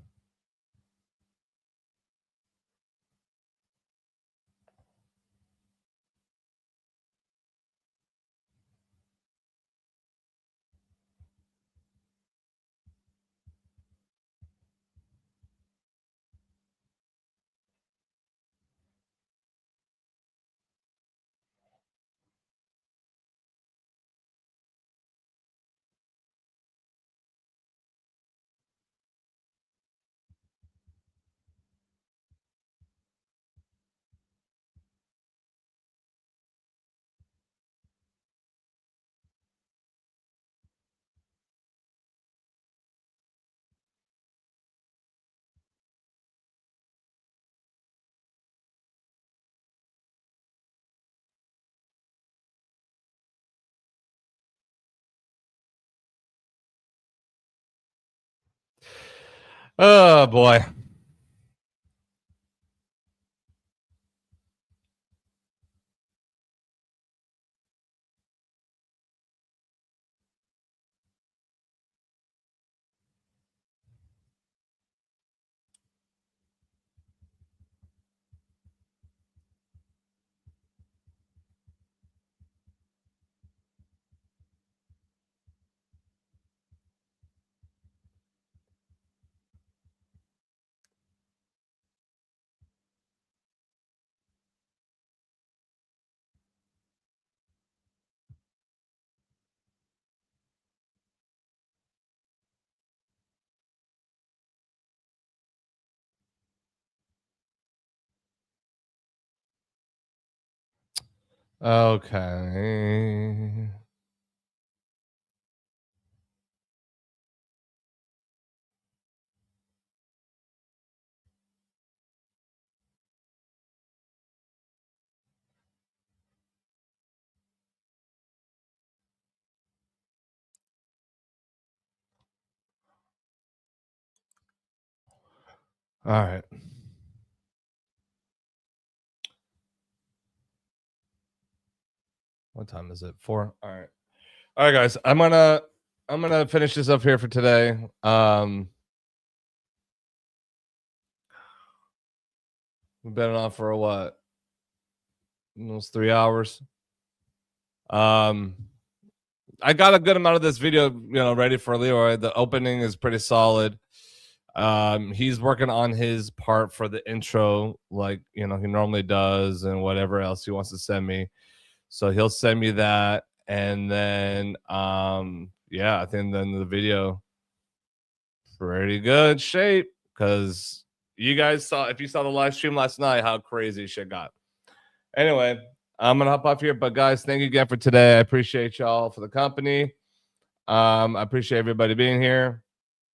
Oh boy. Okay. All right. What time is it? 4. All right. All right, guys. I'm gonna finish this up here for today. We've been on for what? Almost 3 hours. I got a good amount of this video, ready for Leroy. The opening is pretty solid. He's working on his part for the intro, like he normally does, and whatever else he wants to send me. So he'll send me that, and then yeah, I think then the video pretty good shape, because you guys saw, if you saw the live stream last night, how crazy shit got. Anyway, I'm gonna hop off here, but guys, thank you again for today. I appreciate y'all for the company. I appreciate everybody being here,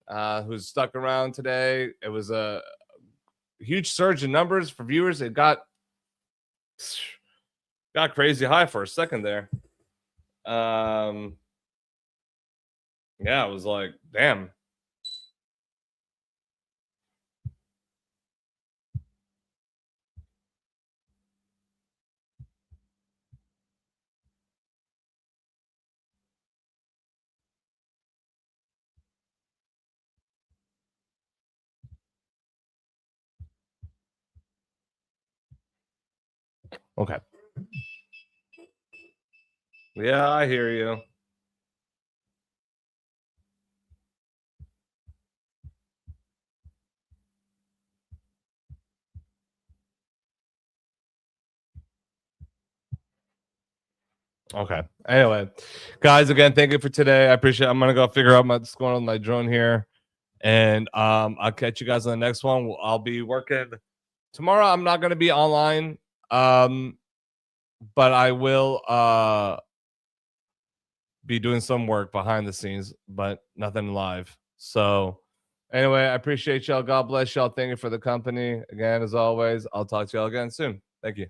who's stuck around today. It was a huge surge in numbers for viewers. It got crazy high for a second there. Yeah, it was like, damn. Okay. Yeah, I hear you. Okay. Anyway, guys, again, thank you for today. I appreciate it. I'm gonna go figure out what's going on with my drone here. And I'll catch you guys on the next one. I'll be working tomorrow. I'm not gonna be online. But I will be doing some work behind the scenes, but nothing live. So anyway, I appreciate y'all. God bless y'all. Thank you for the company. Again, as always, I'll talk to y'all again soon. Thank you.